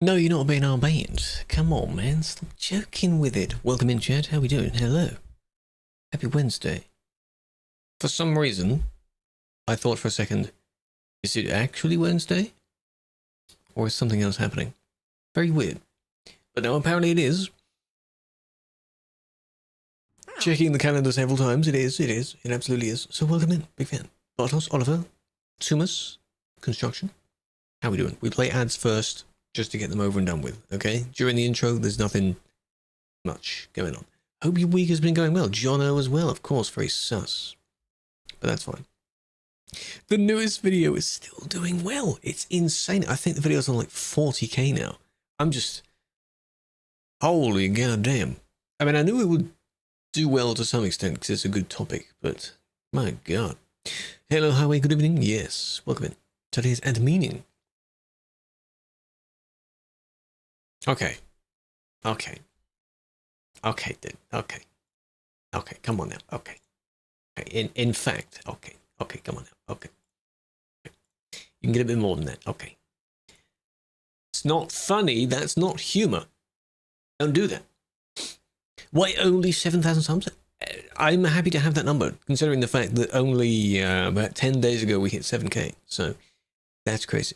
No, you're not being our band. Come on, man. Stop joking with it. Welcome in, chat. How we doing? Hello. Happy Wednesday. For some reason, I thought for a second, is it actually Wednesday? Or is something else happening? Very weird. But no, apparently it is. Checking the calendar several times. It is. It absolutely is. So welcome in. Big fan. Bartos, Oliver, Tumas, Construction. How we doing? We play ads first, just to get them over and done with, okay? During the intro, there's nothing much going on. Hope your week has been going well. Jono as well, of course, very sus. But that's fine. The newest video is still doing well. It's insane. I think the video's on like 40k now. I'm just... Holy goddamn. I mean, I knew it would do well to some extent because it's a good topic, but my god. Hello, highway, good evening. Yes, welcome in. Today's ad meaning. Okay, dude. Okay, come on now. Okay. In fact, okay, come on now. Okay. You can get a bit more than that. Okay. It's not funny. That's not humor. Don't do that. Why only 7,000 subs? I'm happy to have that number, considering the fact that only about 10 days ago we hit 7k. So that's crazy.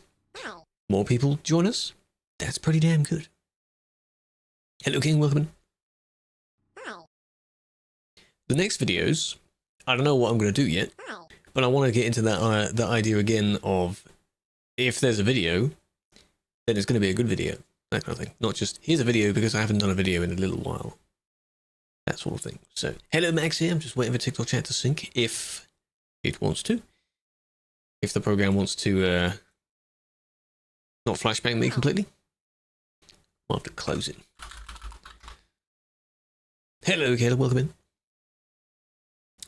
More people join us? That's pretty damn good. Hello, King. Welcome in. The next videos, I don't know what I'm going to do yet, but I want to get into that idea again of if there's a video, then it's going to be a good video. That kind of thing. Not just, here's a video because I haven't done a video in a little while. That sort of thing. So, hello, Max here. I'm just waiting for TikTok chat to sync if it wants to. If the program wants to not flashbang me completely. I'll have to close it. Hello, Caleb. Welcome in.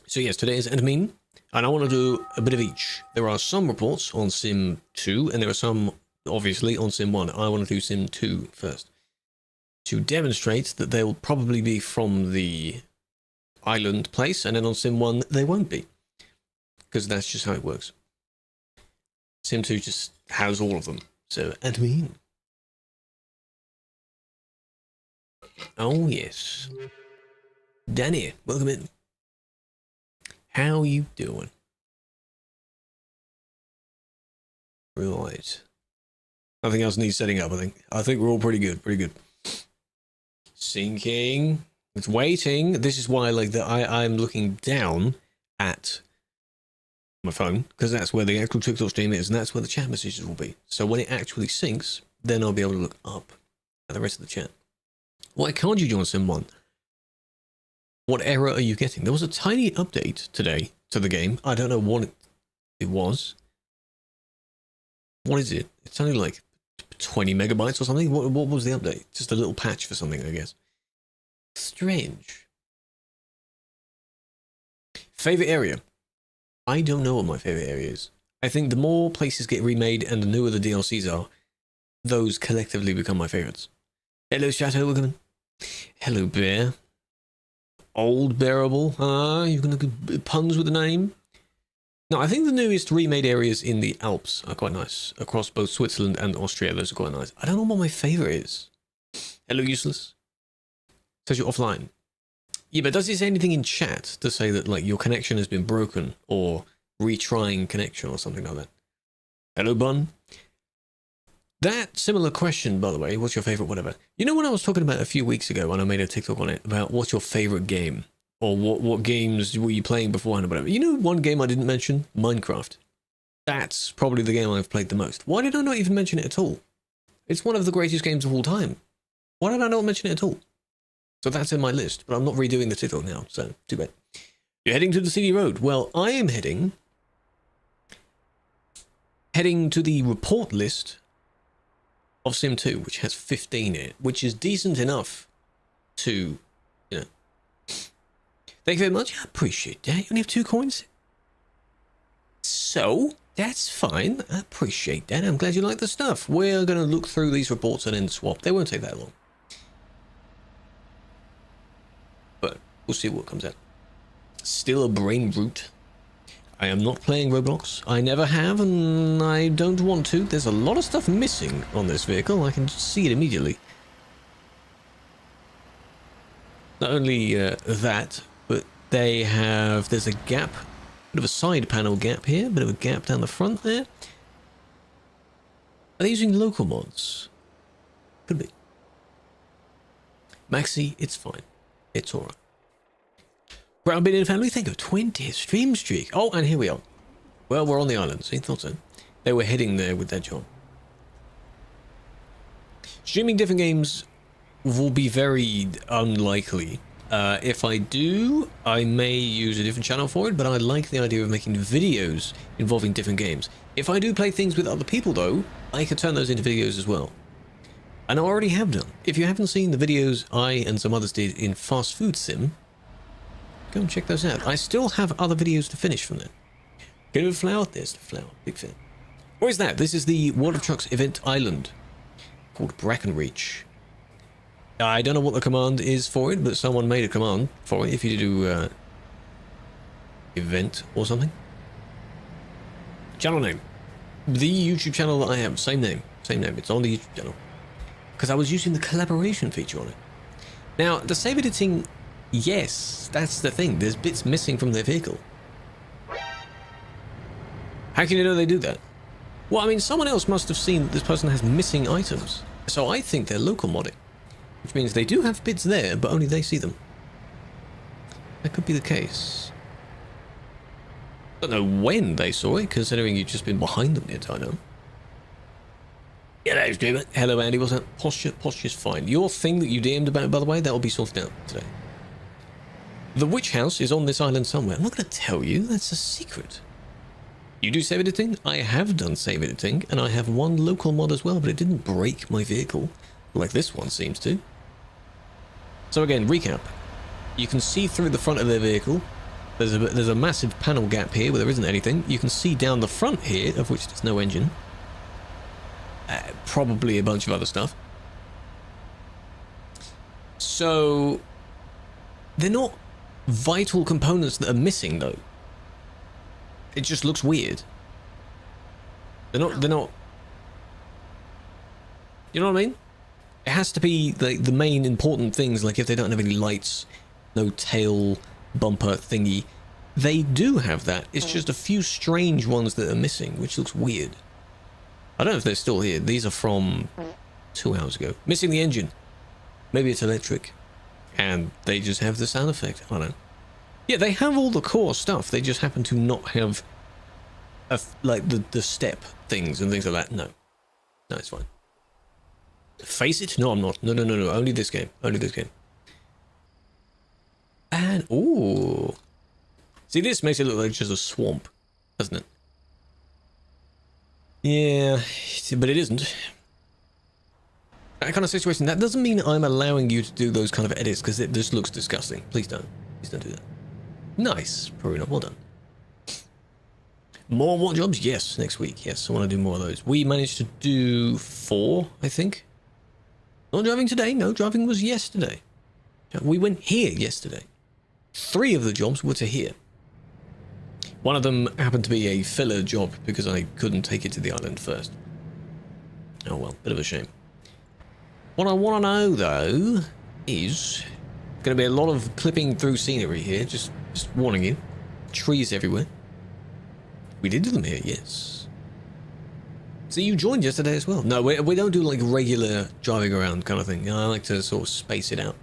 So yes, today is admin, and I want to do a bit of each. There are some reports on Sim 2, and there are some, obviously, on Sim 1. I want to do Sim 2 first, to demonstrate that they will probably be from the island place, and then on Sim 1, they won't be. Because that's just how it works. Sim 2 just has all of them. So, admin. Oh, yes. Danny, welcome in. How you doing? Right. Nothing else needs setting up, I think. I think we're all pretty good, Syncing. It's waiting. This is why, like, I'm looking down at my phone, because that's where the actual TikTok stream is, and that's where the chat messages will be. So when it actually syncs, then I'll be able to look up at the rest of the chat. Why can't you join Sim 1? What error are you getting? There was a tiny update today to the game. I don't know what it was. What is it? It's only like 20 megabytes or something. What was the update? Just a little patch for something, I guess. Strange. Favorite area? I don't know what my favorite area is. I think the more places get remade and the newer the DLCs are, those collectively become my favorites. Hello, Chateau. Welcome in. Hello, Bear. Old Bearable. You're going to do puns with the name? No, I think the newest remade areas in the Alps are quite nice. Across both Switzerland and Austria, those are quite nice. I don't know what my favorite is. Hello, Useless. Says you're offline. Yeah, but does it say anything in chat to say that, like, your connection has been broken or retrying connection or something like that? Hello, Bun. That similar question, by the way, what's your favorite whatever? You know when I was talking about a few weeks ago when I made a TikTok on it about what's your favorite game? Or what games were you playing beforehand or whatever? You know one game I didn't mention? Minecraft. That's probably the game I've played the most. Why did I not even mention it at all? It's one of the greatest games of all time. Why did I not mention it at all? So that's in my list, but I'm not redoing the TikTok now, so too bad. You're heading to the CD Road. Well, I am heading to the report list of Sim 2, which has 15 in it, which is decent enough to, you know. Thank you very much. I appreciate that. You only have 2 coins? So, that's fine. I appreciate that. I'm glad you like the stuff. We're going to look through these reports and then swap. They won't take that long. But we'll see what comes out. Still a brain root. I am not playing Roblox. I never have, and I don't want to. There's a lot of stuff missing on this vehicle. I can see it immediately. Not only that, but there's a gap, bit of a side panel gap here, bit of a gap down the front there. Are they using local mods? Could be. Maxi, it's fine. It's alright. Bram been in family, think of 20 stream streak. Oh, and here we are. Well, we're on the island, see, thought so. They were heading there with their job. Streaming different games will be very unlikely. If I do, I may use a different channel for it, but I like the idea of making videos involving different games. If I do play things with other people, though, I could turn those into videos as well. And I already have done. If you haven't seen the videos I and some others did in Fast Food Sim, go and check those out. I still have other videos to finish from there. Get a flower? There's the flower. Big fan. Where is that? This is the World of Trucks event island called Brackenreach. I don't know what the command is for it, but someone made a command for it if you do event or something. Channel name. The YouTube channel that I have. Same name. Same name. It's on the YouTube channel. Because I was using the collaboration feature on it. Now, the save editing, yes, that's the thing. There's bits missing from their vehicle. How can you know they do that? Well, I mean, someone else must have seen that this person has missing items. So I think they're local modding. Which means they do have bits there, but only they see them. That could be the case. I don't know when they saw it, considering you've just been behind them the entire time. Hello, streamer. Hello, Andy. What's that? Posture's fine. Your thing that you DM'd about, by the way, that will be sorted out today. The witch house is on this island somewhere. I'm not going to tell you. That's a secret. You do save editing? I have done save editing, and I have one local mod as well, but it didn't break my vehicle, like this one seems to. So again, recap. You can see through the front of their vehicle. There's a massive panel gap here where there isn't anything. You can see down the front here, of which there's no engine. Probably a bunch of other stuff. So they're not vital components that are missing, though. It just looks weird. They're not. You know what I mean? It has to be like the main important things, like if they don't have any lights, no tail bumper thingy. They do have that. It's just a few strange ones that are missing, which looks weird. I don't know if they're still here. These are from 2 hours ago. Missing the engine. Maybe it's electric. And they just have the sound effect. I don't know. Yeah, they have all the core stuff. They just happen to not have like the step things and things like that. No. No, it's fine. Face it? No, I'm not. No. Only this game. Only this game. And, ooh. See, this makes it look like just a swamp, doesn't it? Yeah, but it isn't. That kind of situation, that doesn't mean I'm allowing you to do those kind of edits, because it just looks disgusting. Please don't. Please don't do that. Nice. Probably not. Well done. More what jobs? Yes, next week. Yes, I want to do more of those. We managed to do 4, I think. Not driving today. No, driving was yesterday. We went here yesterday. 3 of the jobs were to here. One of them happened to be a filler job because I couldn't take it to the island first. Oh well, bit of a shame. What I want to know, though, is going to be a lot of clipping through scenery here. Just warning you. Trees everywhere. We did do them here, yes. So you joined yesterday as well. No, we don't do like regular driving around kind of thing. I like to sort of space it out.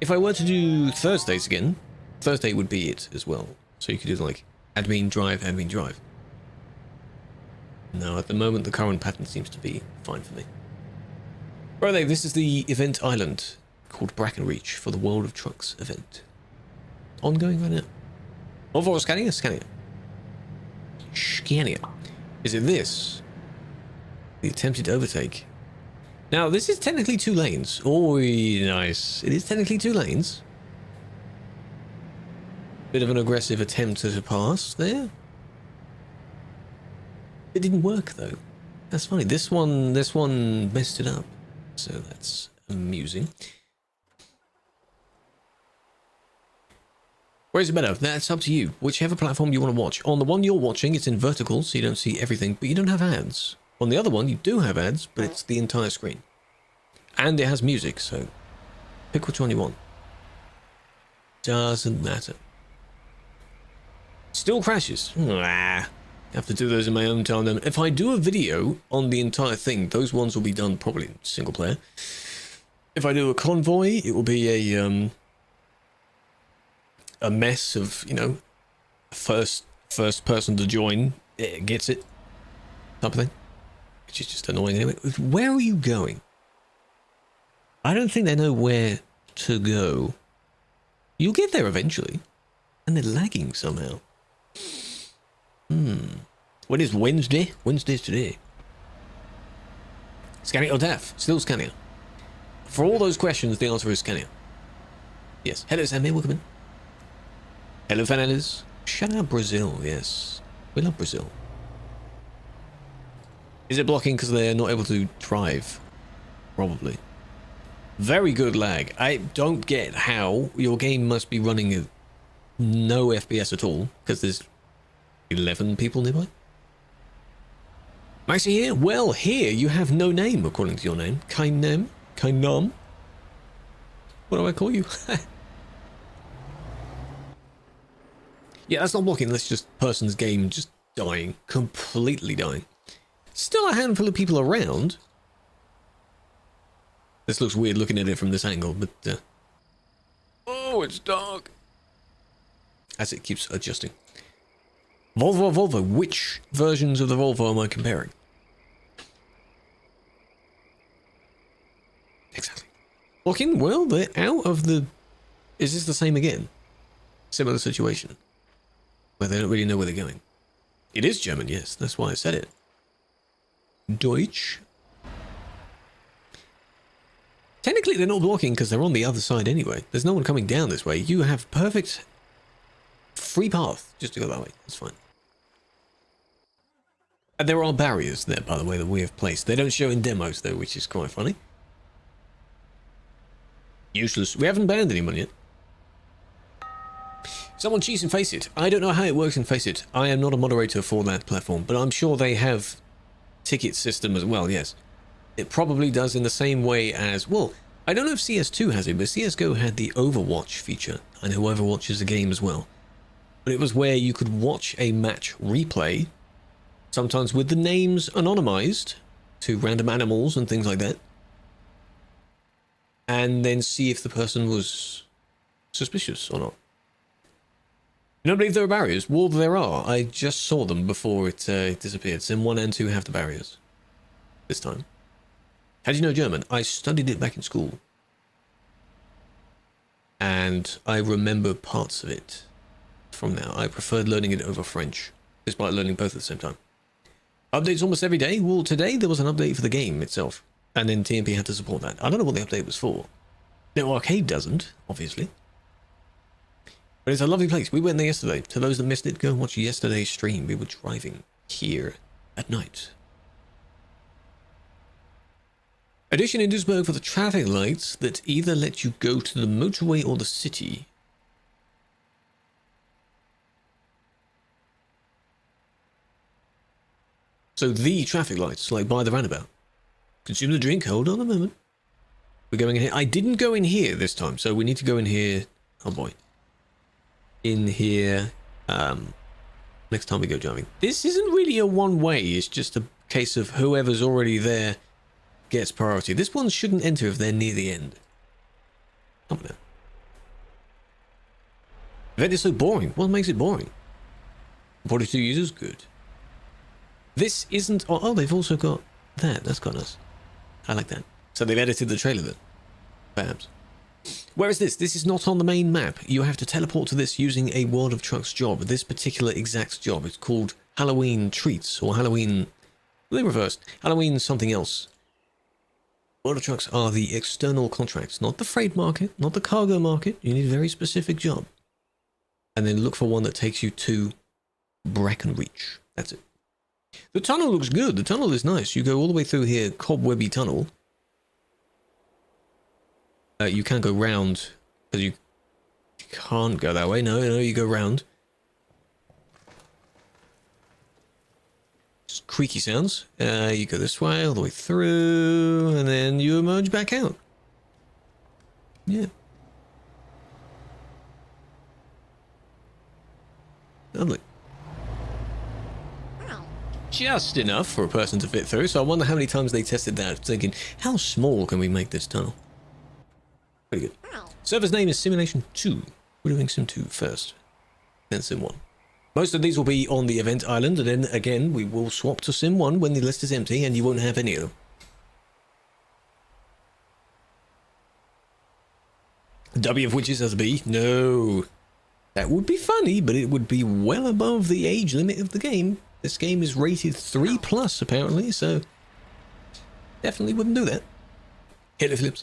If I were to do Thursdays again, Thursday would be it as well. So you could do like admin drive. No, at the moment the current pattern seems to be fine for me. Right, this is the event island called Brackenreach for the World of Trucks event. Ongoing right now. Or for Scania? Scania. Is it this? The attempted overtake. Now, this is technically 2 lanes. Oh, nice. It is technically 2 lanes. Bit of an aggressive attempt to pass there. It didn't work, though. That's funny. This one messed it up. So that's amusing. Where is it better? That's up to you. Whichever platform you want to watch. On the one you're watching, it's in vertical, so you don't see everything, but you don't have ads. On the other one, you do have ads, but it's the entire screen. And it has music, so pick which one you want. Doesn't matter. Still crashes. Have to do those in my own time then. If I do a video on the entire thing, those ones will be done probably in single player. If I do a convoy, it will be a mess of, you know, first person to join, it gets it, type of thing. Which is just annoying anyway. Where are you going? I don't think they know where to go. You'll get there eventually. And they're lagging somehow. What is Wednesday? Wednesday's today. Scania or Def? Still Scania. For all those questions, the answer is Scania. Yes. Hello, Sammy. Welcome in. Hello, Fernandez. Shout out Brazil. Yes. We love Brazil. Is it blocking because they're not able to drive? Probably. Very good lag. I don't get how your game must be running at no FPS at all, because there's 11 people nearby. Maxi here? Well, here you have no name, according to your name. Kainam? Kainam? What do I call you? Yeah, that's not blocking, that's just person's game just dying. Completely dying. Still a handful of people around. This looks weird looking at it from this angle, but... Oh, it's dark. As it keeps adjusting. Volvo. Which versions of the Volvo am I comparing? Exactly. Blocking? Well, they're out of the... Is this the same again? Similar situation. Where they don't really know where they're going. It is German, yes. That's why I said it. Deutsch. Technically, they're not blocking because they're on the other side anyway. There's no one coming down this way. You have perfect free path just to go that way. That's fine. And there are barriers there, by the way, that we have placed. They don't show in demos, though, which is quite funny. Useless. We haven't banned anyone yet. Someone cheats in Faceit. I don't know how it works in Faceit. I am not a moderator for that platform, but I'm sure they have ticket system as well, yes. It probably does in the same way as... Well, I don't know if CS2 has it, but CSGO had the Overwatch feature. I know Overwatch is a game as well. But it was where you could watch a match replay, sometimes with the names anonymized to random animals and things like that, and then see if the person was suspicious or not. You don't believe there are barriers? Well, there are. I just saw them before it disappeared. Sim 1 and 2 have the barriers. This time. How do you know German? I studied it back in school. And I remember parts of it from now. I preferred learning it over French, despite learning both at the same time. Updates almost every day? Well, today there was an update for the game itself. And then TMP had to support that. I don't know what the update was for. No, Arcade doesn't, obviously. But it's a lovely place. We went there yesterday. To those that missed it, go and watch yesterday's stream. We were driving here at night. Addition in Duisburg for the traffic lights that either let you go to the motorway or the city. So the traffic lights, like by the roundabout. Consume the drink. Hold on a moment. We're going in here. I didn't go in here this time, so we need to go in here. Oh boy. In here. Next time we go driving. This isn't really a one-way. It's just a case of whoever's already there gets priority. This one shouldn't enter if they're near the end. Come on now. Event is so boring. What makes it boring? 42 users? Good. This isn't... Oh, they've also got that. That's got us. I like that. So they've edited the trailer then. Perhaps. Where is this? This is not on the main map. You have to teleport to this using a World of Trucks job. This particular exact job. It's called Halloween Treats or Halloween... They reversed. Halloween something else. World of Trucks are the external contracts, not the freight market, not the cargo market. You need a very specific job. And then look for one that takes you to Brackenreach. That's it. The tunnel looks good. The tunnel is nice. You go all the way through here, cobwebby tunnel. You can go round, because you can't go that way. No, no, you go round. Just creaky sounds. You go this way, all the way through, and then you emerge back out. Yeah. Lovely. Just enough for a person to fit through, so I wonder how many times they tested that, thinking, how small can we make this tunnel? Pretty good. Server's name is Simulation 2. We're doing Sim 2 first, then Sim 1. Most of these will be on the event island, and then again, we will swap to Sim 1 when the list is empty, and you won't have any of them. W of Witches as a B? No. That would be funny, but it would be well above the age limit of the game. This game is rated 3+, apparently, so definitely wouldn't do that. Hello, Phillips.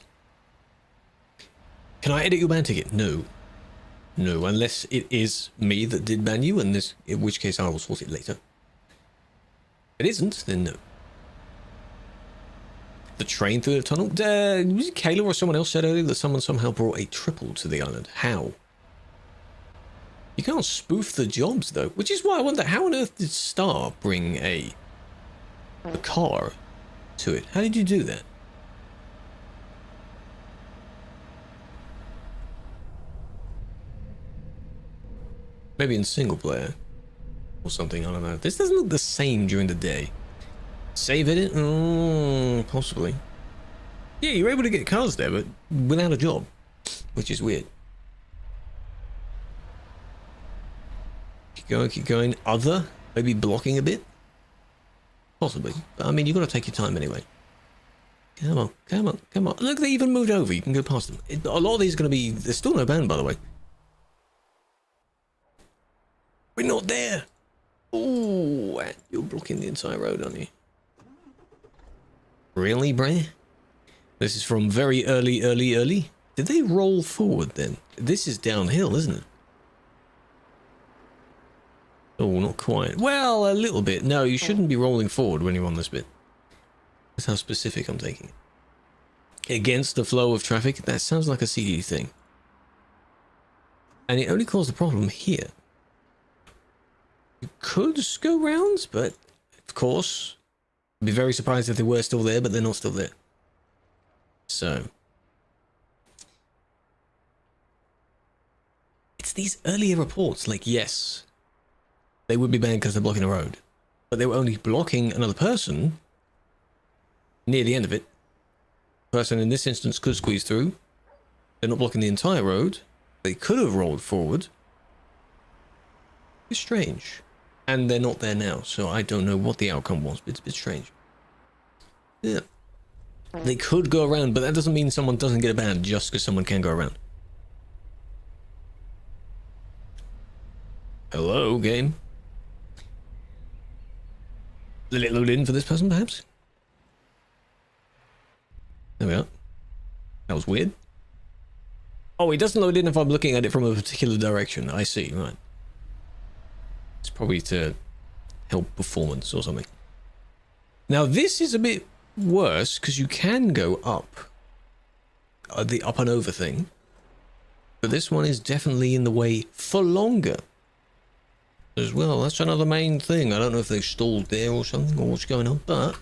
Can I edit your ban ticket? No. No, unless it is me that did ban you, and this, in which case I will sort it later. If it isn't, then no. The train through the tunnel? Was it Kayla or someone else said earlier that someone somehow brought a triple to the island? How? You can't spoof the jobs, though, which is why I wonder, how on earth did Star bring a car to it? How did you do that? Maybe in single player or something, I don't know. This doesn't look the same during the day. Save edit? Possibly. Yeah, you're able to get cars there, but without a job, which is weird. Keep going. Other? Maybe blocking a bit? Possibly. But I mean, you've got to take your time anyway. Come on, come on, come on. Look, they even moved over. You can go past them. A lot of these are going to be... There's still no ban, by the way. We're not there. Oh, you're blocking the entire road, aren't you? Really, Bray? This is from very early. Did they roll forward then? This is downhill, isn't it? Oh, not quite. Well, a little bit. No, you shouldn't be rolling forward when you're on this bit. That's how specific I'm taking it. Against the flow of traffic? That sounds like a CD thing. And it only caused a problem here. You could go round, but of course, I'd be very surprised if they were still there, but they're not still there. So. It's these earlier reports, like, yes, they would be banned because they're blocking a road. But they were only blocking another person near the end of it. The person in this instance could squeeze through. They're not blocking the entire road. They could have rolled forward. It's strange. And they're not there now, so I don't know what the outcome was, but it's a bit strange. Yeah. They could go around, but that doesn't mean someone doesn't get a ban just because someone can go around. Hello, game. Let it load in for this person, perhaps? There we are. That was weird. Oh, it doesn't load in if I'm looking at it from a particular direction. I see, right. It's probably to help performance or something. Now, this is a bit worse because you can go up. The up and over thing. But this one is definitely in the way for longer. As well, that's another main thing. I don't know if they stalled there or something or what's going on, but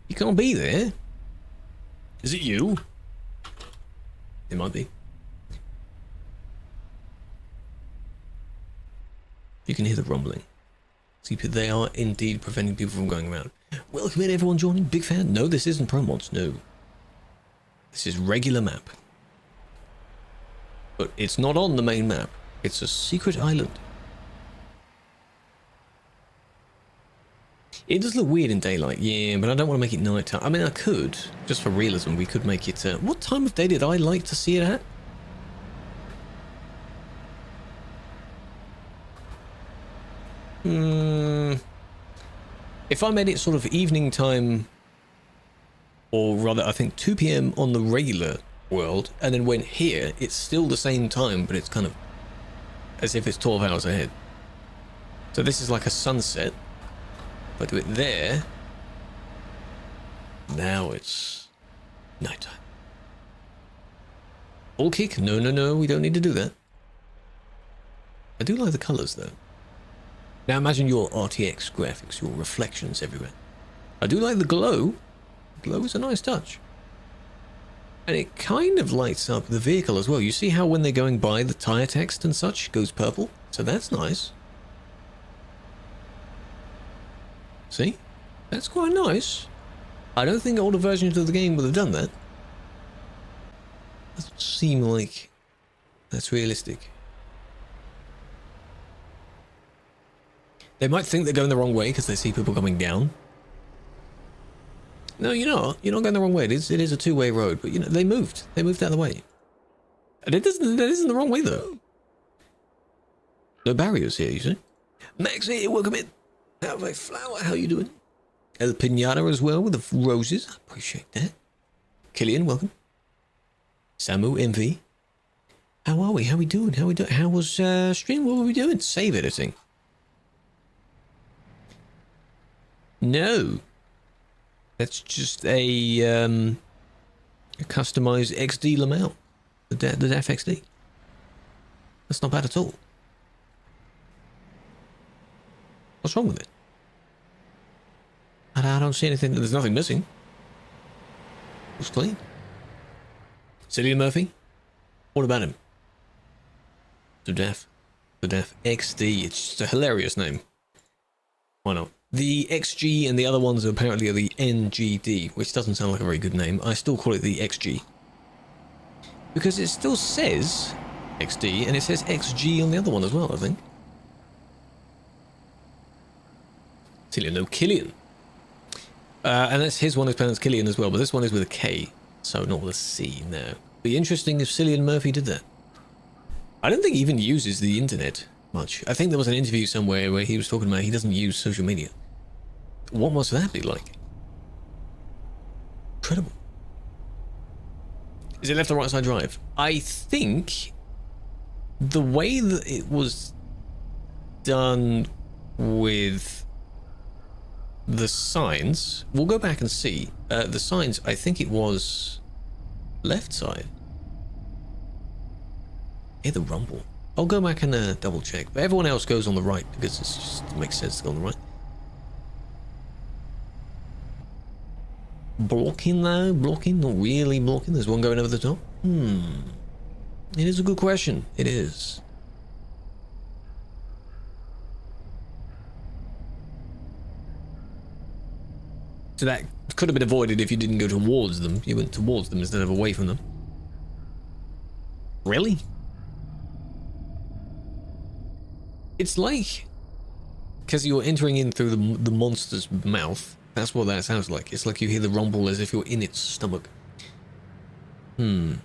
you can't be there. Is it you? It might be. You can hear the rumbling. See, they are indeed preventing people from going around. Welcome in, everyone joining. Big fan. No, this isn't pro mods. No. This is regular map. But it's not on the main map. It's a secret island. It does look weird in daylight, yeah, but I don't want to make it nighttime. I mean, I could, just for realism, we could make it... what time of day did I like to see it at? If I made it sort of evening time, or rather, I think 2 PM on the regular world, and then went here, it's still the same time, but it's kind of as if it's 12 hours ahead. So this is like a sunset. If I do it there, now it's nighttime. All kick? No, no, no, we don't need to do that. I do like the colours though. Now imagine your RTX graphics, your reflections everywhere. I do like the glow. Glow is a nice touch. And it kind of lights up the vehicle as well. You see how when they're going by, the tyre text and such goes purple? So that's nice. See? That's quite nice. I don't think older versions of the game would have done that. Doesn't seem like that's realistic. They might think they're going the wrong way because they see people coming down. No, you're not. You're not going the wrong way. It is a two-way road, but you know they moved. They moved out of the way. And that isn't the wrong way though. No barriers here, you see. Max here, welcome in. Have a flower. How you doing? El Pinata as well with the roses. I appreciate that. Killian, welcome. Samu MV. How are we? How we doing? How we doing? How was stream? What were we doing? Save editing. No. That's just a customized XD Lamel. The DAF XD. That's not bad at all. What's wrong with it? I don't see anything. There's nothing missing. Looks clean. Cillian Murphy? What about him? The DAF XD. It's just a hilarious name. Why not? The XG and the other ones apparently are the NGD, which doesn't sound like a very good name. I still call it the XG. Because it still says XD, and it says XG on the other one as well, I think. Cillian, no, Killian. And that's his one is pronounced Killian as well, but this one is with a K, so not with a C, no. Be interesting if Cillian Murphy did that. I don't think he even uses the internet much. I think there was an interview somewhere where he was talking about he doesn't use social media. What must that be like? Incredible. Is it left or right side drive? I think the way that it was done with the signs, we'll go back and see. The signs, I think it was left side. Hear the rumble. I'll go back and double check. But everyone else goes on the right because it makes sense to go on the right. Blocking though? Blocking? Not really blocking. There's one going over the top. It is a good question. It is. So that could have been avoided if you didn't go towards them. You went towards them instead of away from them. Really? It's like, because you're entering in through the monster's mouth. That's what that sounds like. It's like you hear the rumble as if you're in its stomach. London.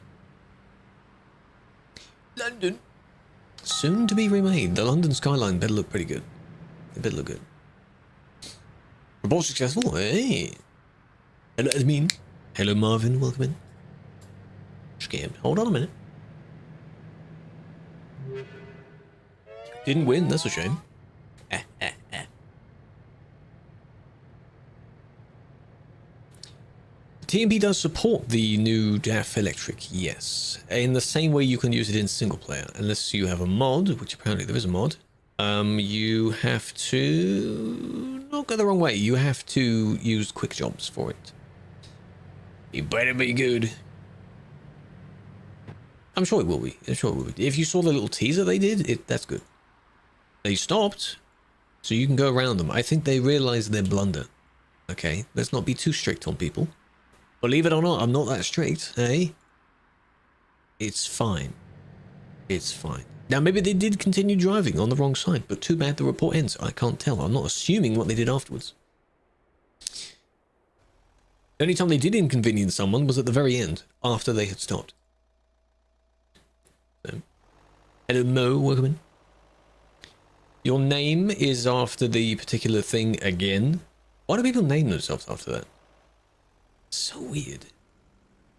Soon to be remade. The London skyline better look pretty good. It better look good. Report successful. Hey. Hello, admin. Hello, Marvin. Welcome in. Scared. Hold on a minute. Didn't win. That's a shame. TMP does support the new DAF Electric, yes. In the same way you can use it in single player, unless you have a mod, which apparently there is a mod. You have to not go the wrong way. You have to use quick jobs for it. You better be good. I'm sure it will be. I'm sure it will be. If you saw the little teaser they did, that's good. They stopped, so you can go around them. I think they realized their blunder. Okay, let's not be too strict on people. Believe it or not, I'm not that strict, eh? It's fine. It's fine. Now, maybe they did continue driving on the wrong side, but too bad the report ends. I can't tell. I'm not assuming what they did afterwards. The only time they did inconvenience someone was at the very end, after they had stopped. So, hello, Mo. Welcome in. Your name is after the particular thing again. Why do people name themselves after that? So weird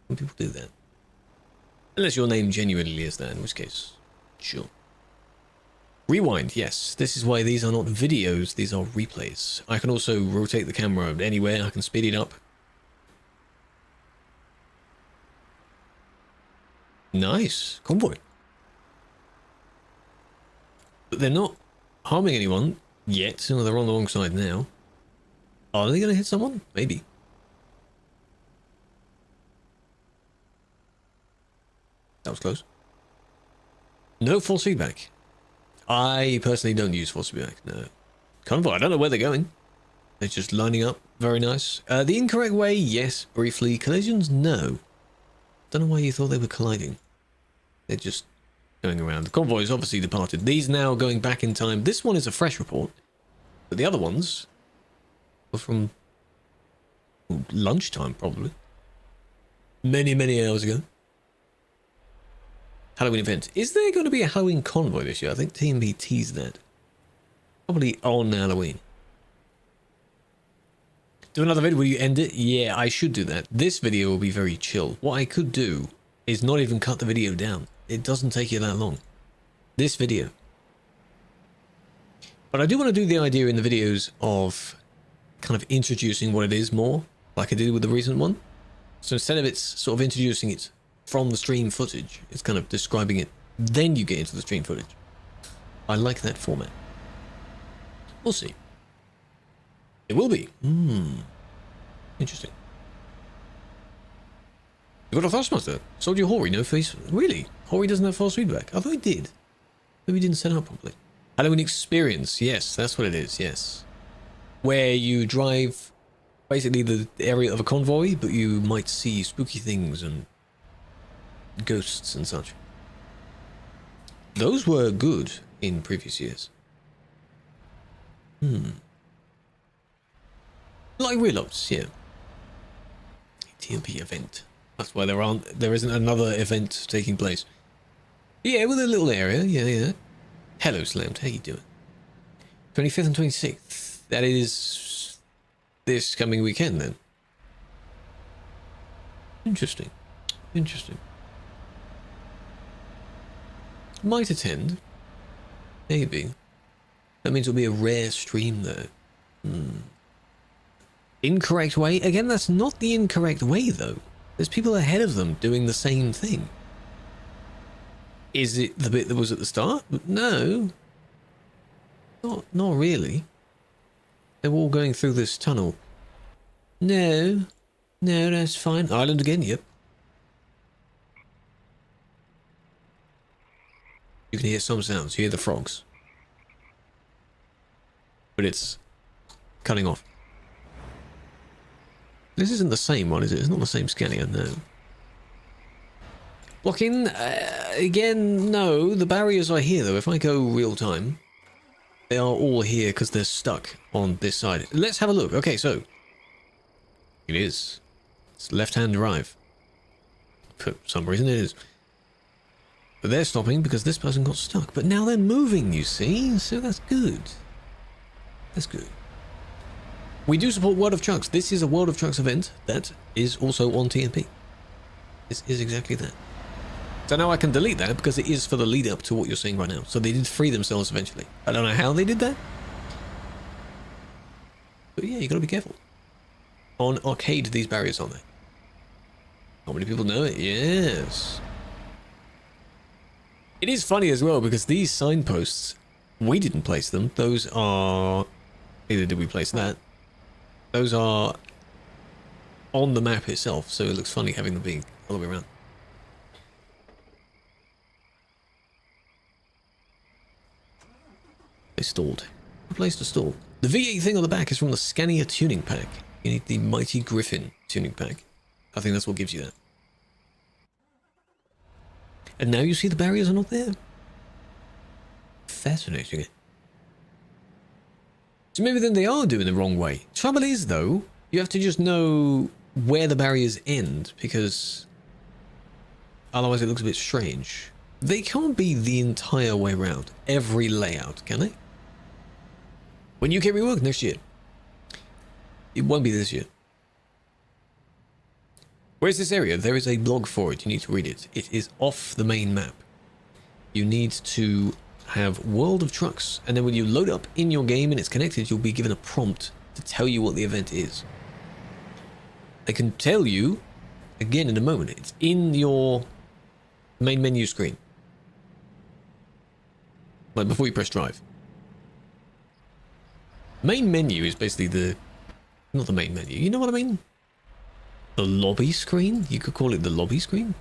when people do that. Unless your name genuinely is that, in which case, sure. Rewind, yes. This is why these are not videos, these are replays. I can also rotate the camera anywhere, I can speed it up. Nice. Convoy. But they're not harming anyone yet. So they're on the wrong side now. Are they going to hit someone? Maybe. That was close. No force feedback. I personally don't use force feedback. No. Convoy, I don't know where they're going. They're just lining up. Very nice. The incorrect way, yes, briefly. Collisions, no. Don't know why you thought they were colliding. They're just going around. The convoy is obviously departed. These now going back in time. This one is a fresh report. But the other ones were from lunchtime, probably. Many, many hours ago. Halloween event. Is there going to be a Halloween convoy this year? I think TMB teased that. Probably on Halloween. Do another video, will you end it? Yeah, I should do that. This video will be very chill. What I could do is not even cut the video down. It doesn't take you that long. This video. But I do want to do the idea in the videos of kind of introducing what it is more, like I did with the recent one. So instead of it's sort of introducing it from the stream footage, it's kind of describing it, then you get into the stream footage. I like that format. We'll see. It will be. Interesting. You got a Thrustmaster. Sold you Hori, no face. Really? Hori doesn't have force feedback. I thought it did. Maybe we didn't set it up properly. Halloween experience. Yes, that's what it is. Yes. Where you drive basically the area of a convoy, but you might see spooky things and ghosts and such. Those were good in previous years. Like reloads, yeah. TMP event. That's why there isn't another event taking place. Yeah, with a little area, yeah. Hello, Slammed, how you doing? 25th and 26th. That is this coming weekend, then. Interesting. Might attend. Maybe. That means it'll be a rare stream, though. Incorrect way? Again, that's not the incorrect way, though. There's people ahead of them doing the same thing. Is it the bit that was at the start? No. Not really. They're all going through this tunnel. No, that's fine. Island again, yep. You can hear some sounds. You hear the frogs. But it's cutting off. This isn't the same one, is it? It's not the same scanner, no. Blocking, again, no. The barriers are here, though. If I go real time, they are all here because they're stuck on this side. Let's have a look. Okay, so it is. It's left-hand drive. For some reason it is. But they're stopping because this person got stuck. But now they're moving, you see? So that's good. That's good. We do support World of Trucks. This is a World of Trucks event that is also on TMP. This is exactly that. So now I can delete that because it is for the lead up to what you're seeing right now. So they did free themselves eventually. I don't know how they did that. But yeah, you gotta be careful. On arcade, these barriers aren't there. How many people know it? Yes. It is funny as well because these signposts, we didn't place them. Those are... Neither did we place that. Those are on the map itself, so it looks funny having them being all the way around. They stalled. A place to stall. The V8 thing on the back is from the Scania tuning pack. You need the Mighty Griffin tuning pack. I think that's what gives you that. And now you see the barriers are not there. Fascinating. So maybe then they are doing the wrong way. Trouble is, though, you have to just know where the barriers end, because otherwise it looks a bit strange. They can't be the entire way around, every layout, can they? When you get reworked next year. It won't be this year. Where's this area? There is a blog for it. You need to read it. It is off the main map. You need to have World of Trucks, and then when you load up in your game and it's connected, you'll be given a prompt to tell you what the event is. I can tell you again in a moment. It's in your Main menu screen. Like before you press drive. Main menu is basically the... Not the main menu, you know what I mean? The lobby screen? You could call it the lobby screen?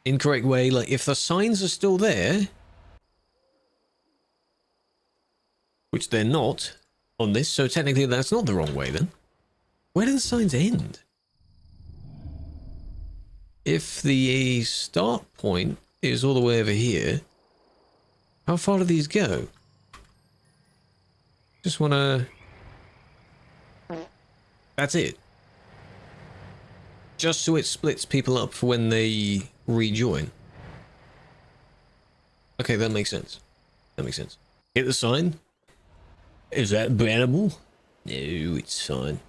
Incorrect way, like if the signs are still there, which they're not on this, so technically that's not the wrong way then. Where do the signs end? If the start point is all the way over here, how far do these go? Just wanna... That's it. Just so it splits people up for when they rejoin. Okay, that makes sense. That makes sense. Hit the sign. Is that bannable? No, it's fine.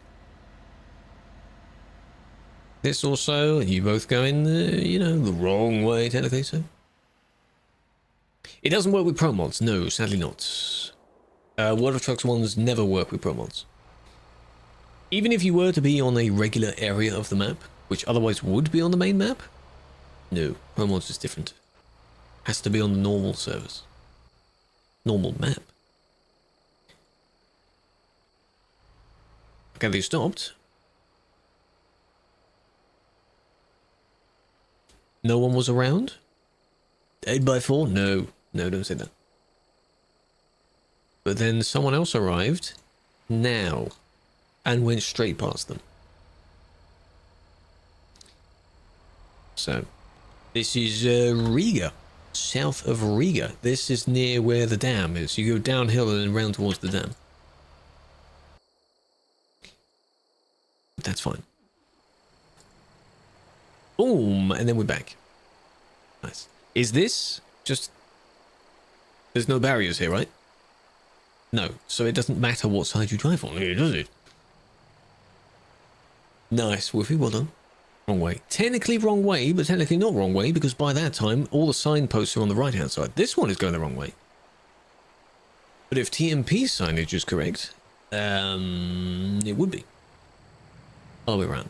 This also, you both go in the, you know, the wrong way, technically, so. It doesn't work with pro mods. No, sadly not. World of Trucks ones never work with pro mods. Even if you were to be on a regular area of the map, which otherwise would be on the main map, no, pro mods is different. Has to be on the normal servers. Normal map. Okay, they stopped. No one was around? 8x4? No. No, don't say that. But then someone else arrived now and went straight past them. So, this is Riga, south of Riga. This is near where the dam is. You go downhill and then round towards the dam. But that's fine. Boom, and then we're back. Nice. Is this just... There's no barriers here, right? No, so it doesn't matter what side you drive on here, does it? Nice, Woofy, well done. Wrong way. Technically wrong way, but technically not wrong way, because by that time, all the signposts are on the right-hand side. This one is going the wrong way. But if TMP signage is correct, it would be. All the way around.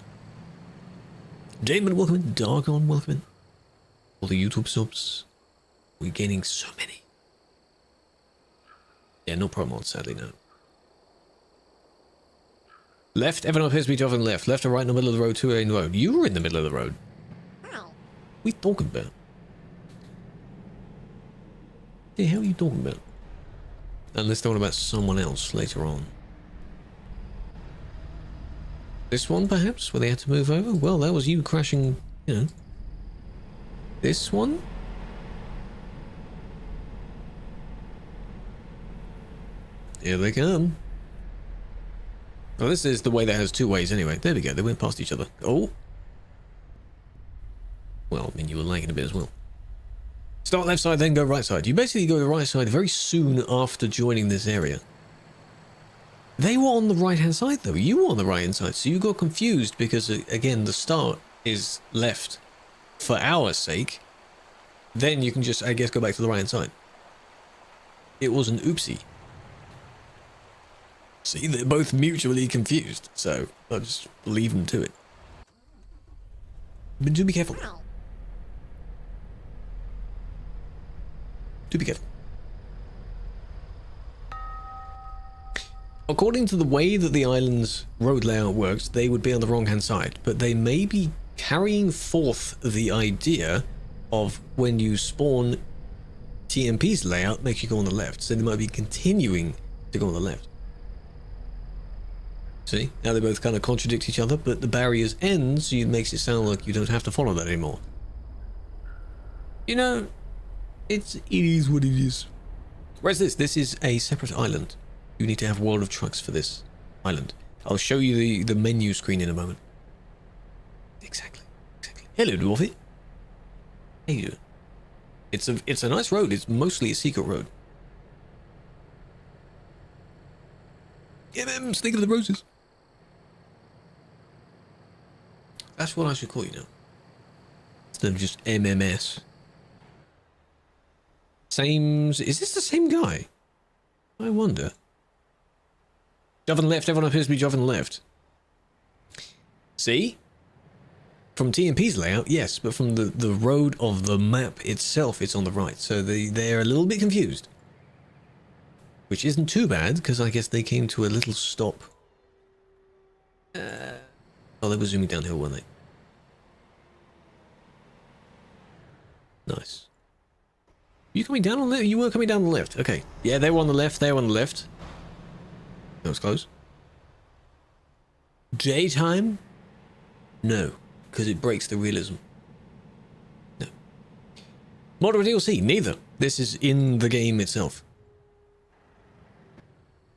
Damon, welcome in. Dargon, welcome in. All the YouTube subs. We're gaining so many. Yeah, no promo, sadly, no. Left, everyone appears to be driving left. Left or right in the middle of the road, 2 lane road. You were in the middle of the road. What are you talking about? The hell are you talking about? Unless they're on about someone else later on. This one, perhaps, where they had to move over? Well, that was you crashing, you know. This one? Here they come. Well, this is the way that has two ways anyway. There we go, they went past each other. Oh! Well, I mean, you were lagging a bit as well. Start left side, then go right side. You basically go to the right side very soon after joining this area. They were on the right-hand side, though. You were on the right-hand side, so you got confused because, again, the start is left for our sake. Then you can just, I guess, go back to the right-hand side. It was an oopsie. See, they're both mutually confused, so I'll just leave them to it. But do be careful. Do be careful. According to the way that the island's road layout works, they would be on the wrong-hand side, but they may be carrying forth the idea of when you spawn, TMP's layout makes you go on the left, so they might be continuing to go on the left. See? Now they both kind of contradict each other, but the barriers end, so it makes it sound like you don't have to follow that anymore. You know, it is what it is. Where's this? This is a separate island. You need to have World of Trucks for this island. I'll show you the menu screen in a moment. Exactly. Hello, Dwarfi. How you doing? It's a nice road. It's mostly a secret road. Sneak of the roses. That's what I should call you now. Instead of just MMS. Is this the same guy? I wonder. Driving left, everyone appears to be driving left. See? From TMP's layout, yes, but from the road of the map itself, it's on the right. So they're a little bit confused. Which isn't too bad, because I guess they came to a little stop. Oh, they were zooming downhill, weren't they? Nice. You coming down on the left? You were coming down the left. Okay. Yeah, they were on the left. They were on the left. That was close. Daytime? No, because it breaks the realism. No. Mod or DLC? Neither. This is in the game itself.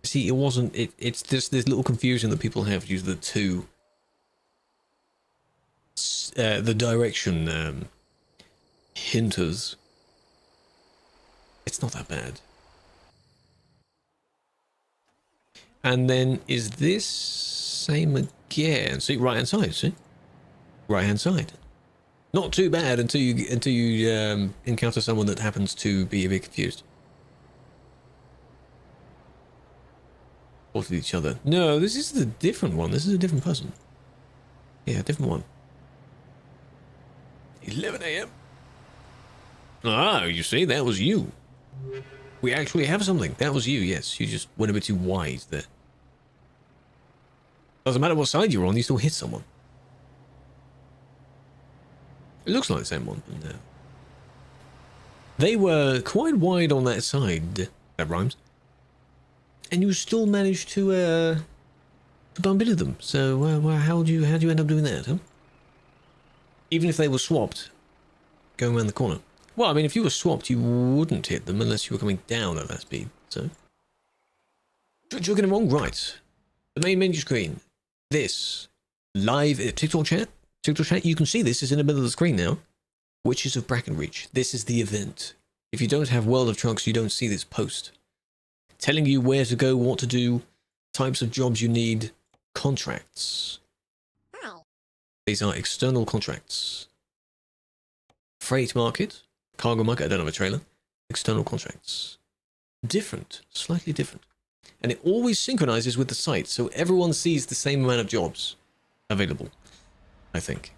See, it wasn't... It's just this little confusion that people have due to the two... the direction hinters. It's not that bad. And then is this same again? See, right hand side. See, right hand side. Not too bad until you encounter someone that happens to be a bit confused. Or to each other. No, this is the different one. This is a different person. Yeah, different one. 11 AM. Ah, you see, that was you. We actually have something. That was you, yes. You just went a bit too wide there. Doesn't matter what side you're on, you still hit someone. It looks like the same one, but no. They were quite wide on that side. That rhymes. And you still managed to bump into them. So, how'd you end up doing that, huh? Even if they were swapped, going around the corner. Well, I mean, if you were swapped, you wouldn't hit them unless you were coming down at that speed, so... You're getting it wrong? Right. The main menu screen. This. Live TikTok chat. TikTok chat, you can see this is in the middle of the screen now. Witches of Brackenreach. This is the event. If you don't have World of Trucks, you don't see this post. Telling you where to go, what to do, types of jobs you need, contracts. These are external contracts. Freight market, cargo market, I don't have a trailer. External contracts. Different, slightly different. And it always synchronizes with the site, so everyone sees the same amount of jobs available, I think.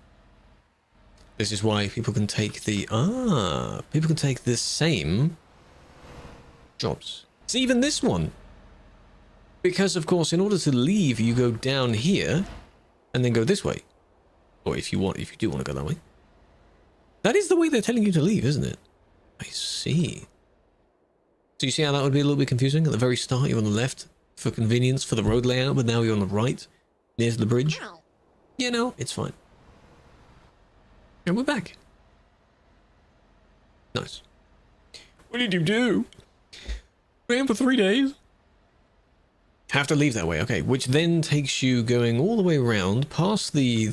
This is why people can take people can take the same jobs. See, even this one. Because, of course, in order to leave, you go down here and then go this way. Or if you do want to go that way. That is the way they're telling you to leave, isn't it? I see. So you see how that would be a little bit confusing? At the very start, you're on the left for convenience, for the road layout, but now you're on the right, near to the bridge. You know, it's fine. And we're back. Nice. What did you do? Ran for 3 days. Have to leave that way, okay. Which then takes you going all the way around, past the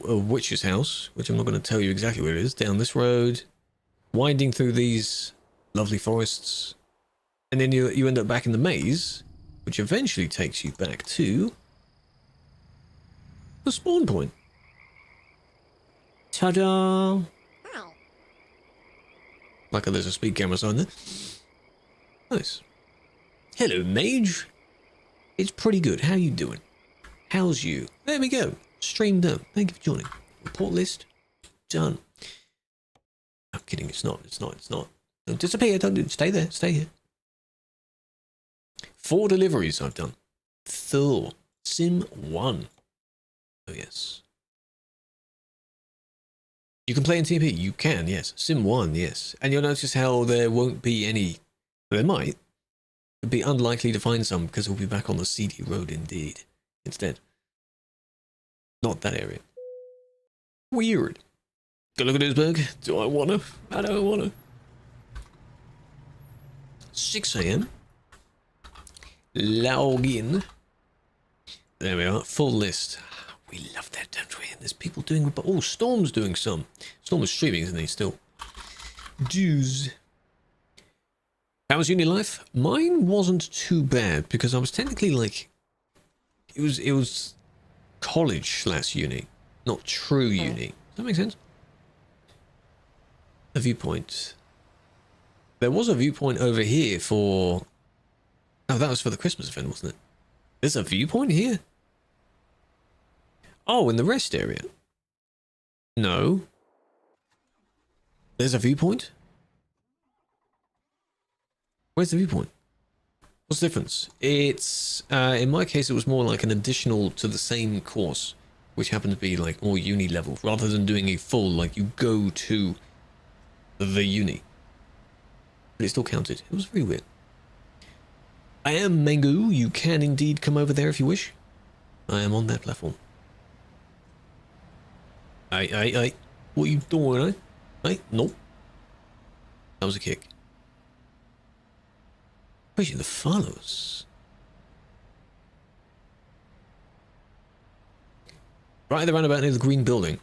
witch's house, which I'm not going to tell you exactly where it is, down this road, winding through these lovely forests, and then you end up back in the maze, which eventually takes you back to the spawn point. Ta-da! Like there's a speed camera sign there. Nice. Hello, mage. It's pretty good. How you doing? How's you? There we go. Stream done. Thank you for joining. Report list done. I'm kidding. It's not. It's not. It's not. Don't disappear. Don't stay there. Stay here. 4 deliveries I've done. Thor. Sim 1. Oh, yes. You can play in TP. You can, yes. Sim 1, yes. And you'll notice how there won't be any... There might. It'd be unlikely to find some because we'll be back on the CD road indeed. Instead. Not that area. Weird. Go look at this bug. Do I wanna? I don't wanna. 6 AM. Log in. There we are. Full list. We love that, don't we? And there's people doing... Oh, Storm's doing some. Storm was streaming, isn't he, still? Jews. How was uni life? Mine wasn't too bad, because I was technically, like... It was college / uni. Not true uni. Does that make sense? A viewpoint. There was a viewpoint over here for... Oh, that was for the Christmas event, wasn't it? There's a viewpoint here? Oh, in the rest area. No. There's a viewpoint? Where's the viewpoint? What's the difference? It's, in my case, it was more like an additional to the same course, which happened to be like more uni level, rather than doing a full, like you go to the uni. But it still counted. It was very weird. I am Mangu. You can indeed come over there if you wish. I am on that platform. Aye. What are you doing, eh? Aye? Nope. That was a kick. Appreciate the follows. Right at the roundabout near the green building.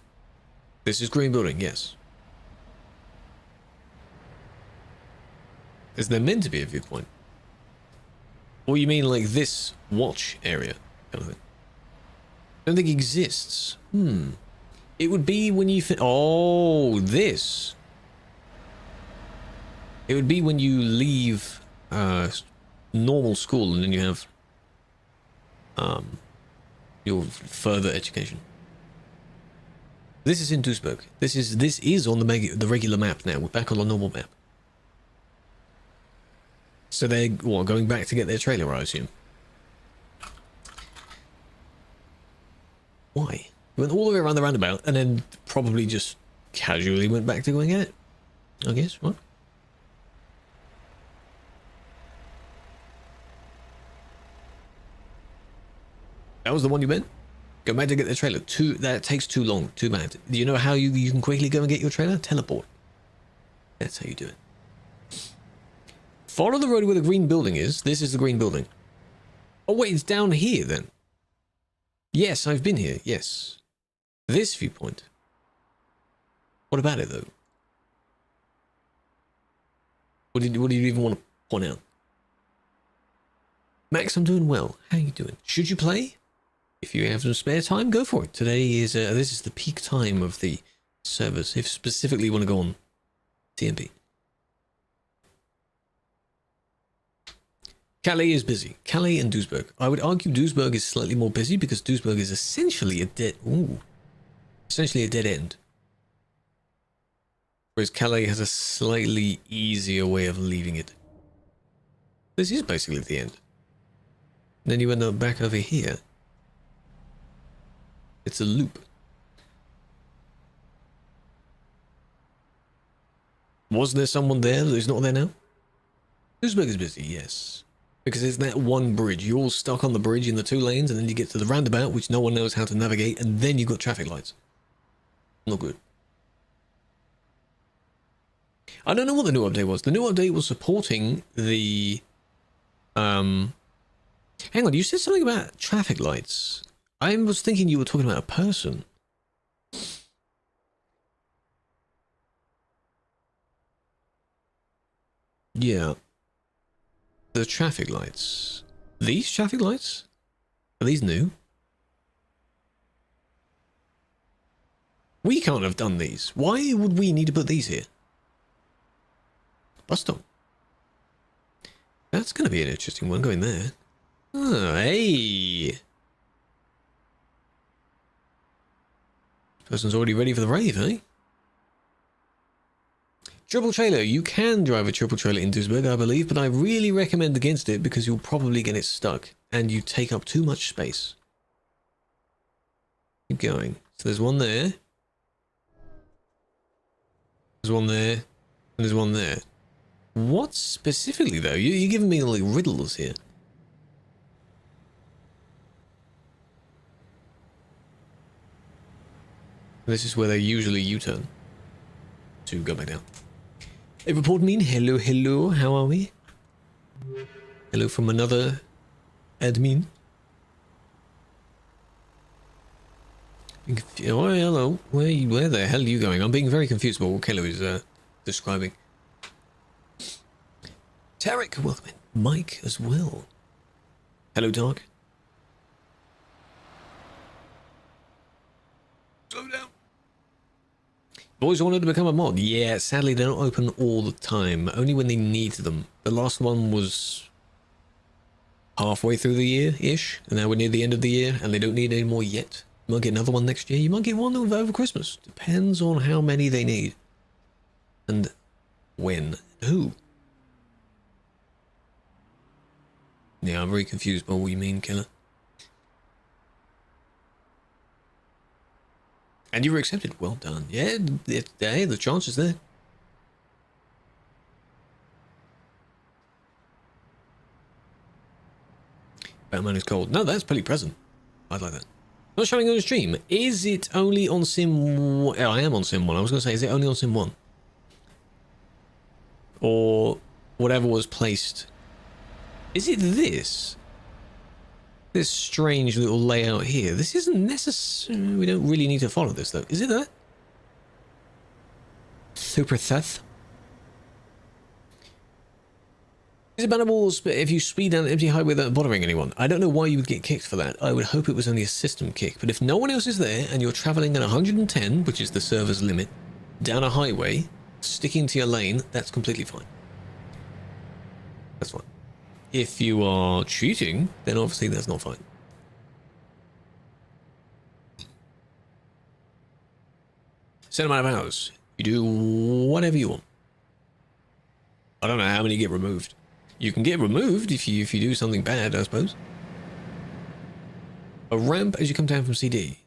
This is green building, yes. Is there meant to be a viewpoint? Or you mean like this watch area kind of thing? I don't think it exists. It would be when you oh, this. It would be when you leave normal school and then you have your further education. This is in Duisburg. This is on the regular map now. We're back on the normal map. So they're what, going back to get their trailer, I assume. Why? Went all the way around the roundabout and then probably just casually went back to going at it. I guess. What? That was the one you meant? Go back to get the trailer. That takes too long. Too bad. Do you know how you can quickly go and get your trailer? Teleport. That's how you do it. Follow the road where the green building is. This is the green building. Oh wait, it's down here then. Yes, I've been here. Yes. This viewpoint. What about it though? What do you even want to point out? Max, I'm doing well. How are you doing? Should you play? If you have some spare time, go for it. Today is this is the peak time of the servers. If specifically you want to go on TMP. Calais is busy. Calais and Duisburg. I would argue Duisburg is slightly more busy because Duisburg is essentially a dead end. Whereas Calais has a slightly easier way of leaving it. This is basically the end. And then you end up back over here. It's a loop. Was there someone there who's not there now? Duisburg is busy, yes. Because it's that one bridge. You're all stuck on the bridge in the two lanes, and then you get to the roundabout, which no one knows how to navigate, and then you've got traffic lights. Not good. I don't know what the new update was. The new update was supporting the... Hang on, you said something about traffic lights. I was thinking you were talking about a person. Yeah. The traffic lights. These traffic lights? Are these new? We can't have done these. Why would we need to put these here? Bus stop. That's going to be an interesting one going there. Oh, hey. Person's already ready for the rave, eh? Triple trailer. You can drive a triple trailer in Duisburg, I believe, but I really recommend against it because you'll probably get it stuck and you take up too much space. Keep going. So there's one there. There's one there. And there's one there. What specifically, though? You're giving me like riddles here. This is where they usually U-turn to go back down. A report mean hello, hello, how are we? Hello from another admin. Oh, hello. Where the hell are you going? I'm being very confused about what Killua is describing. Tarek, welcome in. Mike as well. Hello, Dark. Slow down. Always wanted to become a mod. Yeah, sadly they don't open all the time. Only when they need them. The last one was halfway through the year-ish. And now we're near the end of the year and they don't need any more yet. You might get another one next year. You might get one over Christmas. Depends on how many they need. And when. Who. Yeah, I'm very confused by what you mean, Killer. And you were accepted. Well done. Yeah, the chance is there. Batman is cold. No, that's pretty present. I'd like that. Not showing on the stream. Is it only on Sim 1? Oh, I am on Sim 1. I was going to say, is it only on Sim 1? Or whatever was placed. Is it this? This strange little layout here. This isn't necessary. We don't really need to follow this, though. Is it that? Super theft. Is it bannable if you speed down an empty highway without bothering anyone? I don't know why you would get kicked for that. I would hope it was only a system kick. But if no one else is there and you're traveling at 110, which is the server's limit, down a highway, sticking to your lane, that's completely fine. That's fine. If you are cheating, then obviously that's not fine. Set amount of hours. You do whatever you want. I don't know how many get removed. You can get removed if you do something bad, I suppose. A ramp as you come down from CD.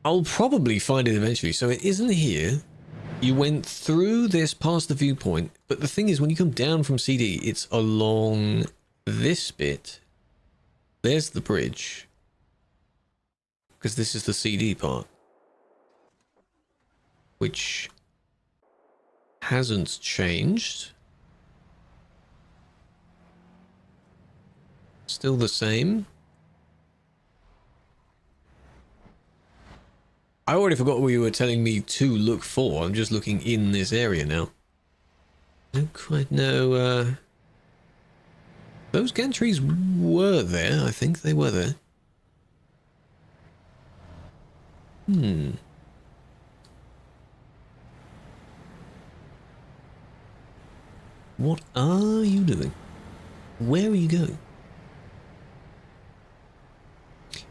I'll probably find it eventually. So it isn't here. You went through this past the viewpoint, but the thing is, when you come down from CD, it's along this bit. There's the bridge. Because this is the CD part. Which hasn't changed. Still the same. I already forgot what you were telling me to look for. I'm just looking in this area now. I don't quite know. Those gantries were there. I think they were there. What are you doing? Where are you going?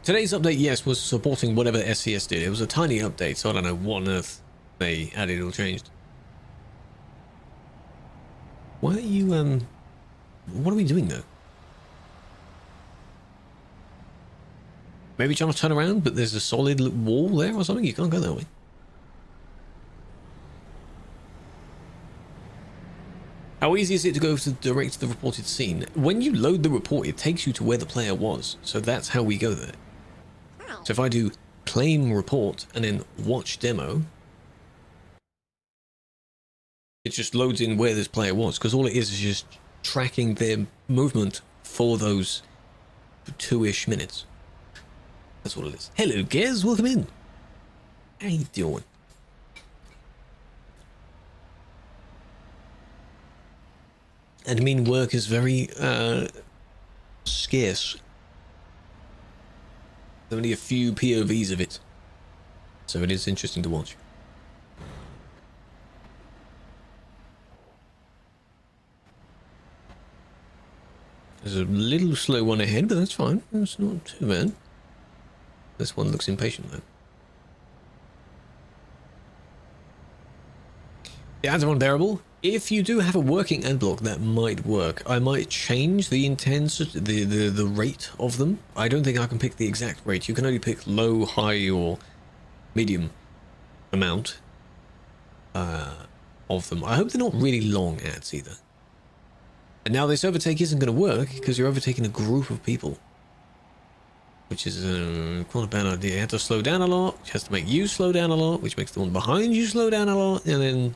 Today's update, yes, was supporting whatever SCS did. It was a tiny update, so I don't know what on earth they added or changed. Why are you, what are we doing though? Maybe trying to turn around, but there's a solid wall there or something? You can't go that way. How easy is it to go direct to the reported scene? When you load the report, it takes you to where the player was. So that's how we go there. So if I do claim report and then watch demo, it just loads in where this player was. Because all it is just tracking their movement for those 2-ish minutes. That's what it is. Hello, Gez. Welcome in. How you doing? Admin work is very scarce. There's only a few POVs of it, so it is interesting to watch. There's a little slow one ahead, but that's fine. That's not too bad. This one looks impatient though. The ads are unbearable. If you do have a working ad block, that might work. I might change the intensity, the rate of them. I don't think I can pick the exact rate. You can only pick low, high, or medium amount of them. I hope they're not really long ads either. And now this overtake isn't going to work because you're overtaking a group of people, which is quite a bad idea. You have to slow down a lot, which has to make you slow down a lot, which makes the one behind you slow down a lot, and then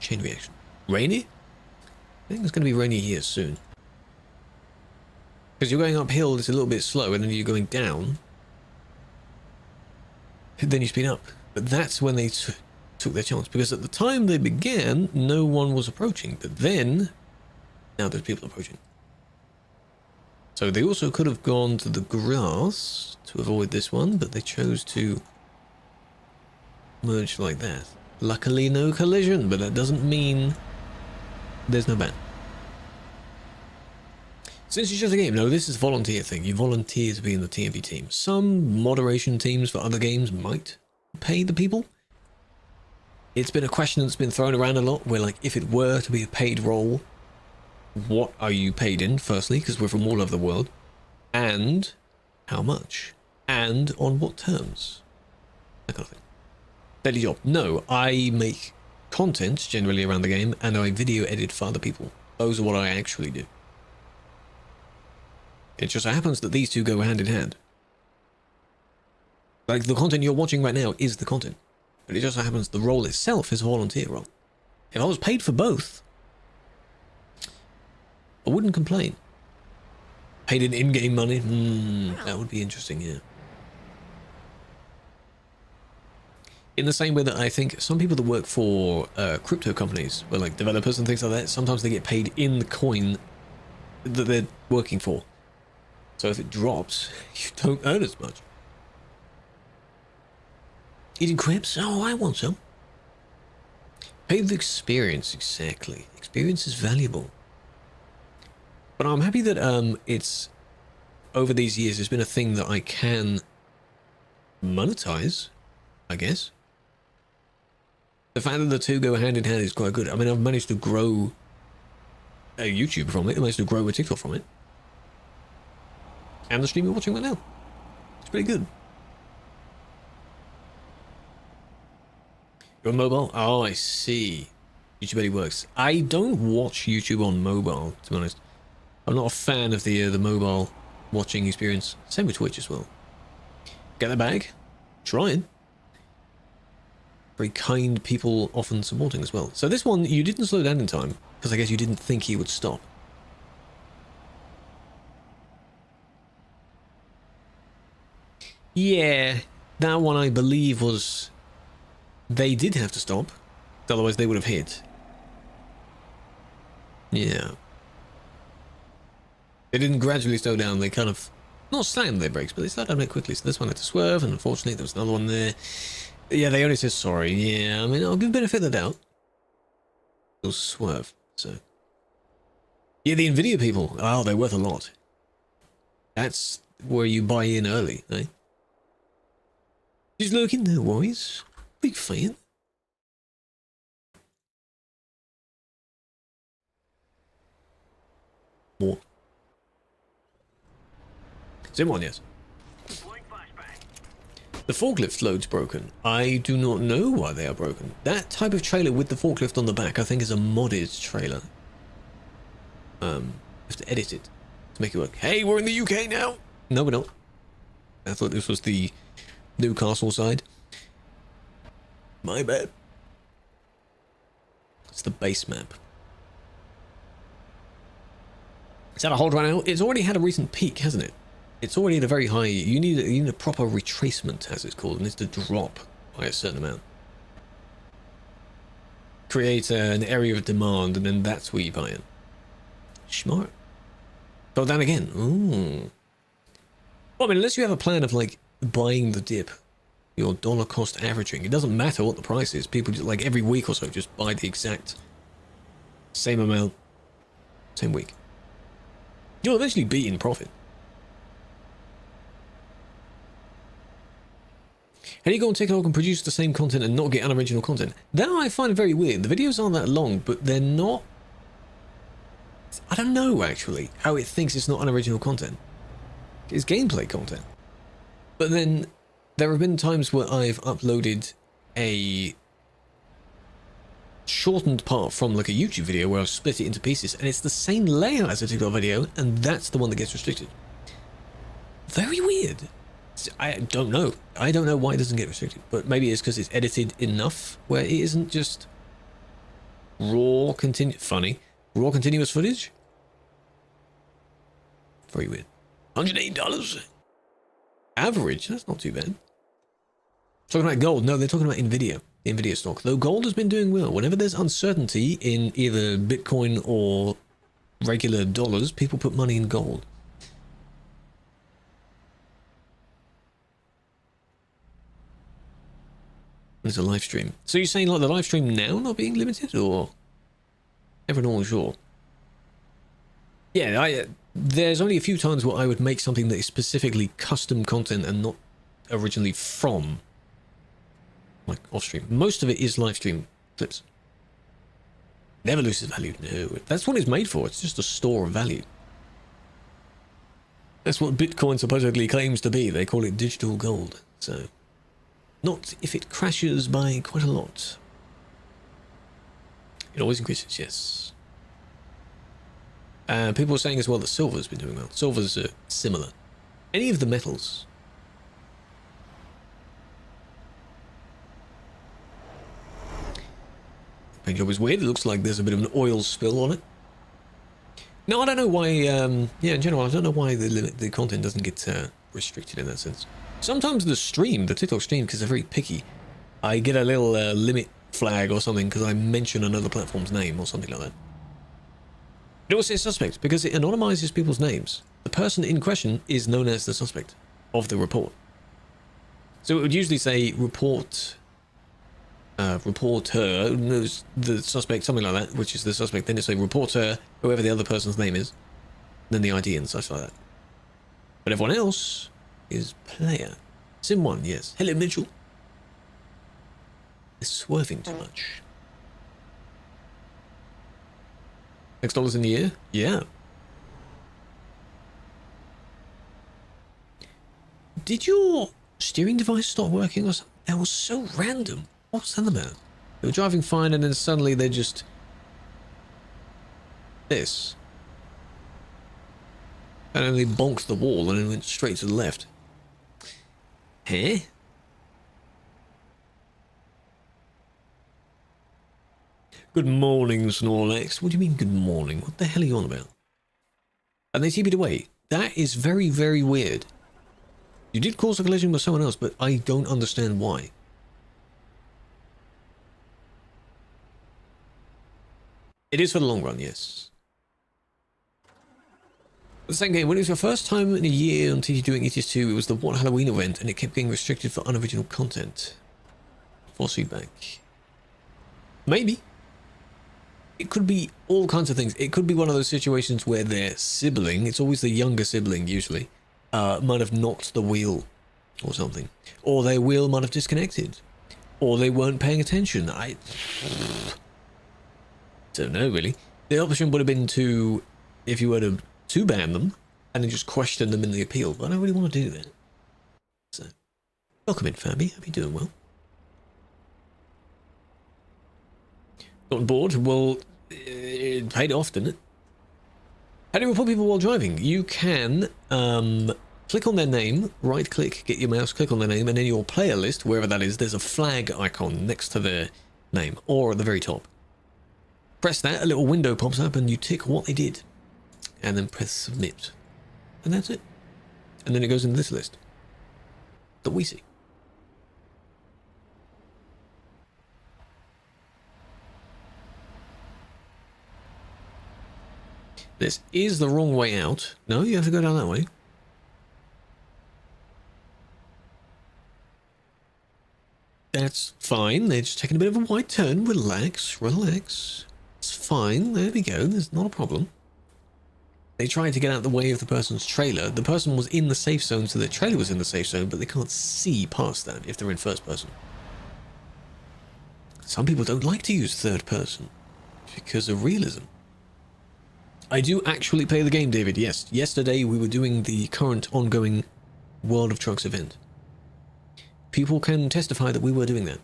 chain reaction. Rainy? I think it's going to be rainy here soon. Because you're going uphill, it's a little bit slow, and then you're going down. And then you speed up. But that's when they took their chance. Because at the time they began, no one was approaching. But then, now there's people approaching. So they also could have gone to the grass to avoid this one, but they chose to merge like that. Luckily no collision, but that doesn't mean there's no ban. Since it's just a game, no, this is a volunteer thing. You volunteer to be in the TMP team. Some moderation teams for other games might pay the people. It's been a question that's been thrown around a lot, where like, if it were to be a paid role, what are you paid in, firstly, because we're from all over the world, and how much, and on what terms, that kind of thing. Daily job. No, I make content generally around the game, and I video edit for other people. Those are what I actually do. It just happens that these two go hand in hand. Like, the content you're watching right now is the content. But it just so happens the role itself is a volunteer role. If I was paid for both, I wouldn't complain. Paid in in-game money? That would be interesting, yeah. In the same way that I think some people that work for crypto companies, or like developers and things like that, sometimes they get paid in the coin that they're working for. So if it drops, you don't earn as much. Eating crepes? Oh, I want some. Pay with experience, exactly. Experience is valuable. But I'm happy that it's, over these years, it's been a thing that I can monetize, I guess. The fact that the two go hand in hand is quite good. I mean, I've managed to grow a YouTube from it. I managed to grow a TikTok from it. And the stream you're watching right now. It's pretty good. You're on mobile? Oh, I see. YouTube only works. I don't watch YouTube on mobile, to be honest. I'm not a fan of the mobile watching experience. Same with Twitch as well. Get that bag? Trying. Very kind people often supporting as well. So this one, you didn't slow down in time, because I guess you didn't think he would stop. Yeah, that one I believe was... They did have to stop, otherwise they would have hit. Yeah. They didn't gradually slow down, they kind of... Not slammed their brakes, but they slowed down a bit quickly, so this one had to swerve, and unfortunately there was another one there. Yeah, they only said sorry. Yeah, I mean, I'll give benefit of the doubt. They'll swerve, so... Yeah, the Nvidia people, oh, they're worth a lot. That's where you buy in early, eh? Just looking, no worries. Big fan. More. Same one, yes. The forklift load's broken. I do not know why they are broken. That type of trailer with the forklift on the back, I think, is a modded trailer. You have to edit it to make it work. Hey, we're in the UK now. No, we're not. I thought this was the Newcastle side. My bad. It's the base map. Is that a hold right now? It's already had a recent peak, hasn't it? It's already at a very high... You need a proper retracement, as it's called. It needs to drop by a certain amount. Create an area of demand, and then that's where you buy it. Smart. Go down again. Ooh. Well, I mean, unless you have a plan of, like, buying the dip, your dollar cost averaging, it doesn't matter what the price is. People, just, like, every week or so, just buy the exact same amount, same week. You'll eventually be in profit. How do you go on TikTok and produce the same content and not get unoriginal content? That I find very weird. The videos aren't that long, but they're not... I don't know, actually, how it thinks it's not unoriginal content. It's gameplay content. But then, there have been times where I've uploaded a shortened part from like a YouTube video where I've split it into pieces, and it's the same layout as a TikTok video, and that's the one that gets restricted. Very weird. I don't know. I don't know why it doesn't get restricted, but maybe it's because it's edited enough where it isn't just raw raw continuous footage. Very weird. $108 average. That's not too bad. Talking about gold. No, they're talking about Nvidia. The Nvidia stock. Though gold has been doing well. Whenever there's uncertainty in either Bitcoin or regular dollars, people put money in gold. There's a live stream. So you're saying like the live stream now not being limited, or everyone always sure? Yeah, there's only a few times where I would make something that is specifically custom content and not originally from, like, off-stream. Most of it is live stream clips. Never loses value. No, that's what it's made for. It's just a store of value. That's what Bitcoin supposedly claims to be. They call it digital gold. So, not if it crashes by quite a lot. It always increases, yes. People are saying as well that silver's been doing well. Silver's similar. Any of the metals. Paint job is weird. It looks like there's a bit of an oil spill on it. No, I don't know why. Yeah, in general, I don't know why the content doesn't get restricted in that sense. Sometimes the stream, the TikTok stream, because they're very picky, I get a little limit flag or something because I mention another platform's name or something like that. It also says suspect because it anonymizes people's names. The person in question is known as the suspect of the report. So it would usually say reporter, the suspect, something like that, which is the suspect. Then it's a reporter, whoever the other person's name is, then the ID and such like that. But everyone else is player. Sim1, yes. Hello, Mitchell. They're swerving too much. $6 in the year? Yeah. Did your steering device stop working or something? That was so random. What was that about? They were driving fine and then suddenly they just... this. And then they bonked the wall and then went straight to the left. Huh? Good morning, Snorlax. What do you mean good morning? What the hell are you on about? And they TP'd away. That is very, very weird. You did cause a collision with someone else, but I don't understand why. It is for the long run, yes. The same game, when it was your first time in a year on TT doing ETS2, it was the What Halloween event, and it kept getting restricted for unoriginal content. False feedback. Maybe. It could be all kinds of things. It could be one of those situations where their sibling, it's always the younger sibling usually, might have knocked the wheel or something. Or their wheel might have disconnected. Or they weren't paying attention. I don't know, really. The option would have been to, if you were to ban them, and then just question them in the appeal. But I don't really want to do that. So, welcome in, Fabi. Hope you're doing well. Got bored? Well, it paid off, didn't it? How do you report people while driving? You can click on their name, right click, get your mouse, click on their name, and in your player list, wherever that is, there's a flag icon next to their name, or at the very top. Press that, a little window pops up, and you tick what they did. And then press submit. And that's it. And then it goes into this list that we see. This is the wrong way out. No, you have to go down that way. That's fine. They're just taking a bit of a wide turn. Relax, relax. It's fine. There we go. There's not a problem. They tried to get out of the way of the person's trailer. The person was in the safe zone, so the trailer was in the safe zone, but they can't see past that if they're in first person. Some people don't like to use third person because of realism. I do actually play the game, David, yes. Yesterday we were doing the current ongoing World of Trucks event. People can testify that we were doing that.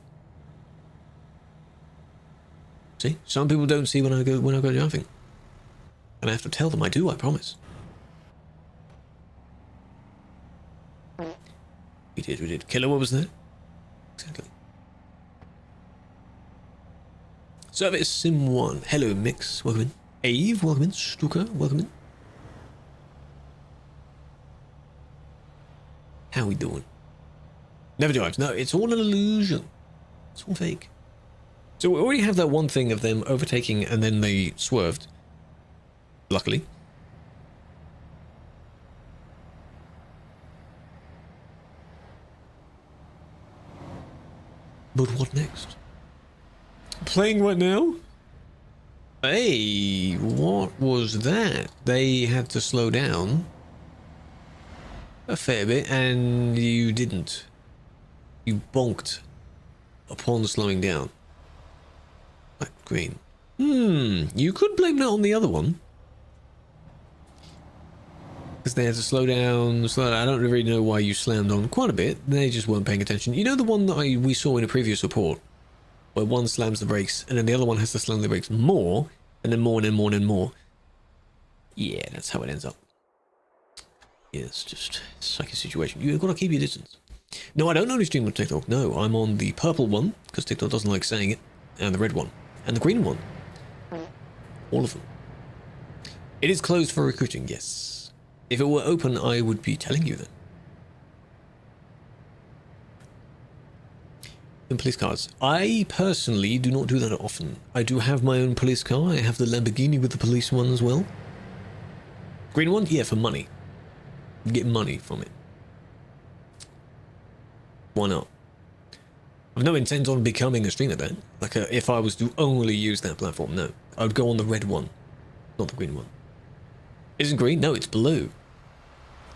See? Some people don't see when I go driving. And I have to tell them I do, I promise. We did. Killua was there? Exactly. Service Sim 1. Hello, Mix. Welcome in. Ave, welcome in. Stuka, welcome in. How we doing? Never drives. No, it's all an illusion. It's all fake. So we already have that one thing of them overtaking and then they swerved. Luckily. But what next? Playing right now? Hey, what was that? They had to slow down a fair bit, and you didn't. You bonked upon slowing down. Black, green. You could blame that on the other one. Because they had to slow down, I don't really know why you slammed on quite a bit. They just weren't paying attention. You know the one that we saw in a previous report? Where one slams the brakes, and then the other one has to slam the brakes more, and then more, and then more, and then more. Yeah, that's how it ends up. Yeah, it's like a situation. You've got to keep your distance. No, I don't only stream on TikTok. No, I'm on the purple one, because TikTok doesn't like saying it, and the red one, and the green one. All of them. It is closed for recruiting, yes. If it were open, I would be telling you then. And police cars. I personally do not do that often. I do have my own police car. I have the Lamborghini with the police one as well. Green one? Yeah, for money. Get money from it. Why not? I've no intent on becoming a streamer then. Like if I was to only use that platform, no. I would go on the red one, not the green one. Isn't green? No, it's blue.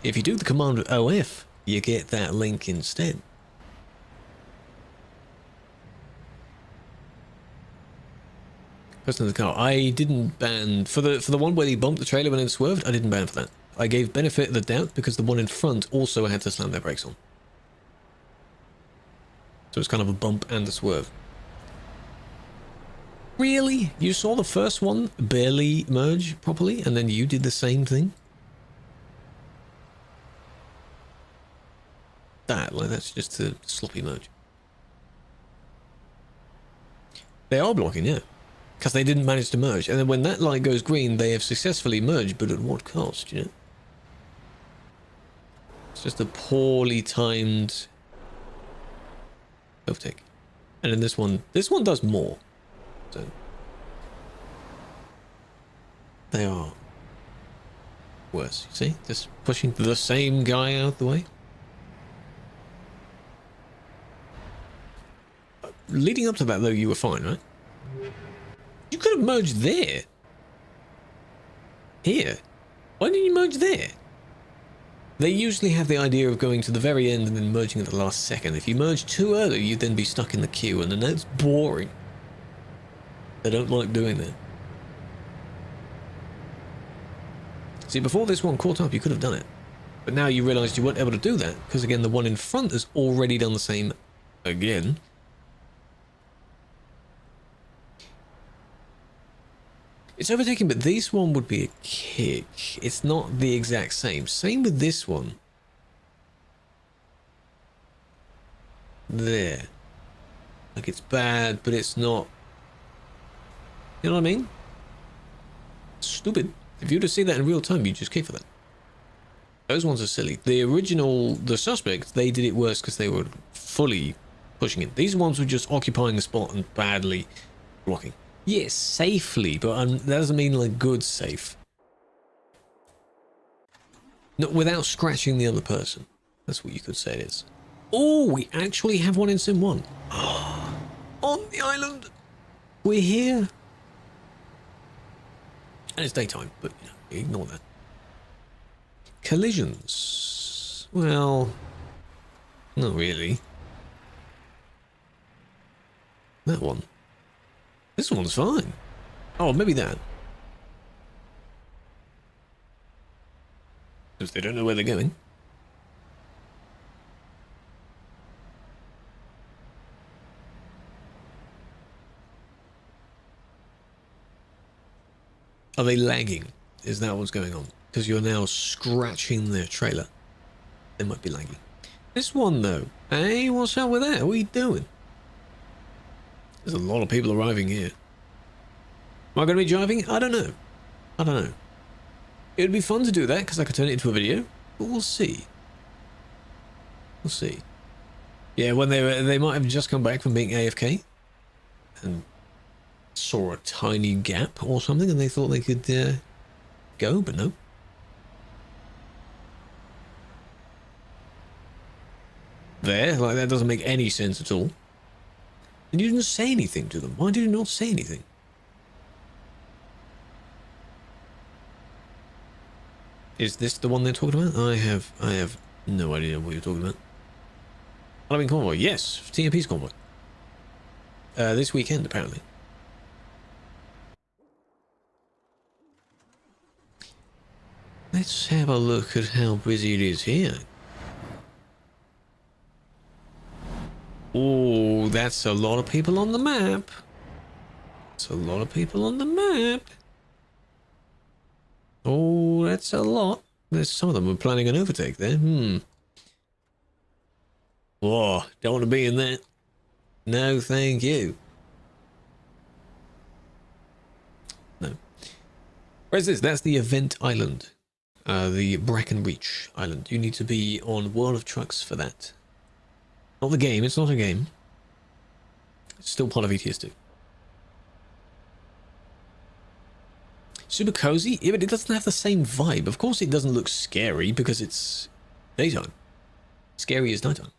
If you do the command with OF, you get that link instead. Person in the car. I didn't ban for the one where he bumped the trailer and then swerved. I didn't ban for that. I gave benefit of the doubt because the one in front also had to slam their brakes on. So it's kind of a bump and a swerve. Really? You saw the first one barely merge properly, and then you did the same thing? That's just a sloppy merge. They are blocking, yeah. Because they didn't manage to merge. And then when that light goes green, they have successfully merged, but at what cost, you know? It's just a poorly timed overtake. And then this one does more. So they are worse, you see? Just pushing the same guy out the way. Leading up to that, though, you were fine, right? You could have merged there. Here. Why didn't you merge there? They usually have the idea of going to the very end and then merging at the last second. If you merge too early, you'd then be stuck in the queue, and then that's boring. They don't like doing that. See, before this one caught up, you could have done it. But now you realised you weren't able to do that, because again, the one in front has already done the same again. It's overtaking, but this one would be a kick. It's not the exact same. Same with this one. There. Like, it's bad, but it's not... You know what I mean? Stupid. If you were to see that in real time, you'd just kick for that. Those ones are silly. The original, the suspects, they did it worse because they were fully pushing it. These ones were just occupying a spot and badly blocking. Yes, safely, but that doesn't mean like good safe. No, without scratching the other person. That's what you could say it is. Oh, we actually have one in Sim 1. On the island. We're here. And it's daytime, but you know, ignore that. Collisions. Well, not really. That one. This one's fine. Oh, maybe that. Because they don't know where they're going. Are they lagging? Is that what's going on? Because you're now scratching their trailer. They might be lagging. This one, though. Hey, what's up with that? What are you doing? There's a lot of people arriving here. Am I going to be driving? I don't know. I don't know. It would be fun to do that because I could turn it into a video, but we'll see. We'll see. Yeah, when they might have just come back from being AFK and saw a tiny gap or something, and they thought they could go, but no. There, like that doesn't make any sense at all. And you didn't say anything to them. Why did you not say anything? Is this the one they're talking about? I have no idea what you're talking about. Halloween Convoy, yes, TMP's Convoy. This weekend, apparently. Let's have a look at how busy it is here. Oh, that's a lot of people on the map. That's a lot of people on the map. Oh, that's a lot. There's some of them are planning an overtake there. Whoa, don't want to be in that. No, thank you. No. Where's this? That's the event island. The Brackenreach island. You need to be on World of Trucks for that. Not the game, it's not a game. It's still part of ETS2. Super cozy? Yeah, but it doesn't have the same vibe. Of course it doesn't look scary because it's daytime. Scary is nighttime.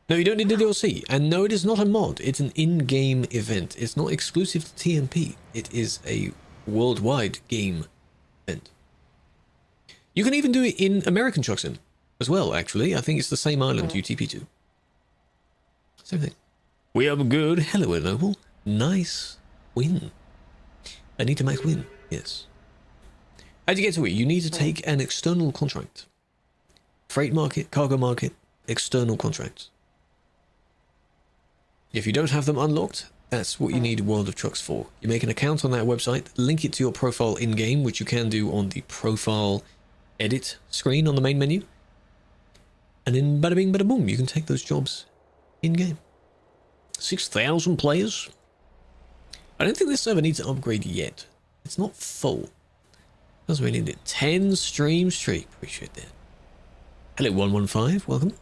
No, you don't need the DLC. And no, it is not a mod. It's an in-game event. It's not exclusive to TMP. It is a worldwide game event. You can even do it in American Truck Sim as well, actually. I think it's the same island you TP to. Same thing. We are good. Hello, Noble. Nice win. I need to max win. Yes. How do you get to it? You need to take an external contract. Freight market, cargo market, external contracts. If you don't have them unlocked, that's what you need World of Trucks for. You make an account on that website, link it to your profile in-game, which you can do on the profile edit screen on the main menu. And then bada bing, bada boom, you can take those jobs in-game. 6,000 players. I don't think this server needs to upgrade yet. It's not full. Doesn't really need it. 10 stream streak. Appreciate that. Hello, 115. Welcome.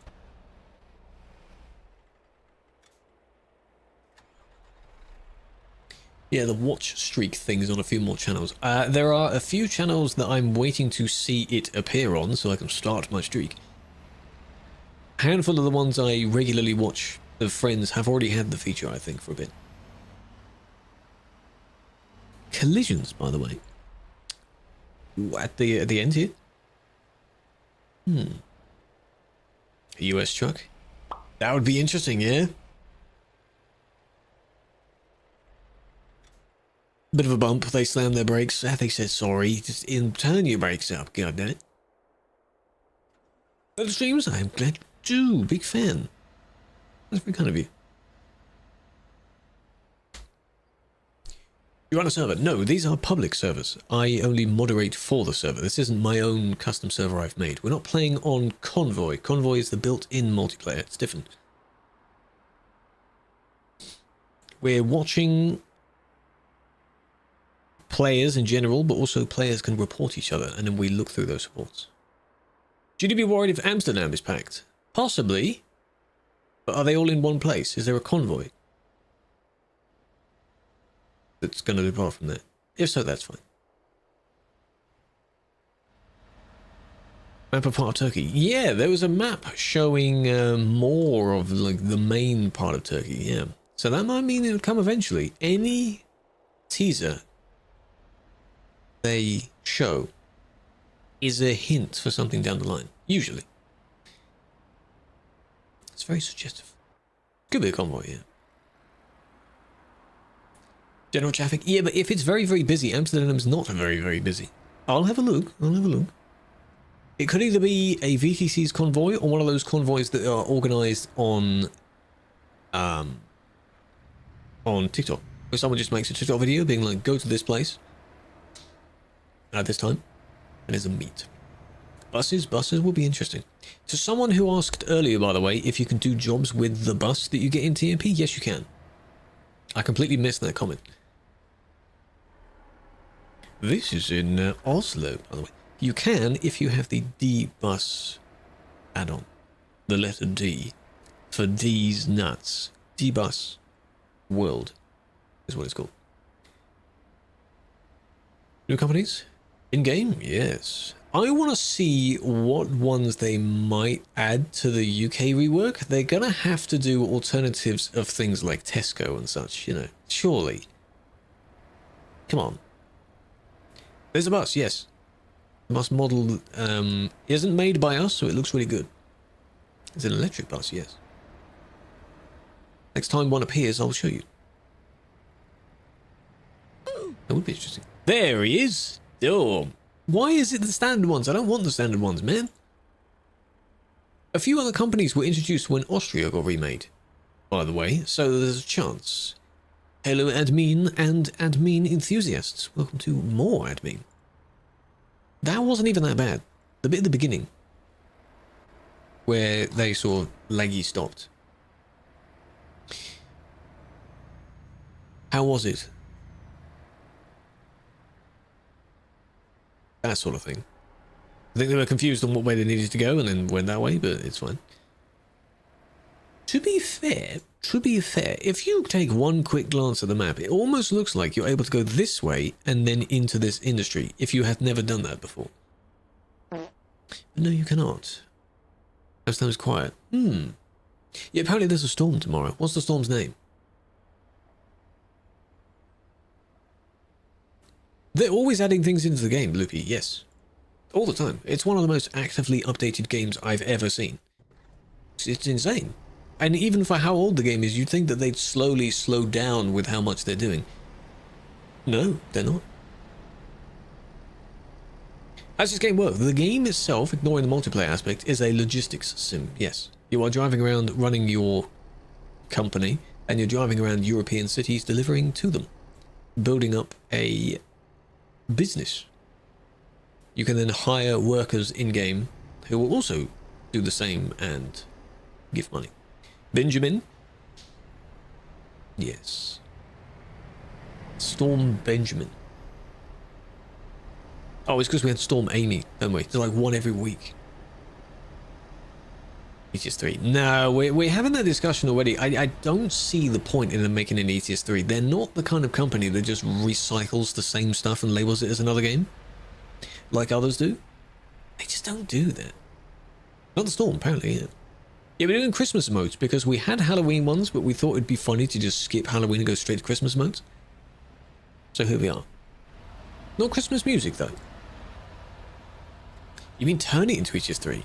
Yeah, the watch streak thing is on a few more channels. There are a few channels that I'm waiting to see it appear on so I can start my streak. A handful of the ones I regularly watch of friends have already had the feature, I think, for a bit. Collisions, by the way. Ooh, at the end here. A US truck. That would be interesting, yeah? Bit of a bump. They slammed their brakes. They said sorry. Just turn your brakes up. God damn it. Other streams, I'm glad you do. Big fan. That's very kind of you. You run a server? No, these are public servers. I only moderate for the server. This isn't my own custom server I've made. We're not playing on Convoy. Convoy is the built-in multiplayer. It's different. We're watching players in general, but also players can report each other, and then we look through those reports. Should you be worried if Amsterdam is packed? Possibly. But are they all in one place? Is there a convoy that's going to depart from there? If so, that's fine. Map of part of Turkey. Yeah, there was a map showing more of like the main part of Turkey. Yeah, so that might mean it'll come eventually. Any teaser they show is a hint for something down the line. Usually, it's very suggestive. Could be a convoy, yeah. General traffic, yeah, but if it's very, very busy, Amsterdam's not very, very busy. I'll have a look. I'll have a look. It could either be a VTC's convoy or one of those convoys that are organized on TikTok, where someone just makes a TikTok video being like, go to this place at this time, and there's a meet. Buses will be interesting. To someone who asked earlier, by the way, if you can do jobs with the bus that you get in TMP, yes, you can. I completely missed that comment. This is in Oslo, by the way. You can if you have the D-Bus add-on. The letter D for D's nuts. D-Bus World is what it's called. New companies? In-game? Yes. I want to see what ones they might add to the UK rework. They're going to have to do alternatives of things like Tesco and such, you know. Surely. Come on. There's a bus, yes. The bus model isn't made by us, so it looks really good. It's an electric bus, yes. Next time one appears, I'll show you. That would be interesting. There he is! Oh, why is it the standard ones? I don't want the standard ones, man. A few other companies were introduced when Austria got remade, by the way, so there's a chance. Hello, admin and admin enthusiasts. Welcome to more admin. That wasn't even that bad. The bit at the beginning, where they saw laggy stopped. How was it? That sort of thing. I think they were confused on what way they needed to go and then went that way, but it's fine. To be fair, if you take one quick glance at the map, it almost looks like you're able to go this way and then into this industry if you have never done that before. But no, you cannot. Last time was quiet. Yeah, apparently there's a storm tomorrow. What's the storm's name? They're always adding things into the game, Loopy, yes. All the time. It's one of the most actively updated games I've ever seen. It's insane. And even for how old the game is, you'd think that they'd slowly slow down with how much they're doing. No, they're not. How does this game work? The game itself, ignoring the multiplayer aspect, is a logistics sim, yes. You are driving around running your company, and you're driving around European cities delivering to them. Building up a business. You can then hire workers in-game who will also do the same and give money. Benjamin? Yes. Storm Benjamin. Oh, it's because we had Storm Amy, don't we? They're like one every week. ETS 3. No, we're having that discussion already. I don't see the point in them making an ETS 3. They're not the kind of company that just recycles the same stuff and labels it as another game. Like others do. They just don't do that. Not the Storm, apparently, yeah. Yeah, we're doing Christmas modes because we had Halloween ones, but we thought it'd be funny to just skip Halloween and go straight to Christmas modes. So here we are. No Christmas music, though. You mean turn it into ETS 3?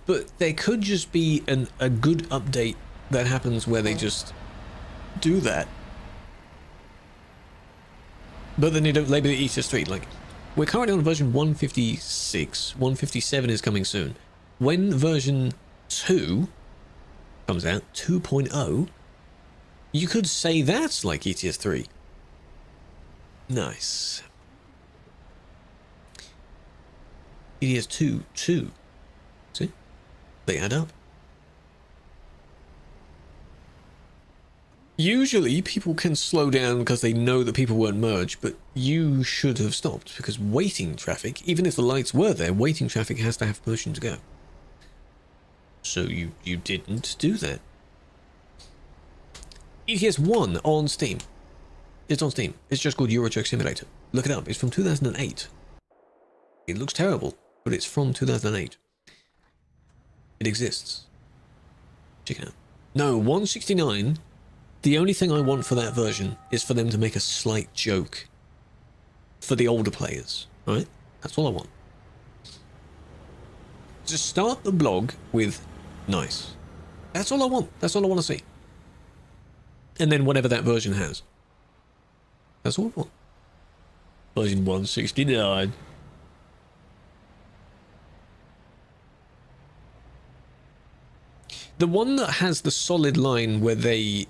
But there could just be a good update that happens where they just do that. But then they don't label it ETS 3. Like, we're currently on version 156. 157 is coming soon. When version 2 comes out, 2.0, you could say that's like ETS 3. Nice. ETS 2. See? They add up. Usually people can slow down because they know that people won't merge, but you should have stopped because waiting traffic, even if the lights were there, waiting traffic has to have permission to go. So you didn't do that. ETS 1 on Steam. It's on Steam. It's just called Euro Truck Simulator. Look it up. It's from 2008. It looks terrible, but it's from 2008. It exists. Check it out. No, 169... The only thing I want for that version is for them to make a slight joke for the older players, right? That's all I want. Just start the blog with nice. That's all I want. That's all I want to see. And then whatever that version has. That's all I want. Version 169. The one that has the solid line where they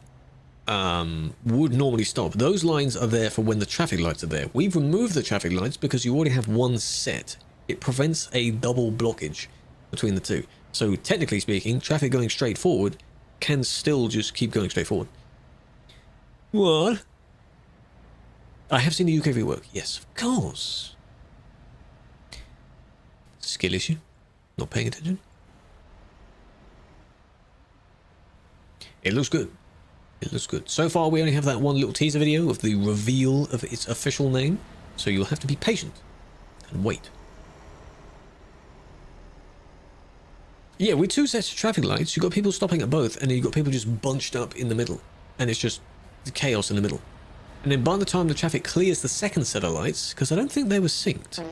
would normally stop. Those lines are there for when the traffic lights are there. We've removed the traffic lights because you already have one set. It prevents a double blockage between the two. So technically speaking, traffic going straight forward can still just keep going straight forward. What? I have seen the UK rework. Yes, of course. Skill issue. Not paying attention. It looks good. It looks good. So far, we only have that one little teaser video of the reveal of its official name, so you'll have to be patient and wait. Yeah, with two sets of traffic lights, you've got people stopping at both, and then you've got people just bunched up in the middle, and it's just chaos in the middle. And then by the time the traffic clears the second set of lights, because I don't think they were synced,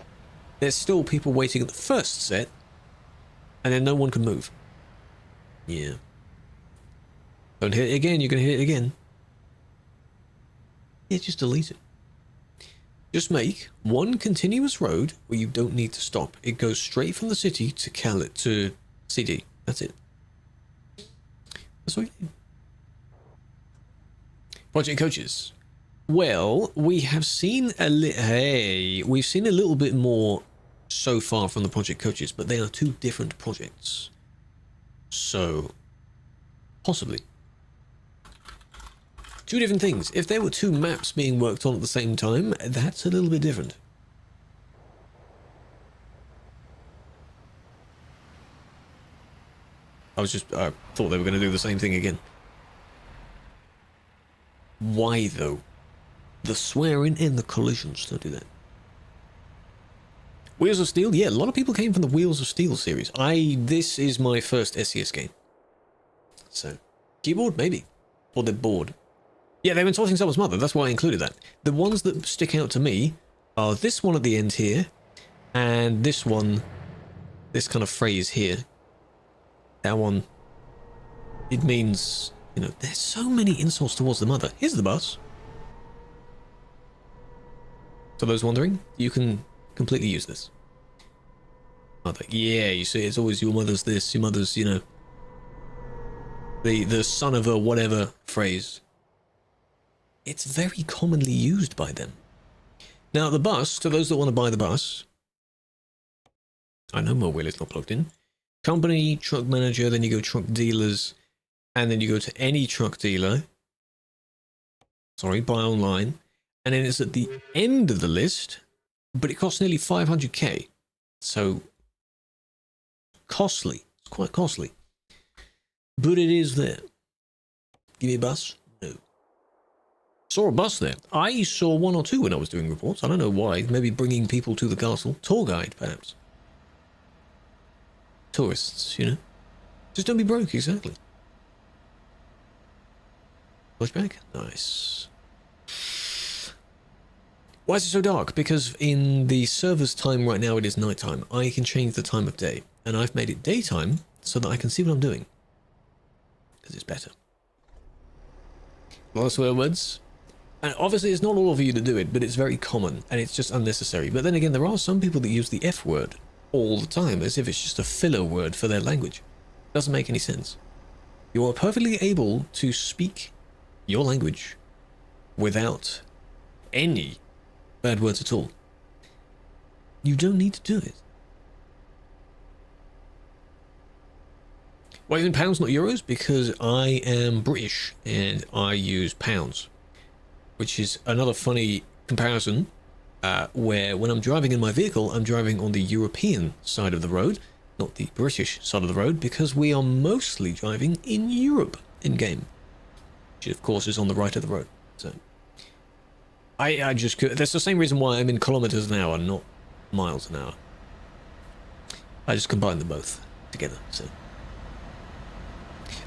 there's still people waiting at the first set, and then no one can move. Yeah. Don't hit it again, you're going to hit it again. Yeah, just delete it. Just make one continuous road where you don't need to stop. It goes straight from the city to CD. That's it. That's all you need. Project coaches. Well, we have seen we've seen a little bit more so far from the project coaches, but they are two different projects. So, possibly. Two different things. If there were two maps being worked on at the same time, that's a little bit different. I thought they were going to do the same thing again. Why though? The swearing and the collisions, don't do that. Wheels of Steel? Yeah, a lot of people came from the Wheels of Steel series. This is my first SCS game. So, keyboard? Maybe. Or they're bored. Yeah, they've been sorting someone's mother, that's why I included that. The ones that stick out to me are this one at the end here, and this one, this kind of phrase here. That one, it means, you know, there's so many insults towards the mother. Here's the bus. For those wondering, you can completely use this. Mother, yeah, you see, it's always your mother's this, your mother's, you know, the son of a whatever phrase. It's very commonly used by them. Now, the bus, to those that want to buy the bus, I know my wheel is not plugged in. Company, truck manager, then you go truck dealers, and then you go to any truck dealer. Sorry, buy online. And then it's at the end of the list, but it costs nearly 500k. So, costly. It's quite costly. But it is there. Give me a bus? No. Saw a bus there. I saw one or two when I was doing reports. I don't know why. Maybe bringing people to the castle. Tour guide, perhaps. Tourists, you know. Just don't be broke, exactly. Flashback? Nice. Why is it so dark? Because in the server's time right now it is nighttime. I can change the time of day. And I've made it daytime so that I can see what I'm doing. Because it's better. A lot of swear words. And obviously it's not all of you that do it, but it's very common. And it's just unnecessary. But then again, there are some people that use the F word all the time as if it's just a filler word for their language. Doesn't make any sense. You are perfectly able to speak your language without any bad words at all. You don't need to do it. Why in pounds, not euros? Because I am British and I use pounds, which is another funny comparison where when I'm driving in my vehicle, I'm driving on the European side of the road, not the British side of the road, because we are mostly driving in Europe in-game, which of course is on the right of the road. So I just could, that's the same reason why I'm in kilometers an hour, not miles an hour. I just combine them both together. So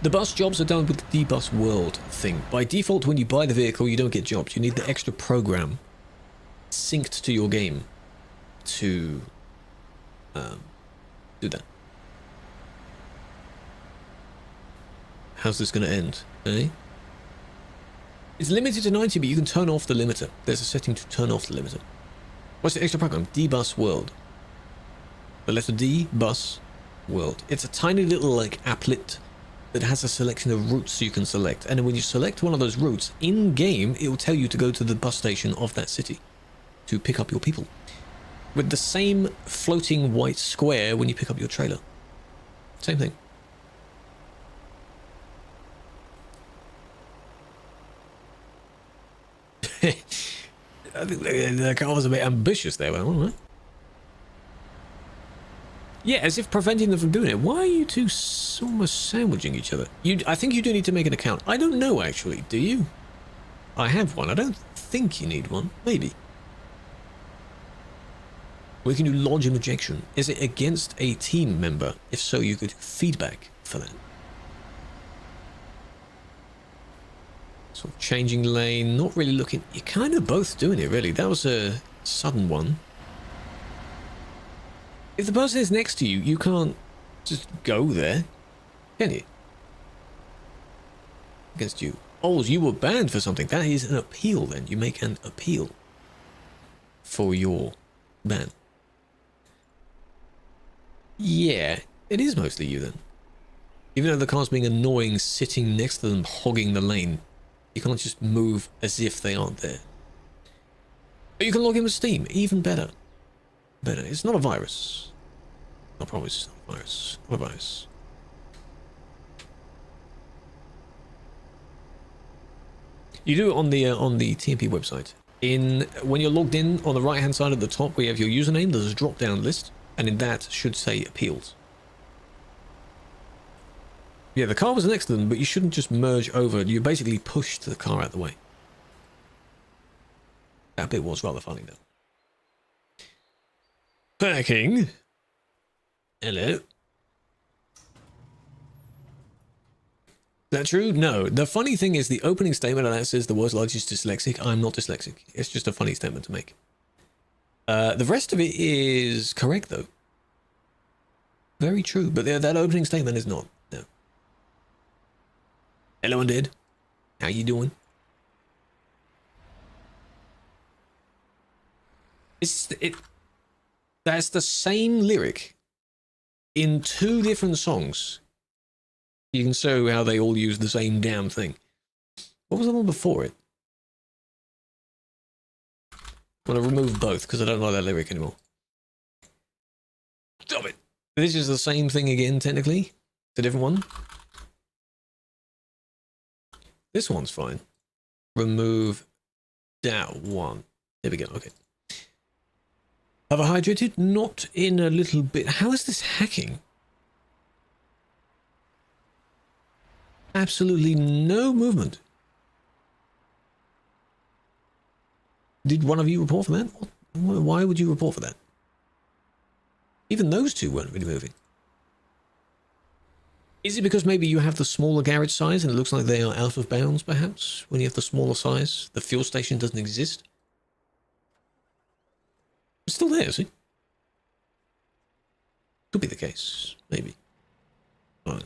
the bus jobs are done with the D-Bus World thing. By default, when you buy the vehicle, you don't get jobs. You need the extra program synced to your game to do that. How's this going to end, eh? It's limited to 90, but you can turn off the limiter. There's a setting to turn off the limiter. What's the extra program? D-Bus World. The letter D, Bus, World. It's a tiny little, like, applet that has a selection of routes you can select. And then when you select one of those routes, in-game, it will tell you to go to the bus station of that city to pick up your people. With the same floating white square when you pick up your trailer. Same thing. I think the car was a bit ambitious there, but alright. Yeah, as if preventing them from doing it. Why are you two almost sandwiching each other? I think you do need to make an account. I don't know, actually. Do you? I have one. I don't think you need one. Maybe. We can do lodge an objection. Is it against a team member? If so, you could feedback for that. Sort of changing lane, not really looking. You're kind of both doing it, really. That was a sudden one. If the person is next to you, you can't just go there, can you? Against you. Oh, you were banned for something. That is an appeal then. You make an appeal for your ban. Yeah, it is mostly you then. Even though the car's being annoying sitting next to them hogging the lane, you can't just move as if they aren't there. But you can log in with Steam, even better. Better. It's not a virus. I promise it's not a virus. Not a virus. You do it on the TMP website. When you're logged in, on the right hand side at the top where you have your username, there's a drop down list, and in that should say appeals. Yeah, the car was next to them, but you shouldn't just merge over. You basically pushed the car out of the way. That bit was rather funny, though. Packing. Hello. Is that true? No. The funny thing is the opening statement of that says the world's largest dyslexic. I'm not dyslexic. It's just a funny statement to make. The rest of it is correct, though. Very true. But that opening statement is not. No. Hello, Undead. How you doing? That's the same lyric in two different songs. You can show how they all use the same damn thing. What was the one before it? I'm going to remove both because I don't like that lyric anymore. Stop it! This is the same thing again, technically. It's a different one. This one's fine. Remove that one. There we go, okay. Have I hydrated? Not in a little bit. How is this hacking? Absolutely no movement. Did one of you report for that? Why would you report for that? Even those two weren't really moving. Is it because maybe you have the smaller garage size and it looks like they are out of bounds, perhaps? When you have the smaller size, the fuel station doesn't exist? It's still there, see? Could be the case. Maybe. Alright.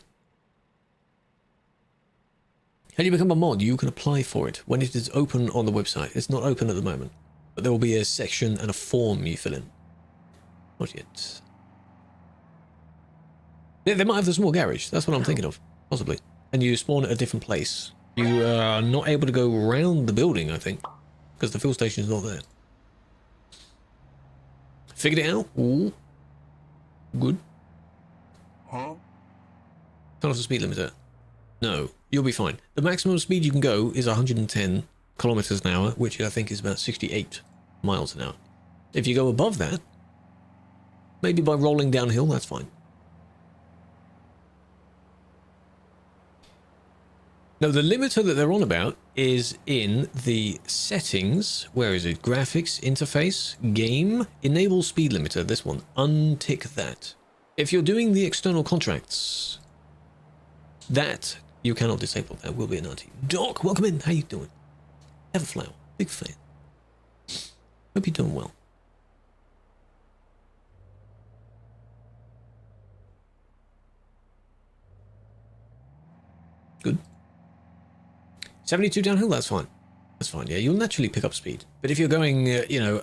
How do you become a mod? You can apply for it when it is open on the website. It's not open at the moment, but there will be a section and a form you fill in. Not yet. Yeah, they might have the small garage. That's what I'm thinking of, possibly. And you spawn at a different place. You are not able to go around the building, I think, because the fuel station is not there. Figured it out. Ooh. Good. Huh? Turn off the speed limiter. No, you'll be fine. The maximum speed you can go is 110 kilometers an hour, which I think is about 68 miles an hour. If you go above that, maybe by rolling downhill, that's fine. Now, the limiter that they're on about is in the settings. Where is it? Graphics, interface, game, enable speed limiter. This one. Untick that. If you're doing the external contracts, that you cannot disable. That will be an anti. Doc, welcome in. How you doing? Have a flower. Big fan. Hope you're doing well. Good. 72 downhill, that's fine. That's fine, yeah, you'll naturally pick up speed. But if you're going, you know,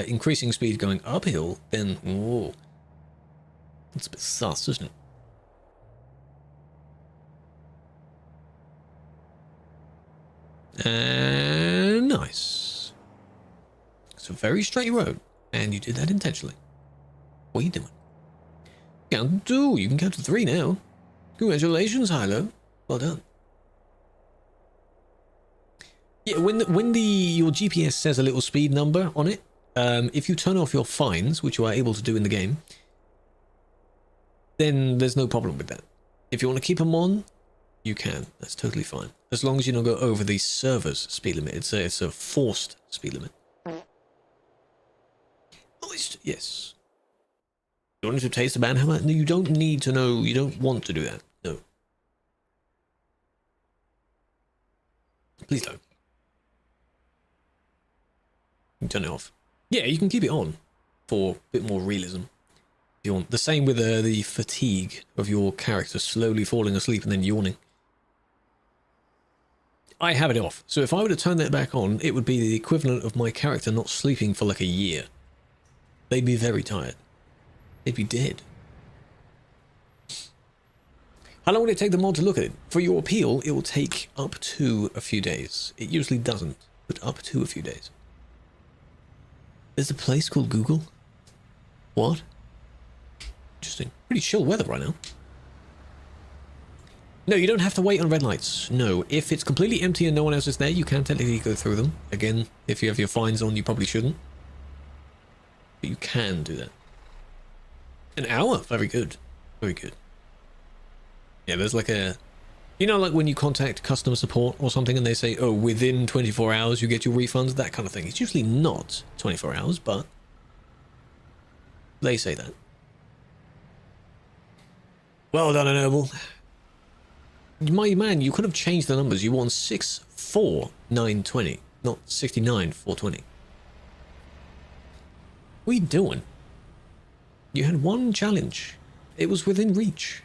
increasing speed going uphill, then, whoa. That's a bit sus, isn't it? And nice. It's a very straight road, and you did that intentionally. What are you doing? Count to 2, you can count to 3 now. Congratulations, Hilo. Well done. Yeah, when your GPS says a little speed number on it, if you turn off your fines, which you are able to do in the game, then there's no problem with that. If you want to keep them on, you can. That's totally fine. As long as you don't go over the server's speed limit. It's a forced speed limit. Oh, yes. You want to taste the banhammer? No, you don't need to know. You don't want to do that. No. Please don't. You can turn it off. Yeah, you can keep it on for a bit more realism. If you want. The same with the fatigue of your character slowly falling asleep and then yawning. I have it off, so if I were to turn that back on, it would be the equivalent of my character not sleeping for like a year. They'd be very tired. They'd be dead. How long would it take the mod to look at it? For your appeal, it will take up to a few days. It usually doesn't, but up to a few days. There's a place called Google? What? Interesting. Pretty chill weather right now. No, you don't have to wait on red lights. No, if it's completely empty and no one else is there, you can technically go through them. Again, if you have your fines on, you probably shouldn't. But you can do that. An hour? Very good. Very good. Yeah, there's like a... You know, like when you contact customer support or something and they say, oh, within 24 hours you get your refunds, that kind of thing. It's usually not 24 hours, but they say that. Well done, Noble. My man, you could have changed the numbers. You won 64920, not 69420. What are you doing? You had one challenge. It was within reach.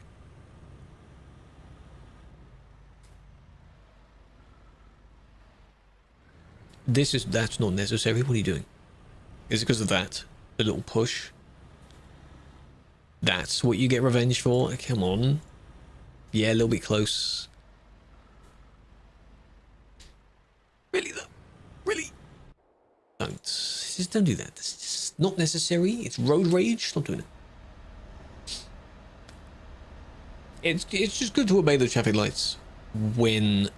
That's not necessary. What are you doing? Is it because of that? The little push? That's what you get revenge for? Come on. Yeah, a little bit close. Really though? Really? Just don't do that. It's just not necessary. It's road rage. Stop doing it. It's just good to obey the traffic lights when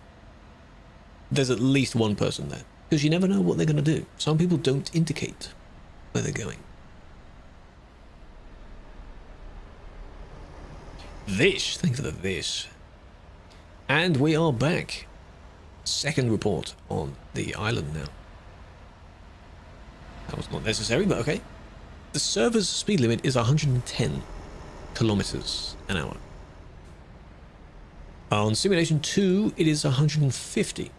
there's at least one person there. Because you never know what they're going to do. Some people don't indicate where they're going. This. Thanks for the this. And we are back. Second report on the island now. That was not necessary, but okay. The server's speed limit is 110 kilometers an hour. On Simulation 2, it is 150.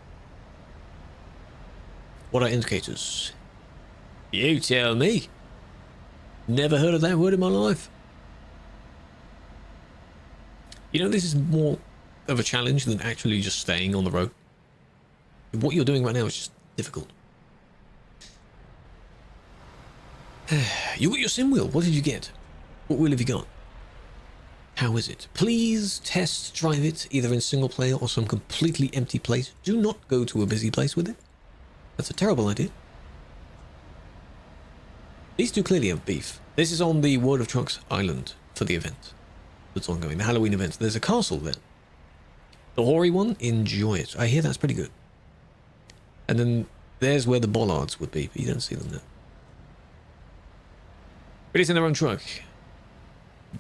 What are indicators? You tell me. Never heard of that word in my life. You know, this is more of a challenge than actually just staying on the road. What you're doing right now is just difficult. You got your sim wheel. What did you get? What wheel have you got? How is it? Please test drive it either in single player or some completely empty place. Do not go to a busy place with it. That's a terrible idea. These two clearly have beef. This is on the World of Trucks island for the event that's ongoing, the Halloween event. There's a castle there. The hoary one, enjoy it. I hear that's pretty good. And then there's where the bollards would be, but you don't see them there. But it's in their own truck.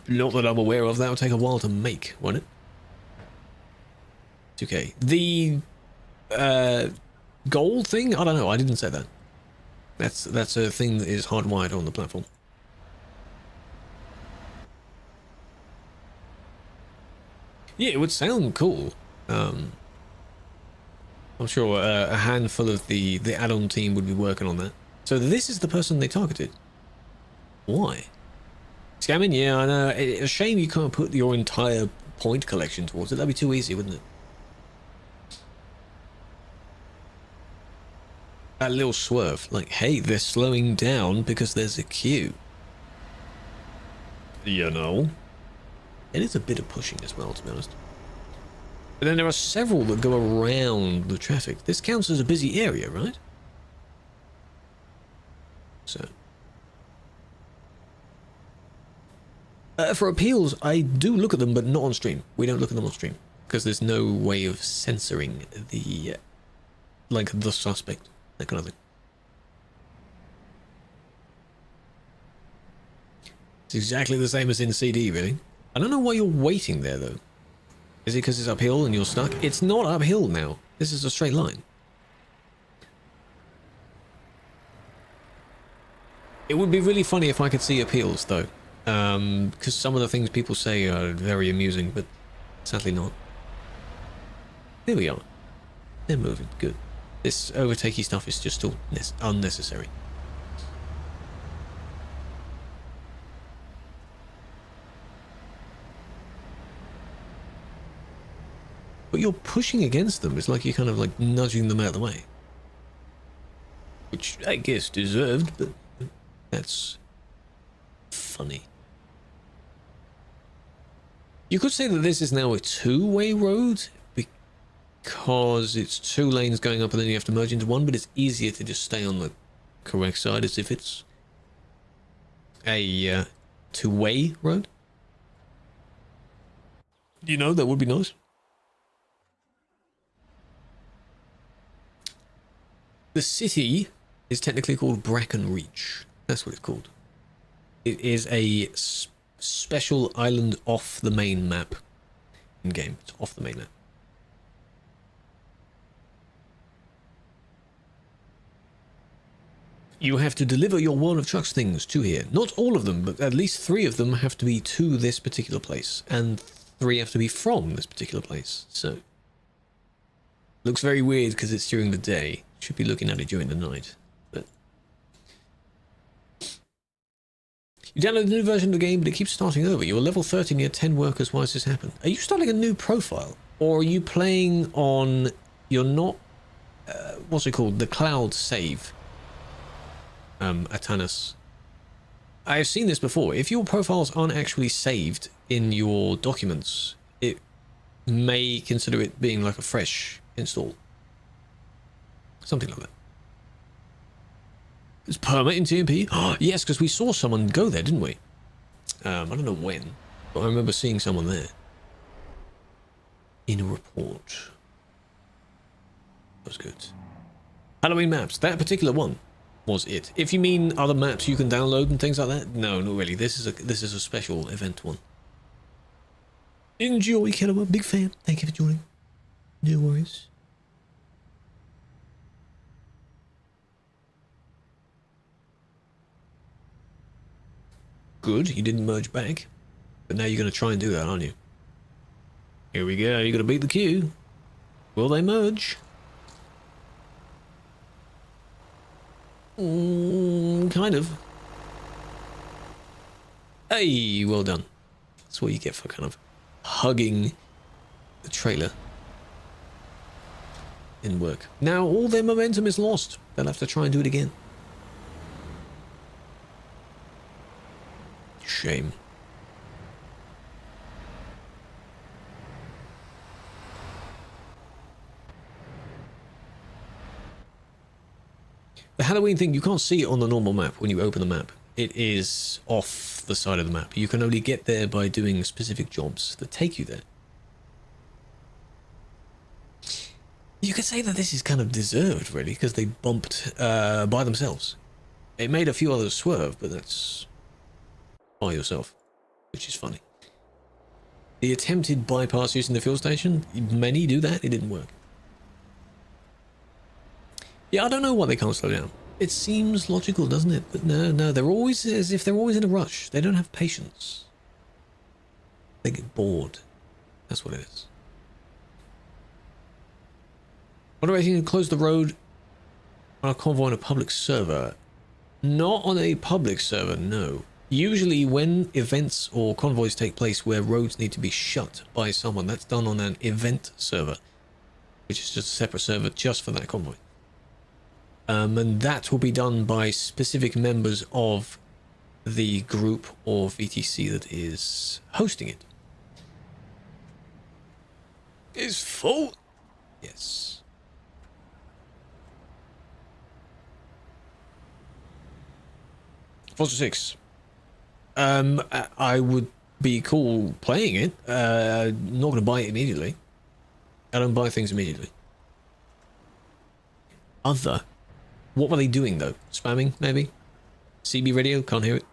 Not that I'm aware of. That would take a while to make, won't it? It's okay. The gold thing? I don't know. I didn't say that. That's a thing that is hardwired on the platform. Yeah, it would sound cool. I'm sure a handful of the add-on team would be working on that. So this is the person they targeted. Why? Scamming? Yeah, I know. It's a shame you can't put your entire point collection towards it. That'd be too easy, wouldn't it? That little swerve. Like, hey, they're slowing down because there's a queue. You know? It is a bit of pushing as well, to be honest. But then there are several that go around the traffic. This counts as a busy area, right? So... for appeals, I do look at them, but not on stream. We don't look at them on stream. Because there's no way of censoring the... like, the suspect. That kind of thing. It's exactly the same as in CD, really. I don't know why you're waiting there, though. Is it because it's uphill and you're stuck? It's not uphill now. This is a straight line. It would be really funny if I could see appeals, though. Because some of the things people say are very amusing, but sadly not. Here we are. They're moving. Good. This overtakey stuff is just all unnecessary. But you're pushing against them. It's like you're kind of like nudging them out of the way. Which I guess deserved, but that's funny. You could say that this is now a two-way road because it's 2 lanes going up and then you have to merge into one, but it's easier to just stay on the correct side as if it's a two-way road. You know, that would be nice. The city is technically called Brackenreach. That's what it's called. It is a special island off the main map in game. It's off the main map. You have to deliver your World of Trucks things to here. Not all of them, but at least 3 of them have to be to this particular place, and 3 have to be from this particular place. So, looks very weird because it's during the day. Should be looking at it during the night. But you download a new version of the game, but it keeps starting over. You're level 30 and you have 10 workers. Why has this happened? Are you starting a new profile? Or are you playing on... You're not... what's it called? The cloud save. Atanas. I have seen this before. If your profiles aren't actually saved in your documents, it may consider it being like a fresh install. Something like that. It's perma in TMP? Oh, yes, because we saw someone go there, didn't we? I don't know when, but I remember seeing someone there. In a report. That was good. Halloween maps. That particular one was it. If you mean other maps you can download and things like that, no, not really. This is a special event one. Enjoy, Killua. Big fan. Thank you for joining. No worries. Good, you didn't merge back. But now you're going to try and do that, aren't you? Here we go, you're going to beat the queue. Will they merge? Kind of. Hey, well done. That's what you get for kind of hugging the trailer in work. Now all their momentum is lost. They'll have to try and do it again. Shame. The Halloween thing, you can't see it on the normal map when you open the map. It is off the side of the map. You can only get there by doing specific jobs that take you there. You could say that this is kind of deserved, really, because they bumped by themselves. It made a few others swerve, but that's by yourself, which is funny. The attempted bypass using the fuel station, many do that, it didn't work. Yeah, I don't know why they can't slow down. It seems logical, doesn't it? But no, they're always as if they're always in a rush. They don't have patience. They get bored. That's what it is. Moderating and close the road on a convoy on a public server. Not on a public server, no. Usually when events or convoys take place where roads need to be shut by someone, that's done on an event server, which is just a separate server just for that convoy. And that will be done by specific members of the group or VTC that is hosting it. It's full. Yes. Foster 6. I would be cool playing it. Not going to buy it immediately. I don't buy things immediately. What were they doing though? Spamming, maybe? CB radio? Can't hear it.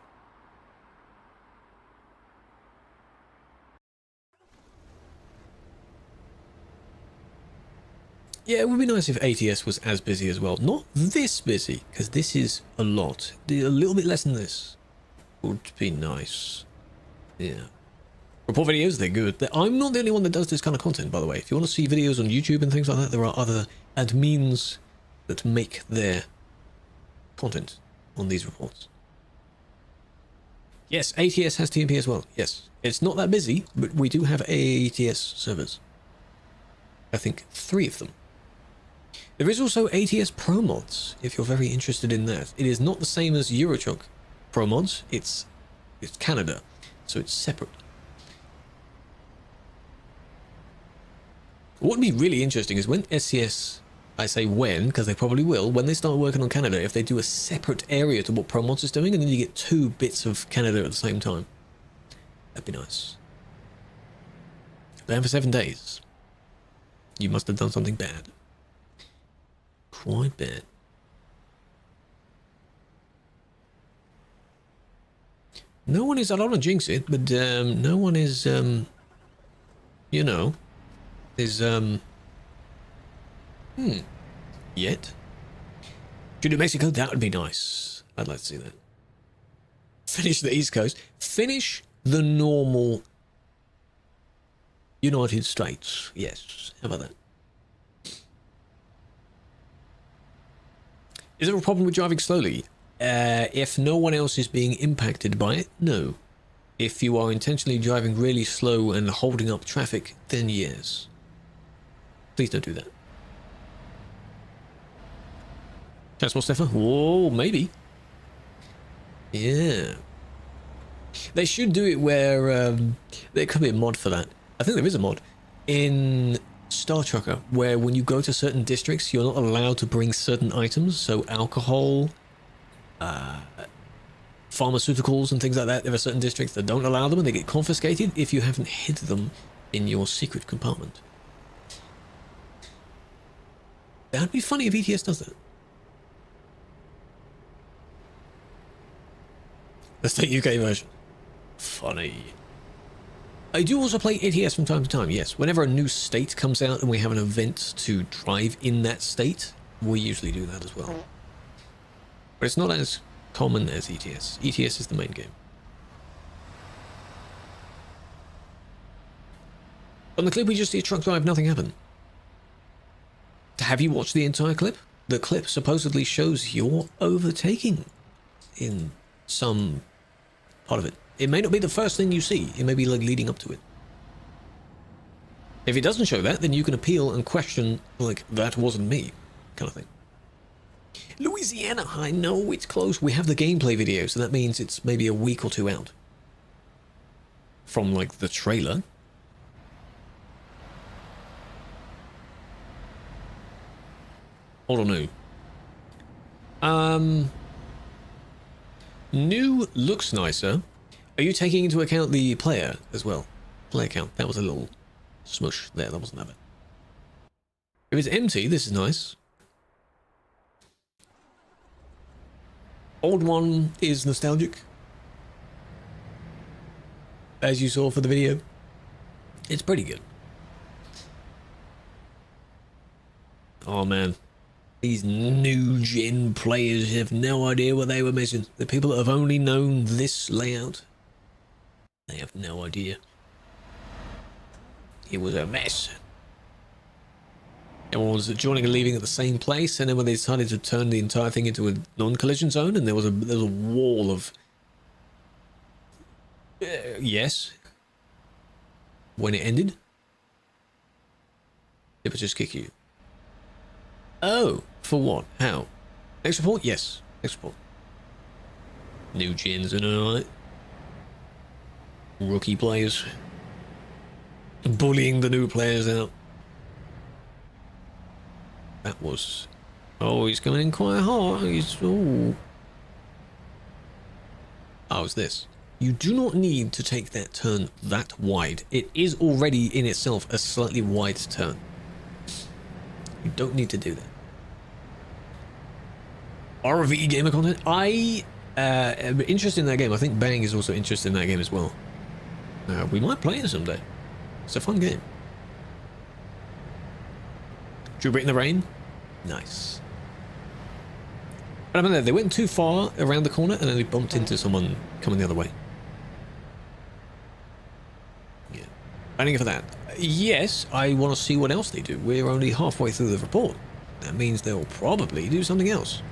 Yeah, it would be nice if ATS was as busy as well. Not this busy, because this is a lot. A little bit less than this would be nice. Yeah. Report videos, they're good. I'm not the only one that does this kind of content, by the way. If you want to see videos on YouTube and things like that, there are other admins that make their content on these reports. Yes, ATS has TMP as well. Yes, it's not that busy, but we do have ATS servers. I think 3 of them. There is also ATS Pro Mods, if you're very interested in that. It is not the same as Eurotruck Pro Mods. It's Canada, so it's separate. What would be really interesting is when SCS, I say when, because they probably will, when they start working on Canada, if they do a separate area to what Pro Mods is doing, and then you get 2 bits of Canada at the same time. That'd be nice. Banned for 7 days. You must have done something bad. Quite bad. No one is, I don't want to jinx it, but no one is, you know, is, yet. To New Mexico, that would be nice. I'd like to see that. Finish the East Coast. Finish the normal United States. Yes. How about that? Is there a problem with driving slowly? If no one else is being impacted by it, no. If you are intentionally driving really slow and holding up traffic, then yes. Please don't do that. Transport Stefan? Whoa, maybe. Yeah. They should do it where there could be a mod for that. I think there is a mod in Star Trucker where when you go to certain districts, you're not allowed to bring certain items. So alcohol, pharmaceuticals and things like that. There are certain districts that don't allow them and they get confiscated if you haven't hid them in your secret compartment. That'd be funny if ETS does that. The State UK version. Funny. I do also play ATS from time to time, yes. Whenever a new state comes out and we have an event to drive in that state, we usually do that as well. But it's not as common as ETS. ETS is the main game. On the clip we just see a truck drive, nothing happened. Have you watched the entire clip? The clip supposedly shows you're overtaking in some part of it. It may not be the first thing you see. It may be like leading up to it. If it doesn't show that, then you can appeal and question, like, that wasn't me, kind of thing. Louisiana, I know it's close. We have the gameplay video, so that means it's maybe a week or 2 out. From, like, the trailer. Hold on, new. New looks nicer. Are you taking into account the player as well? Player count. That was a little smush there. That wasn't that bad. If it's empty, this is nice. Old one is nostalgic. As you saw for the video. It's pretty good. Oh man. These new gen players have no idea what they were missing. The people that have only known this layout, they have no idea. It was a mess. Everyone was joining and leaving at the same place, and then when they decided to turn the entire thing into a non-collision zone, and there was a wall of yes. When it ended, it would just kick you. Oh, for what? How? Next report? Yes. Next report. New gens and all that. Rookie players. Bullying the new players out. That was... Oh, he's coming in quite hard. He's... Oh. Oh, it's this. You do not need to take that turn that wide. It is already in itself a slightly wide turn. You don't need to do that. RV gamer content. I am interested in that game. I think Bang is also interested in that game as well. We might play it someday. It's a fun game. Drew Brit in the rain. Nice. But I mean, they went too far around the corner and then they bumped into someone coming the other way. Yeah. Planning for that. Yes, I want to see what else they do. We're only halfway through the report. That means they'll probably do something else.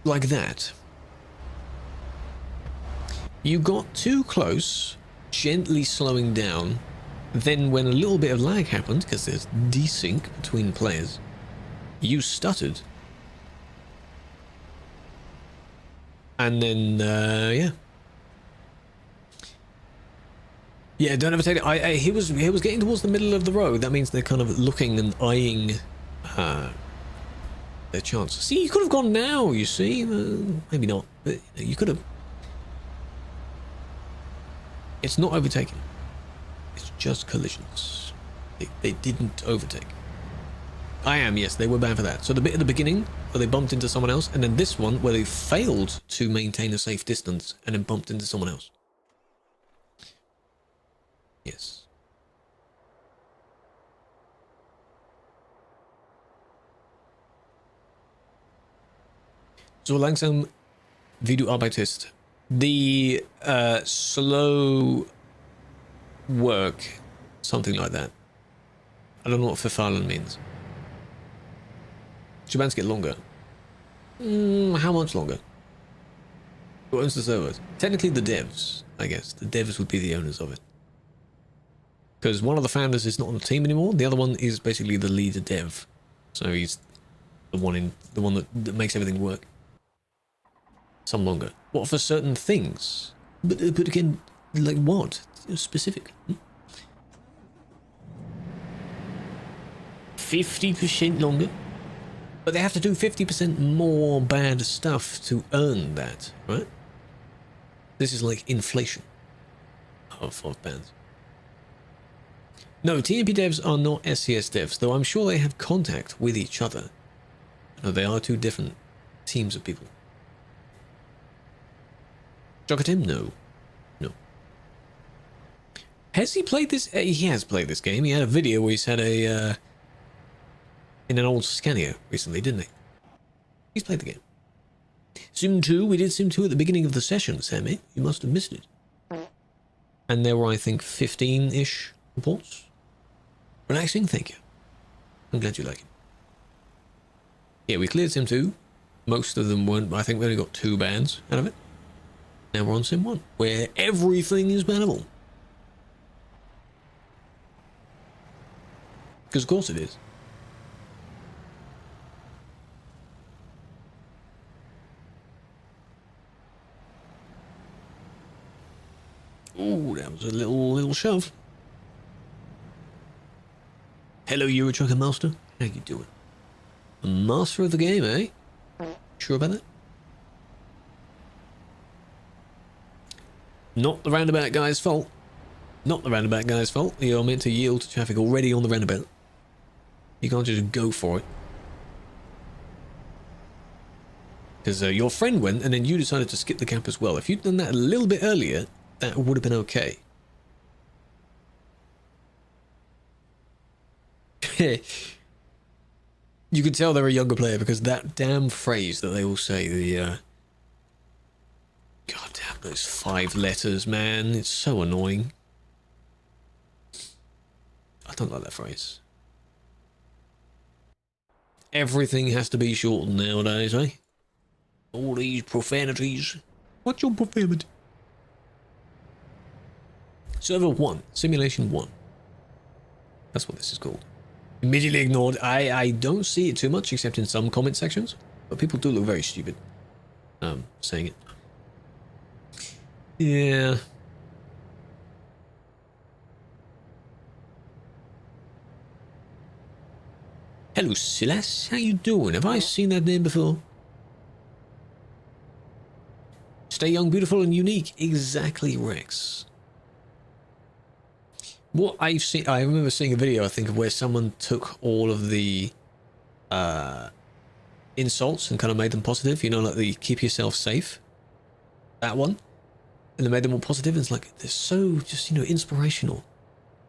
Like that. You got too close, gently slowing down. Then when a little bit of lag happened, because there's desync between players, you stuttered. And then, yeah. Yeah, don't overtake it. He was getting towards the middle of the road. That means they're kind of looking and eyeing their chance. See, you could have gone now, you see. Maybe not, but you could have. It's not overtaking. It's just collisions. They didn't overtake. I am, yes, they were bad for that. So the bit at the beginning where they bumped into someone else, and then this one where they failed to maintain a safe distance and then bumped into someone else. Yes. So langsam wie du arbeitest. The slow work, something like that. I don't know what verfallen means. Shebans get longer. How much longer? Who owns the servers? Technically the devs, I guess. The devs would be the owners of it. Because one of the founders is not on the team anymore. The other one is basically the leader dev. So he's the one that makes everything work. Some longer. What for certain things? But again, like what? Specific. 50% longer? But they have to do 50% more bad stuff to earn that, right? This is like inflation of bans. No, TMP devs are not SCS devs, though I'm sure they have contact with each other. No, they are two different teams of people. Shock at him? No. No. Has he played this? He has played this game. He had a video where he's had a... in an old Scania recently, didn't he? He's played the game. Sim 2, we did Sim 2 at the beginning of the session, Sammy. You must have missed it. And there were, I think, 15-ish reports. Relaxing, thank you. I'm glad you like it. Yeah, we cleared Sim 2. Most of them weren't, I think we only got 2 bans out of it. Now we're on Sim 1, where everything is bannable. Because of course it is. Ooh, that was a little shove. Hello, Euro Trucker Master. How you doing? A master of the game, eh? Sure about that? Not the roundabout guy's fault. Not the roundabout guy's fault. You're meant to yield to traffic already on the roundabout. You can't just go for it. Because your friend went and then you decided to skip the gap as well. If you'd done that a little bit earlier, that would have been okay. You could tell they're a younger player because that damn phrase that they all say, the God damn those 5 letters, man. It's so annoying. I don't like that phrase. Everything has to be shortened nowadays, eh? All these profanities. What's your profanity? Server 1, Simulation 1. That's what this is called. Immediately ignored. I don't see it too much except in some comment sections, but people do look very stupid saying it. Yeah. Hello, Silas. How you doing? Have I seen that name before? Stay young, beautiful, and unique. Exactly, Rex. What I've seen, I remember seeing a video, I think, of where someone took all of the insults and kind of made them positive. You know, like the keep yourself safe. That one. And they made them all positive. And it's like, they're so just, you know, inspirational.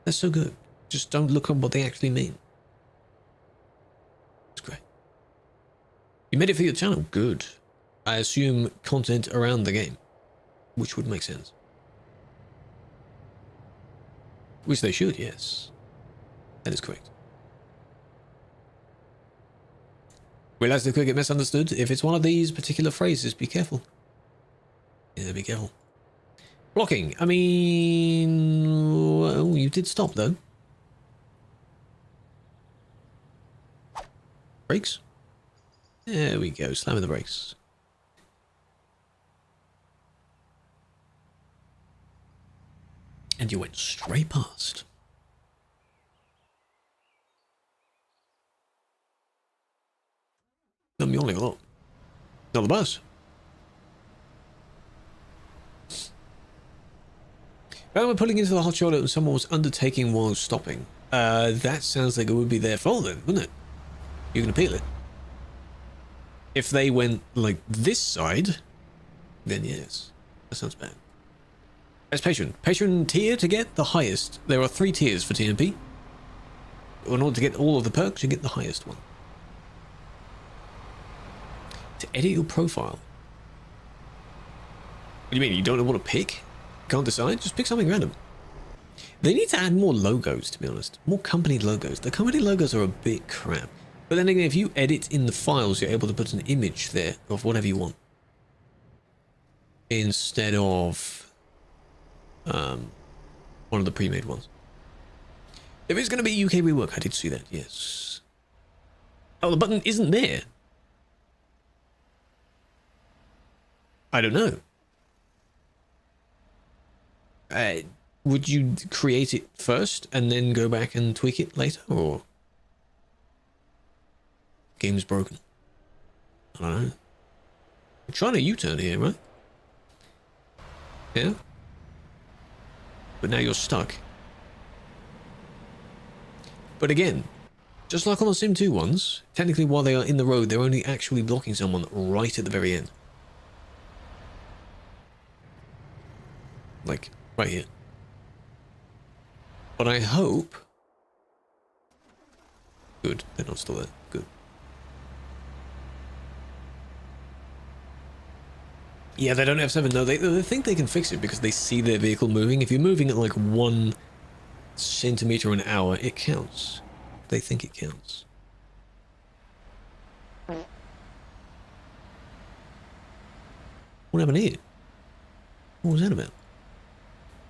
They're so good. Just don't look at what they actually mean. It's great. You made it for your channel? Good. I assume content around the game, which would make sense. Which they should, yes. That is correct. Realize the cricket misunderstood. If it's one of these particular phrases, be careful. Yeah, be careful. Blocking. I mean... Well, you did stop, though. Brakes. There we go. Slamming the brakes. And you went straight past. I'm yawning a lot. Not the bus. Well, we're pulling into the hot chocolate and someone was undertaking while stopping. That sounds like it would be their fault then, wouldn't it? You can appeal it. If they went like this side, then yes. That sounds bad. As patron. Patron tier to get the highest. There are 3 tiers for TMP. In order to get all of the perks, you get the highest one. To edit your profile. What do you mean? You don't know what to pick? Can't decide? Just pick something random. They need to add more logos, to be honest. More company logos. The company logos are a bit crap. But then again, if you edit in the files, you're able to put an image there of whatever you want. Instead of one of the pre-made ones. There is going to be UK rework. I did see that, yes. Oh, the button isn't there. I don't know. Would you create it first and then go back and tweak it later, or game's broken? I don't know. You're trying a U-turn here, right? Yeah. But now you're stuck. But again, just like on the Sim 2 ones, technically while they are in the road, they're only actually blocking someone right at the very end. Like, right here. But I hope... Good, they're not still there. Good. Yeah, they don't have 7. No, they think they can fix it because they see their vehicle moving. If you're moving at like 1 centimeter an hour, it counts. They think it counts. What happened here? What was that about?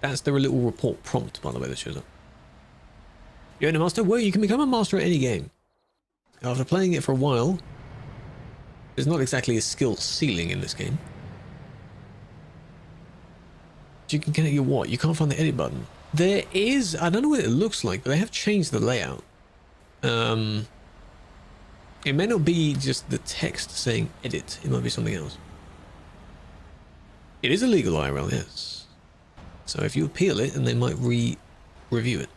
That's their little report prompt, by the way, that shows up. You're in a master? Well, you can become a master at any game. After playing it for a while, there's not exactly a skill ceiling in this game. You can connect your what? You can't find the edit button. There is, I don't know what it looks like, but they have changed the layout. It may not be just the text saying edit, it might be something else. It is illegal IRL, yes. So if you appeal it, and they might review it.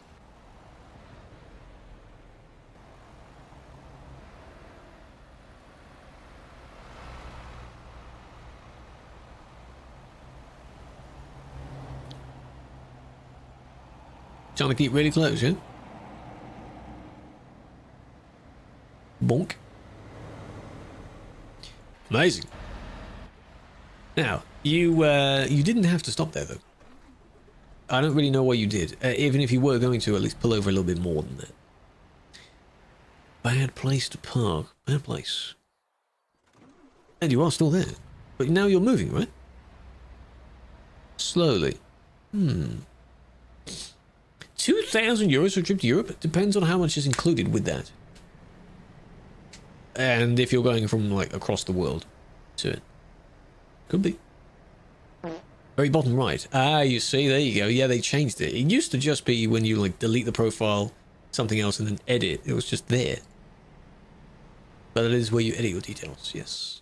Trying to keep really close, yeah? Bonk. Amazing. Now, you didn't have to stop there, though. I don't really know why you did. Even if you were going to, at least pull over a little bit more than that. Bad place to park. Bad place. And you are still there. But now you're moving, right? Slowly. 2,000 euros for a trip to Europe? Depends on how much is included with that. And if you're going from, like, across the world to it. Could be. Very bottom right. Ah, you see, there you go. Yeah, they changed it. It used to just be when you, like, delete the profile, something else, and then edit. It was just there. But it is where you edit your details, yes.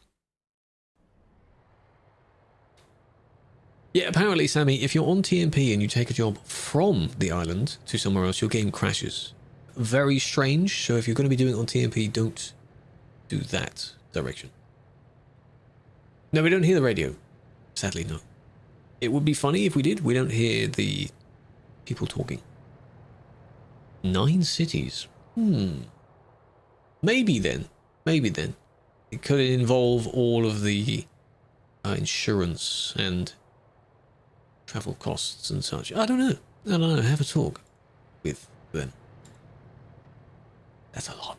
Yeah, apparently, Sammy, if you're on TMP and you take a job from the island to somewhere else, your game crashes. Very strange, so if you're going to be doing it on TMP, don't do that direction. No, we don't hear the radio. Sadly, no. It would be funny if we did. We don't hear the people talking. 9 cities. Maybe then. Maybe then. It could involve all of the insurance and travel costs and such. I don't know. I don't know. Have a talk with them. That's a lot.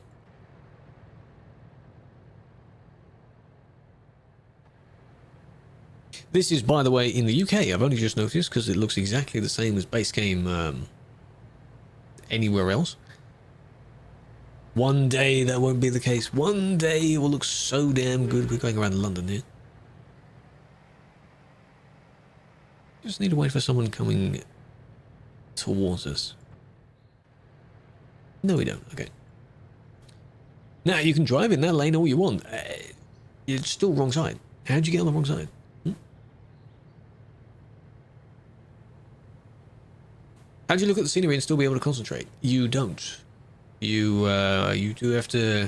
This is, by the way, in the UK. I've only just noticed because it looks exactly the same as base game anywhere else. One day that won't be the case. One day it will look so damn good. We're going around London here. Just need to wait for someone coming towards us. No, we don't. Okay. Now, you can drive in that lane all you want. It's still wrong side. How'd you get on the wrong side? How'd you look at the scenery and still be able to concentrate? You don't. You do have to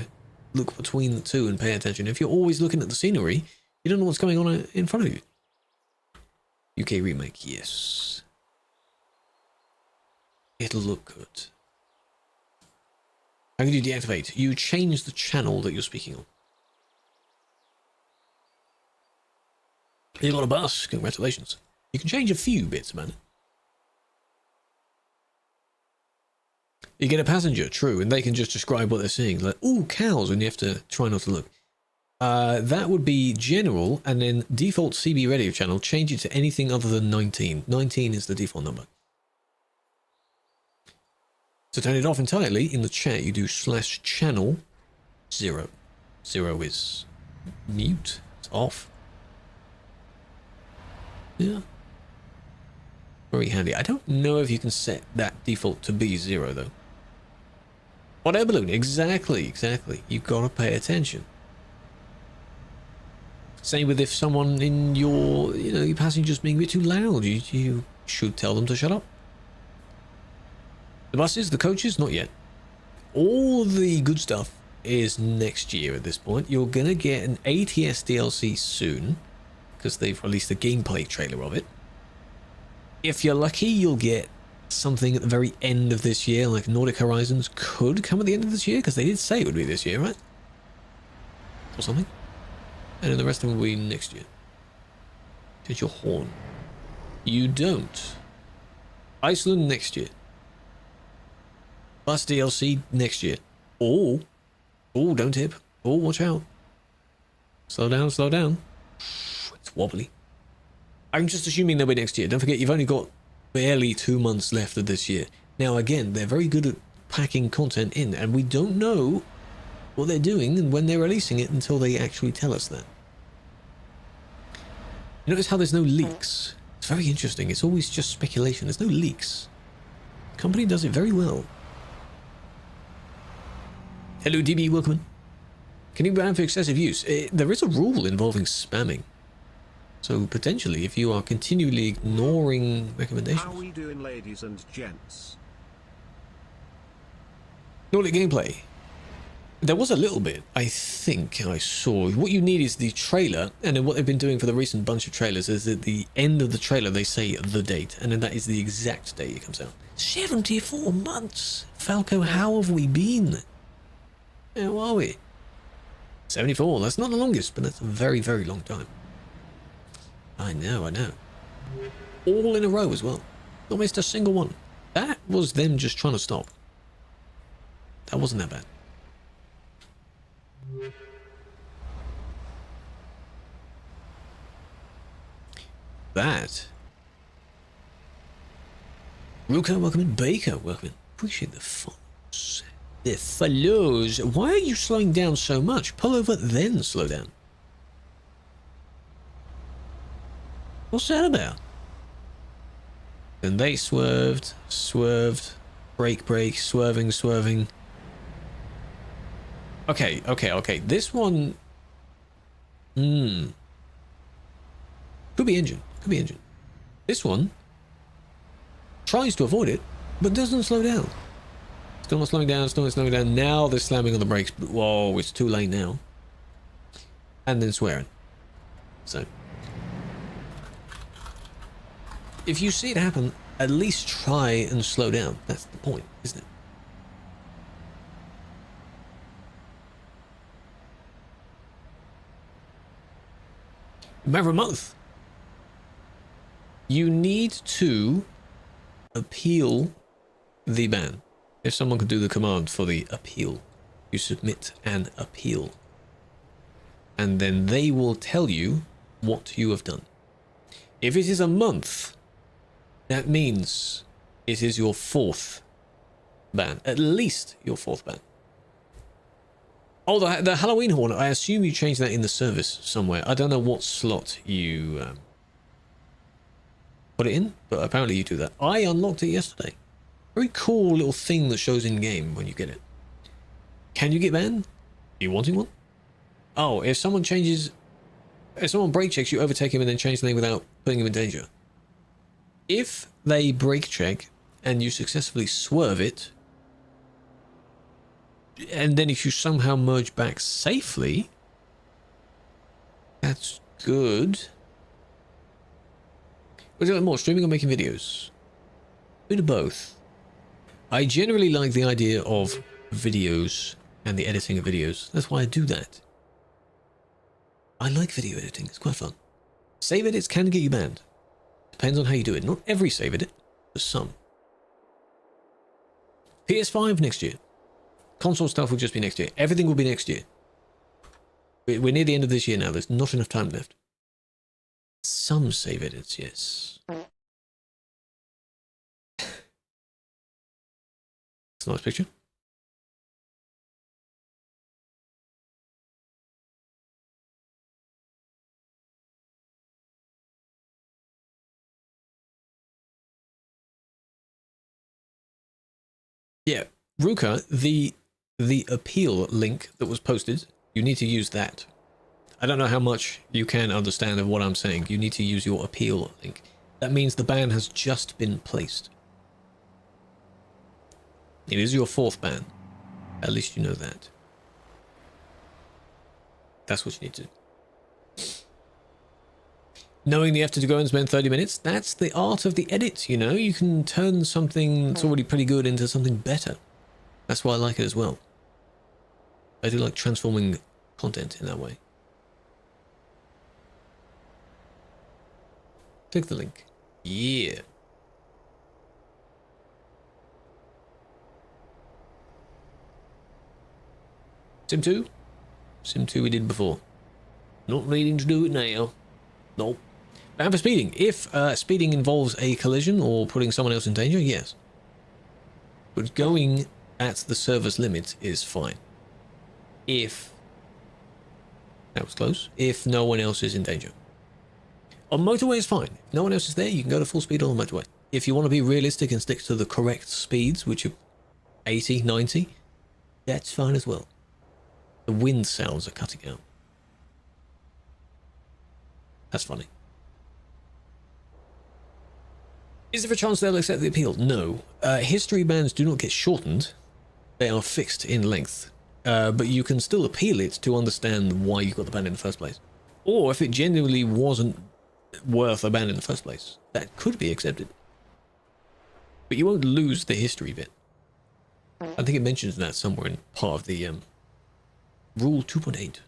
look between the two and pay attention. If you're always looking at the scenery, you don't know what's going on in front of you. UK remake, yes. It'll look good. How can you deactivate? You change the channel that you're speaking on. You got a bus. Congratulations. You can change a few bits, man. You get a passenger, true, and they can just describe what they're seeing. Like, ooh, cows, and you have to try not to look. That would be general, and then default CB radio channel, change it to anything other than 19. 19 is the default number. To turn it off entirely, in the chat, you do /channel 0. 0 is mute. It's off. Yeah. Very handy. I don't know if you can set that default to be 0, though. Hot air balloon. Exactly. You've got to pay attention. Same with if someone in your, your passengers being a bit too loud, you should tell them to shut up. The buses, the coaches, not yet. All the good stuff is next year at this point. You're going to get an ATS DLC soon, because they've released a gameplay trailer of it. If you're lucky, you'll get something at the very end of this year, like Nordic Horizons could come at the end of this year, because they did say it would be this year, right? Or something. And then the rest of them will be next year. Hit your horn. You don't. Iceland next year. Bus DLC next year. Oh, don't tip. Oh, watch out. Slow down. It's wobbly. I'm just assuming they'll be next year. Don't forget, you've only got barely 2 months left of this year. Now, again, they're very good at packing content in, and we don't know what they're doing and when they're releasing it until they actually tell us that. Notice how there's no leaks. It's very interesting. It's always just speculation. There's no leaks. The company does it very well. Hello, DB, welcome in. Can you ban for excessive use? There is a rule involving spamming. So potentially, if you are continually ignoring recommendations. How are we doing, ladies and gents? Nordic gameplay. There was a little bit, I think I saw. What you need is the trailer, and then what they've been doing for the recent bunch of trailers is at the end of the trailer they say the date, and then that is the exact date it comes out. 74 months! Falco, how have we been? How are we? 74, that's not the longest, but that's a very, very long time. I know. All in a row as well. Not missed a single one. That was them just trying to stop. That wasn't that bad. That. Ruka, welcome in. Baker, welcome in. Appreciate the follows. The follows. Why are you slowing down so much? Pull over, then slow down. What's that about? Then they swerved, brake, swerving. Okay. This one... Could be engine. This one tries to avoid it, but doesn't slow down. Still not slowing down. Now they're slamming on the brakes. Whoa, it's too late now. And then swearing. So... if you see it happen, at least try and slow down. That's the point, isn't it? Matter of a month. You need to appeal the ban. If someone could do the command for the appeal, you submit an appeal. And then they will tell you what you have done. If it is a month, that means it is your 4th ban. At least your 4th ban. Oh, the Halloween horn, I assume you changed that in the service somewhere. I don't know what slot you put it in, but apparently you do that. I unlocked it yesterday. Very cool little thing that shows in game when you get it. Can you get banned? Are you wanting one? Oh, if someone brake checks, you overtake him and then change the name without putting him in danger. If they brake check and you successfully swerve it, and then if you somehow merge back safely, that's good. Would you like more, streaming or making videos? Bit of both. I generally like the idea of videos and the editing of videos. That's why I do that. I like video editing, it's quite fun. Save edits can get you banned. Depends on how you do it. Not every save edit, but some. PS5 next year. Console stuff will just be next year. Everything will be next year. We're near the end of this year now. There's not enough time left. Some save edits, yes. It's a nice picture. Yeah, Ruka, the appeal link that was posted, you need to use that. I don't know how much you can understand of what I'm saying. You need to use your appeal link. That means the ban has just been placed. It is your 4th ban. At least you know that. That's what you need to do. Knowing you have to go and spend 30 minutes, that's the art of the edit, you know? You can turn something that's already pretty good into something better. That's why I like it as well. I do like transforming content in that way. Click the link. Yeah. Sim 2? Sim 2 we did before. Not needing to do it now. Nope. Ban for speeding. If speeding involves a collision or putting someone else in danger, yes. But going at the server's limit is fine. If... that was close. If no one else is in danger. On motorway is fine. If no one else is there, you can go to full speed on the motorway. If you want to be realistic and stick to the correct speeds, which are 80, 90, that's fine as well. The wind sounds are cutting out. That's funny. Is there a chance they'll accept the appeal? No. History bans do not get shortened. They are fixed in length. But you can still appeal it to understand why you got the ban in the first place. Or if it genuinely wasn't worth a ban in the first place, that could be accepted. But you won't lose the history bit. I think it mentions that somewhere in part of the Rule 2.8.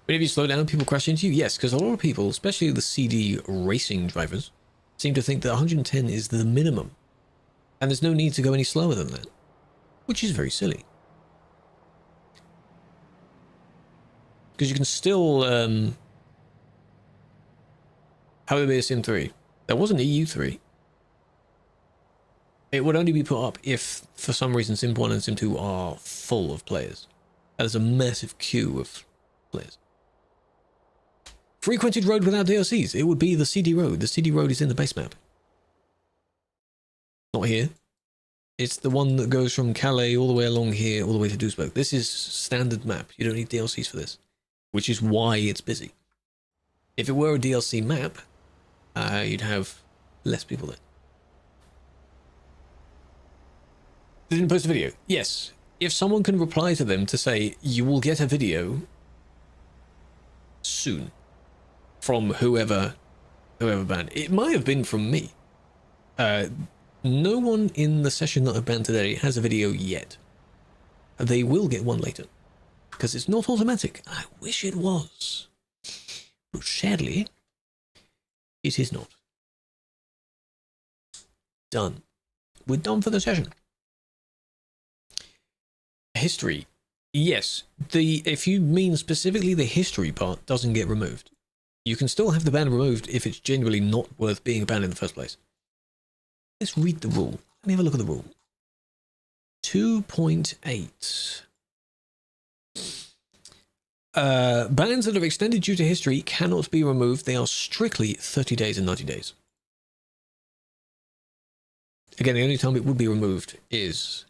Whenever you slow down, people crash into you? Yes, because a lot of people, especially the CD racing drivers, seem to think that 110 is the minimum. And there's no need to go any slower than that. Which is very silly. Because you can still... how would it be a Sim 3? There was an EU3. It would only be put up if, for some reason, Sim 1 and Sim 2 are full of players. There's a massive queue of players. Frequented road without DLCs. It would be the CD road. The CD road is in the base map. Not here. It's the one that goes from Calais all the way along here, all the way to Duisburg. This is standard map. You don't need DLCs for this. Which is why it's busy. If it were a DLC map, you'd have less people there. They didn't post a video. Yes. If someone can reply to them to say, you will get a video soon from whoever banned. It might have been from me. No one in the session that I banned today has a video yet. They will get one later. Because it's not automatic. I wish it was. But sadly, it is not. Done. We're done for the session. History. Yes. If you mean specifically the history part doesn't get removed. You can still have the ban removed if it's genuinely not worth being banned in the first place. Let's read the rule. Let me have a look at the rule. 2.8. Bans that are extended due to history cannot be removed. They are strictly 30 days and 90 days. Again, the only time it would be removed is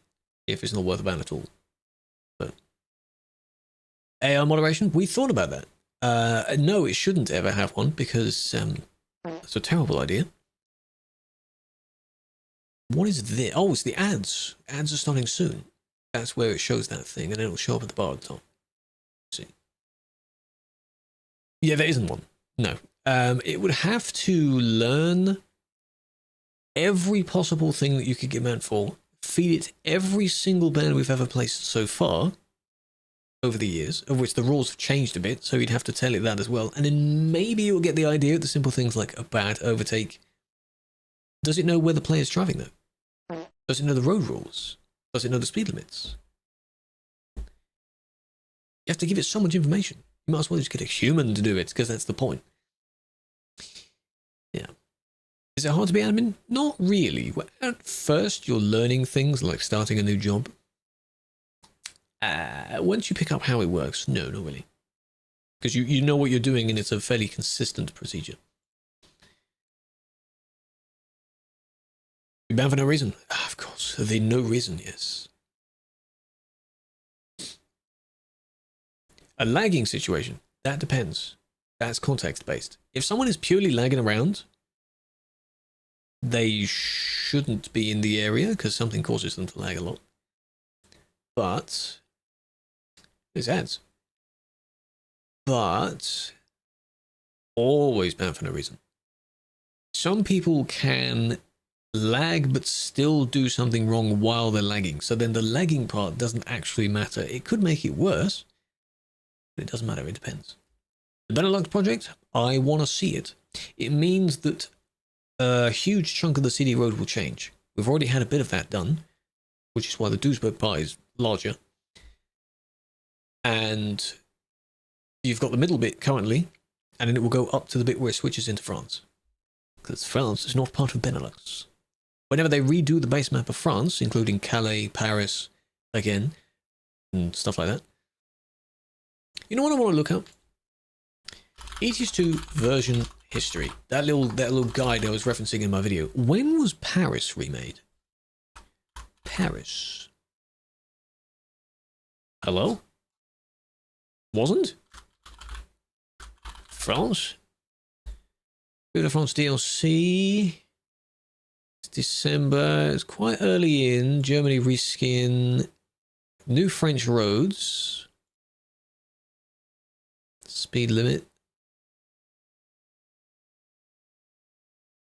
if it's not worth a ban at all. But AI moderation, we thought about that. No, it shouldn't ever have one because it's a terrible idea. What is this? Oh, it's the ads. Ads are starting soon. That's where it shows that thing, and then it'll show up at the bar at the top. Let's see. Yeah, there isn't one. No. It would have to learn every possible thing that you could get banned for, feed it every single ban we've ever placed so far over the years, of which the rules have changed a bit, so you'd have to tell it that as well. And then maybe you'll get the idea of the simple things like a bad overtake. Does it know where the player's driving, though? Does it know the road rules? Does it know the speed limits? You have to give it so much information. You might as well just get a human to do it, because that's the point. Yeah. Is it hard to be admin? Not really. At first, you're learning things like starting a new job. Once you pick up how it works, no, not really. Because you know what you're doing and it's a fairly consistent procedure. You ban for no reason? Of course. The no reason, yes. A lagging situation, that depends. That's context based. If someone is purely lagging around, they shouldn't be in the area because something causes them to lag a lot. But there's ads. But always ban for no reason. Some people can lag but still do something wrong while they're lagging. So then the lagging part doesn't actually matter. It could make it worse, but it doesn't matter. It depends. The Benelux project, I want to see it. It means that a huge chunk of the CD road will change. We've already had a bit of that done, which is why the Duisburg part is larger. And you've got the middle bit currently, and then it will go up to the bit where it switches into France. Because France is not part of Benelux. Whenever they redo the base map of France, including Calais, Paris, again, and stuff like that. You know what I want to look up? ETS2 version history. That little guide I was referencing in my video. When was Paris remade? Paris. Hello? Wasn't? France? Go to France DLC. It's December. It's quite early in. Germany reskin. New French roads. Speed limit.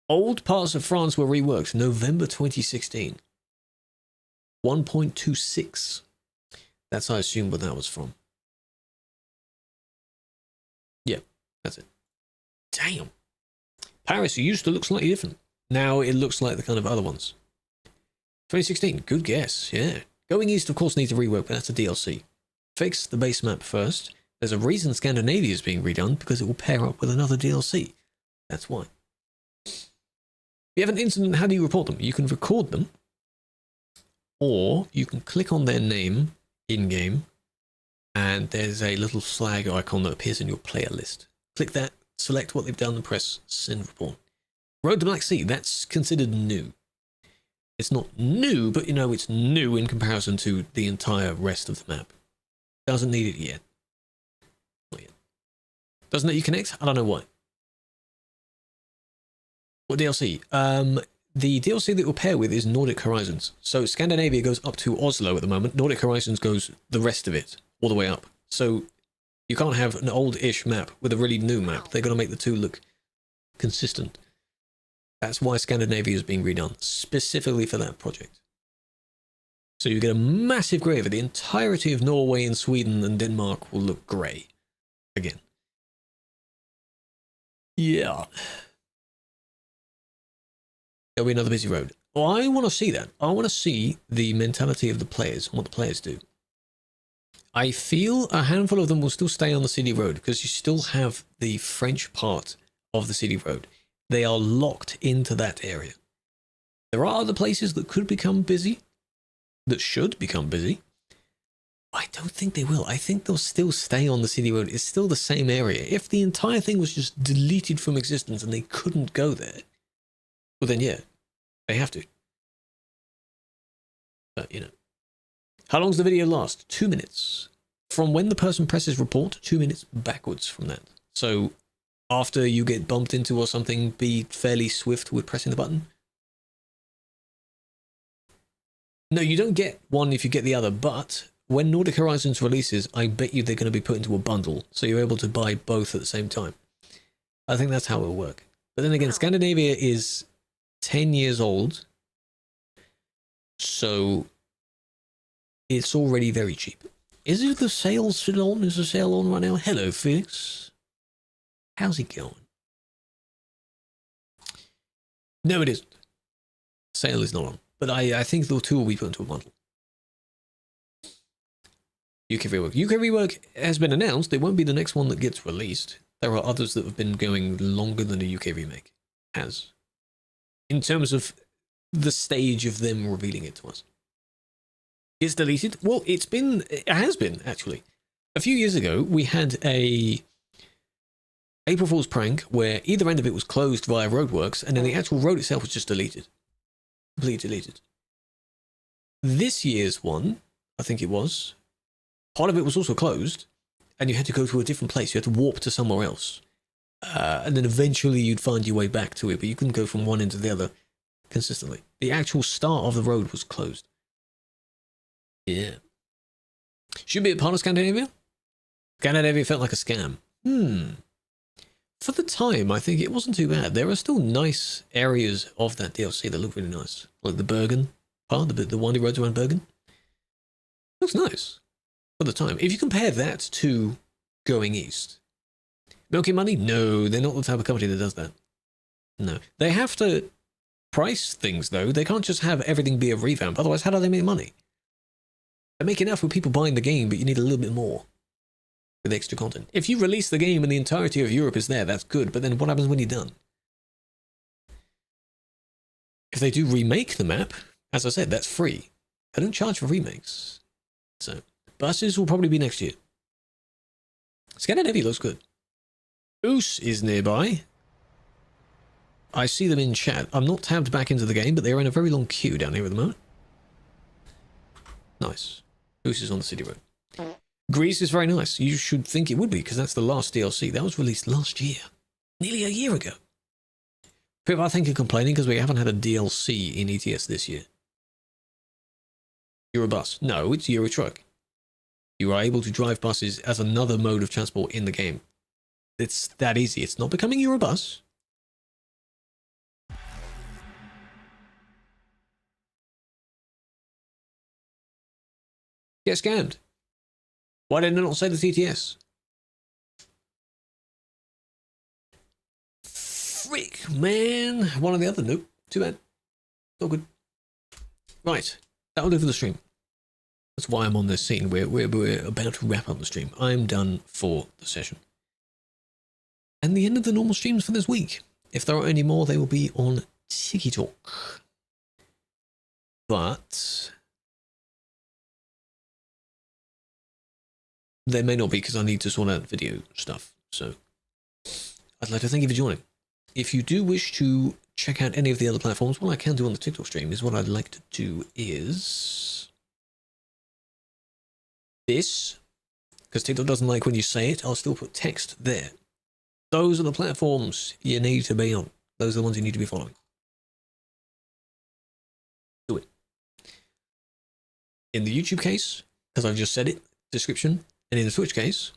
Old parts of France were reworked. November 2016. 1.26. That's, I assume, what that was from. Yeah, that's it. Damn. Paris used to look slightly different. Now it looks like the kind of other ones. 2016, good guess, yeah. Going East, of course, needs a rework, but that's a DLC. Fix the base map first. There's a reason Scandinavia is being redone, because it will pair up with another DLC. That's why. If you have an incident, how do you report them? You can record them, or you can click on their name in-game, and there's a little flag icon that appears in your player list. Click that, select what they've done, and press Send Report. Road to Black Sea, that's considered new. It's not new, but you know, it's new in comparison to the entire rest of the map. Doesn't need it yet. Not yet. Doesn't let you connect? I don't know why. What DLC? The DLC that will pair with is Nordic Horizons. So Scandinavia goes up to Oslo at the moment. Nordic Horizons goes the rest of it, all the way up. So you can't have an old-ish map with a really new map. They're going to make the two look consistent. That's why Scandinavia is being redone, specifically for that project. So you get a massive grey over the entirety of Norway and Sweden, and Denmark will look grey again. Yeah. There'll be another busy road. Well, I want to see that. I want to see the mentality of the players and what the players do. I feel a handful of them will still stay on the city road because you still have the French part of the city road. They are locked into that area. There are other places that could become busy, that should become busy. I don't think they will. I think they'll still stay on the city road. It's still the same area. If the entire thing was just deleted from existence and they couldn't go there, well then yeah, they have to. But, you know. How long does the video last? 2 minutes. From when the person presses report, 2 minutes backwards from that. So after you get bumped into or something, be fairly swift with pressing the button. No, you don't get one if you get the other, but when Nordic Horizons releases, I bet you they're going to be put into a bundle, so you're able to buy both at the same time. I think that's how it'll work. But then again, Scandinavia is 10 years old, so it's already very cheap. Is it the sale still on? Is the sale on right now? Hello, Felix. How's it going? No, it isn't. Sale is not on. But I think the two will be put into a bundle. UK Rework. UK Rework has been announced. It won't be the next one that gets released. There are others that have been going longer than a UK remake has. In terms of the stage of them revealing it to us. It's deleted? Well, it has been, actually. A few years ago, we had a April Fool's prank where either end of it was closed via roadworks, and then the actual road itself was just deleted. Completely deleted. This year's one, I think it was, part of it was also closed, and you had to go to a different place. You had to warp to somewhere else. And then eventually you'd find your way back to it, but you couldn't go from one end to the other consistently. The actual start of the road was closed. Yeah. Should be a part of Scandinavia? Scandinavia felt like a scam. For the time, I think it wasn't too bad. There are still nice areas of that DLC that look really nice. Like the Bergen part, the windy roads around Bergen. Looks nice for the time. If you compare that to Going East. Milking Money? No, they're not the type of company that does that. No. They have to price things, though. They can't just have everything be a revamp. Otherwise, how do they make money? They make enough with people buying the game, but you need a little bit more with extra content. If you release the game and the entirety of Europe is there, that's good. But then what happens when you're done? If they do remake the map, as I said, that's free. I don't charge for remakes. So, buses will probably be next year. Scandinavia looks good. Oos is nearby. I see them in chat. I'm not tabbed back into the game, but they're in a very long queue down here at the moment. Nice. Oos is on the city road. Greece is very nice. You should think it would be, because that's the last DLC. That was released last year. Nearly a year ago. People, I think, are complaining because we haven't had a DLC in ETS this year. Eurobus. No, it's Eurotruck. You are able to drive buses as another mode of transport in the game. It's that easy. It's not becoming Eurobus. Get scammed. Why didn't I not say the TTS? Frick, man. One or the other. Nope. Too bad. All good. Right. That'll do for the stream. That's why I'm on this scene. We're about to wrap up the stream. I'm done for the session. And the end of the normal streams for this week. If there are any more, they will be on Tiki Talk. But there may not be, because I need to sort out video stuff. So I'd like to thank you for joining. If you do wish to check out any of the other platforms, what I can do on the TikTok stream is what I'd like to do is this, because TikTok doesn't like when you say it. I'll still put text there. Those are the platforms you need to be on. Those are the ones you need to be following. Do it. In the YouTube case, because I've just said it, description. And in the Twitch case,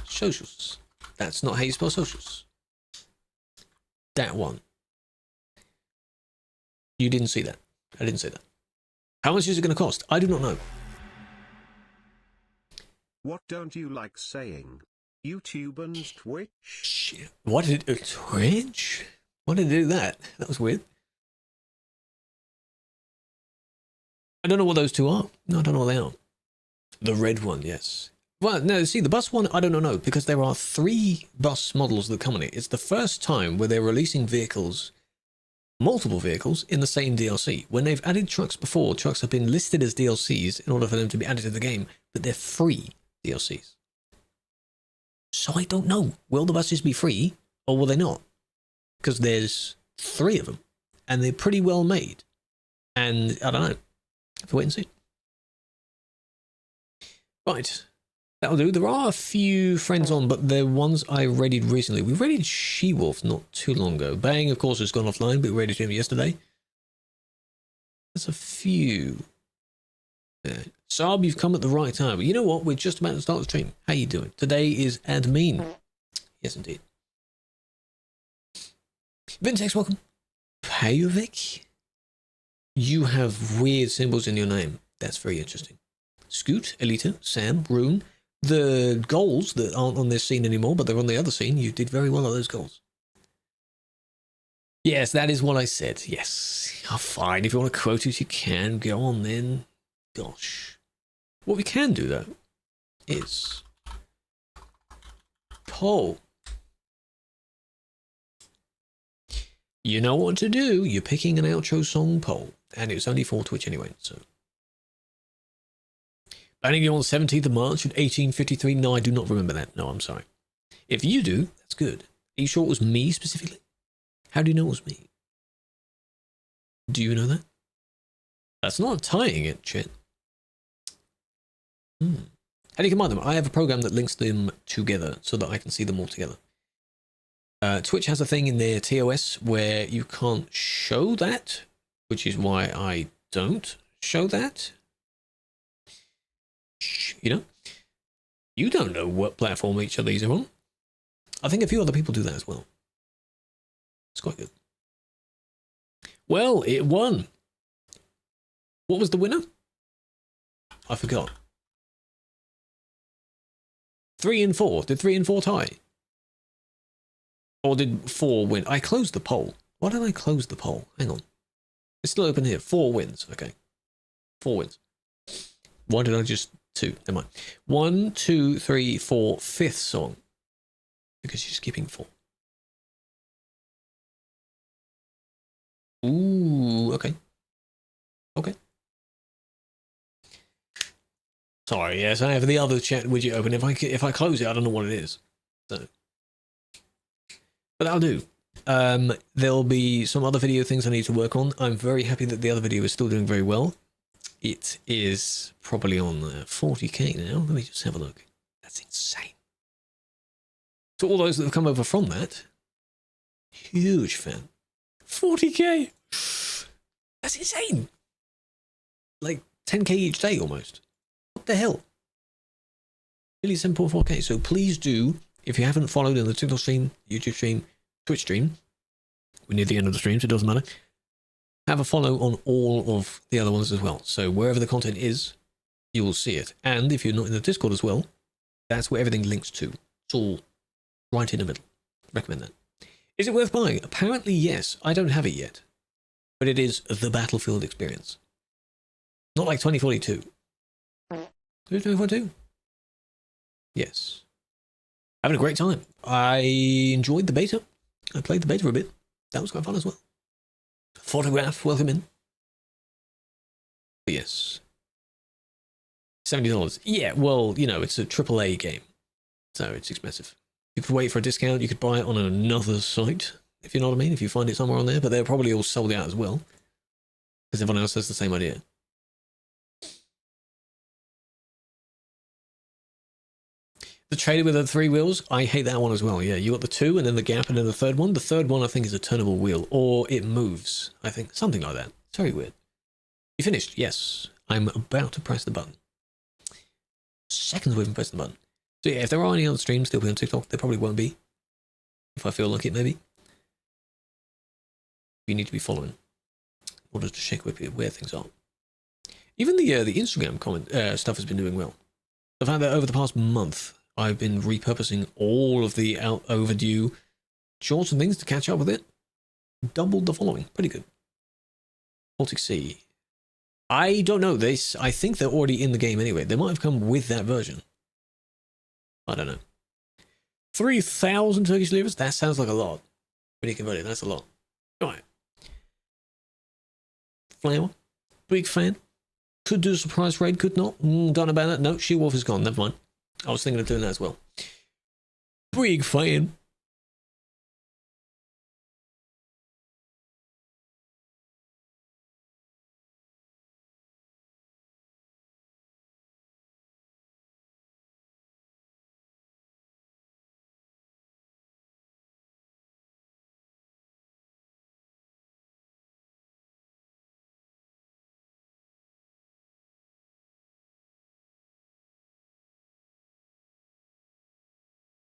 socials. That's not how you spell socials. That one. You didn't see that. I didn't say that. How much is it going to cost? I do not know. What don't you like saying? YouTube and Twitch? Shit. What did it... Twitch? Why did it do that? That was weird. I don't know what those two are. No, I don't know what they are. The red one, yes. Well, no, see, the bus one, I don't know, because there are 3 bus models that come in it. It's the first time where they're releasing vehicles, multiple vehicles, in the same DLC. When they've added trucks before, trucks have been listed as DLCs in order for them to be added to the game, but they're free DLCs. So I don't know. Will the buses be free, or will they not? Because there's 3 of them, and they're pretty well made. And I don't know. Have to wait and see. Right. That'll do. There are a few friends on, but they're ones I raided recently. We raided She-Wolf not too long ago. Bang, of course, has gone offline, but we raided him yesterday. There's a few. Saab, you've come at the right time. But you know what? We're just about to start the stream. How you doing? Today is admin. Yes, indeed. Vintex, welcome. Pajovic? You have weird symbols in your name. That's very interesting. Scoot, Elita, Sam, Rune. The goals that aren't on this scene anymore, but they're on the other scene. You did very well at those goals. Yes, that is what I said. Yes. Oh, fine. If you want to quote it, you can. Go on then. Gosh. What we can do, though, is poll. You know what to do. You're picking an outro song poll. And it's only for Twitch anyway, so. Banning you on the 17th of March at 1853. No, I do not remember that. No, I'm sorry. If you do, that's good. Are you sure it was me specifically? How do you know it was me? Do you know that? That's not tying it, Chet. How do you combine them? I have a program that links them together so that I can see them all together. Twitch has a thing in their TOS where you can't show that, which is why I don't show that. You know? You don't know what platform each of these are on. I think a few other people do that as well. It's quite good. Well, it won. What was the winner? I forgot. 3 and 4. Did 3 and 4 tie? Or did 4 win? I closed the poll. Why did I close the poll? Hang on. It's still open here. 4 wins. Okay. 4 wins. Why did I just... 2? Never mind. 1, 2, 3, 4. 5th song. Because you're skipping 4. Ooh, okay. Okay. Sorry, yes, I have the other chat widget open. If I close it, I don't know what it is. So, but that'll do. There'll be some other video things I need to work on. I'm very happy that the other video is still doing very well. It is probably on 40k now. Let me just have a look. That's insane. To all those that have come over from that, huge fan. 40k. That's insane. Like 10k each day almost. What the hell? Nearly 7.4k. So please do, if you haven't followed in the TikTok stream, YouTube stream, Twitch stream, we're near the end of the stream, so it doesn't matter. Have a follow on all of the other ones as well. So wherever the content is, you will see it. And if you're not in the Discord as well, that's where everything links to. It's all right in the middle. Recommend that. Is it worth buying? Apparently, yes. I don't have it yet. But it is the Battlefield experience. Not like 2042. 2042? Yes. Having a great time. I enjoyed the beta. I played the beta a bit. That was quite fun as well. Photograph, welcome in. But yes. $70. Yeah, well, you know, it's a AAA game. So it's expensive. You could wait for a discount. You could buy it on another site, if you know what I mean, if you find it somewhere on there. But they're probably all sold out as well. Because everyone else has the same idea. The trailer with the 3 wheels, I hate that one as well. Yeah, you got the 2 and then the gap and then the third one. The third one I think is a turnable wheel, or it moves. I think something like that. It's very weird. You finished? Yes. I'm about to press the button. Seconds away from pressing the button. So yeah, if there are any other streams, they'll be on TikTok. There probably won't be. If I feel like it, maybe. You need to be following in order to check where things are. Even the Instagram comment stuff has been doing well. The fact that over the past month, I've been repurposing all of the overdue shorts and things to catch up with it. Doubled the following. Pretty good. Baltic Sea. I don't know. I think they're already in the game anyway. They might have come with that version. I don't know. 3,000 Turkish liras? That sounds like a lot. When you convert it, that's a lot. Alright. Flower. Big fan. Could do a surprise raid, could not. Don't know about that. No, She-Wolf is gone. Never mind. I was thinking of doing that as well. Big fan.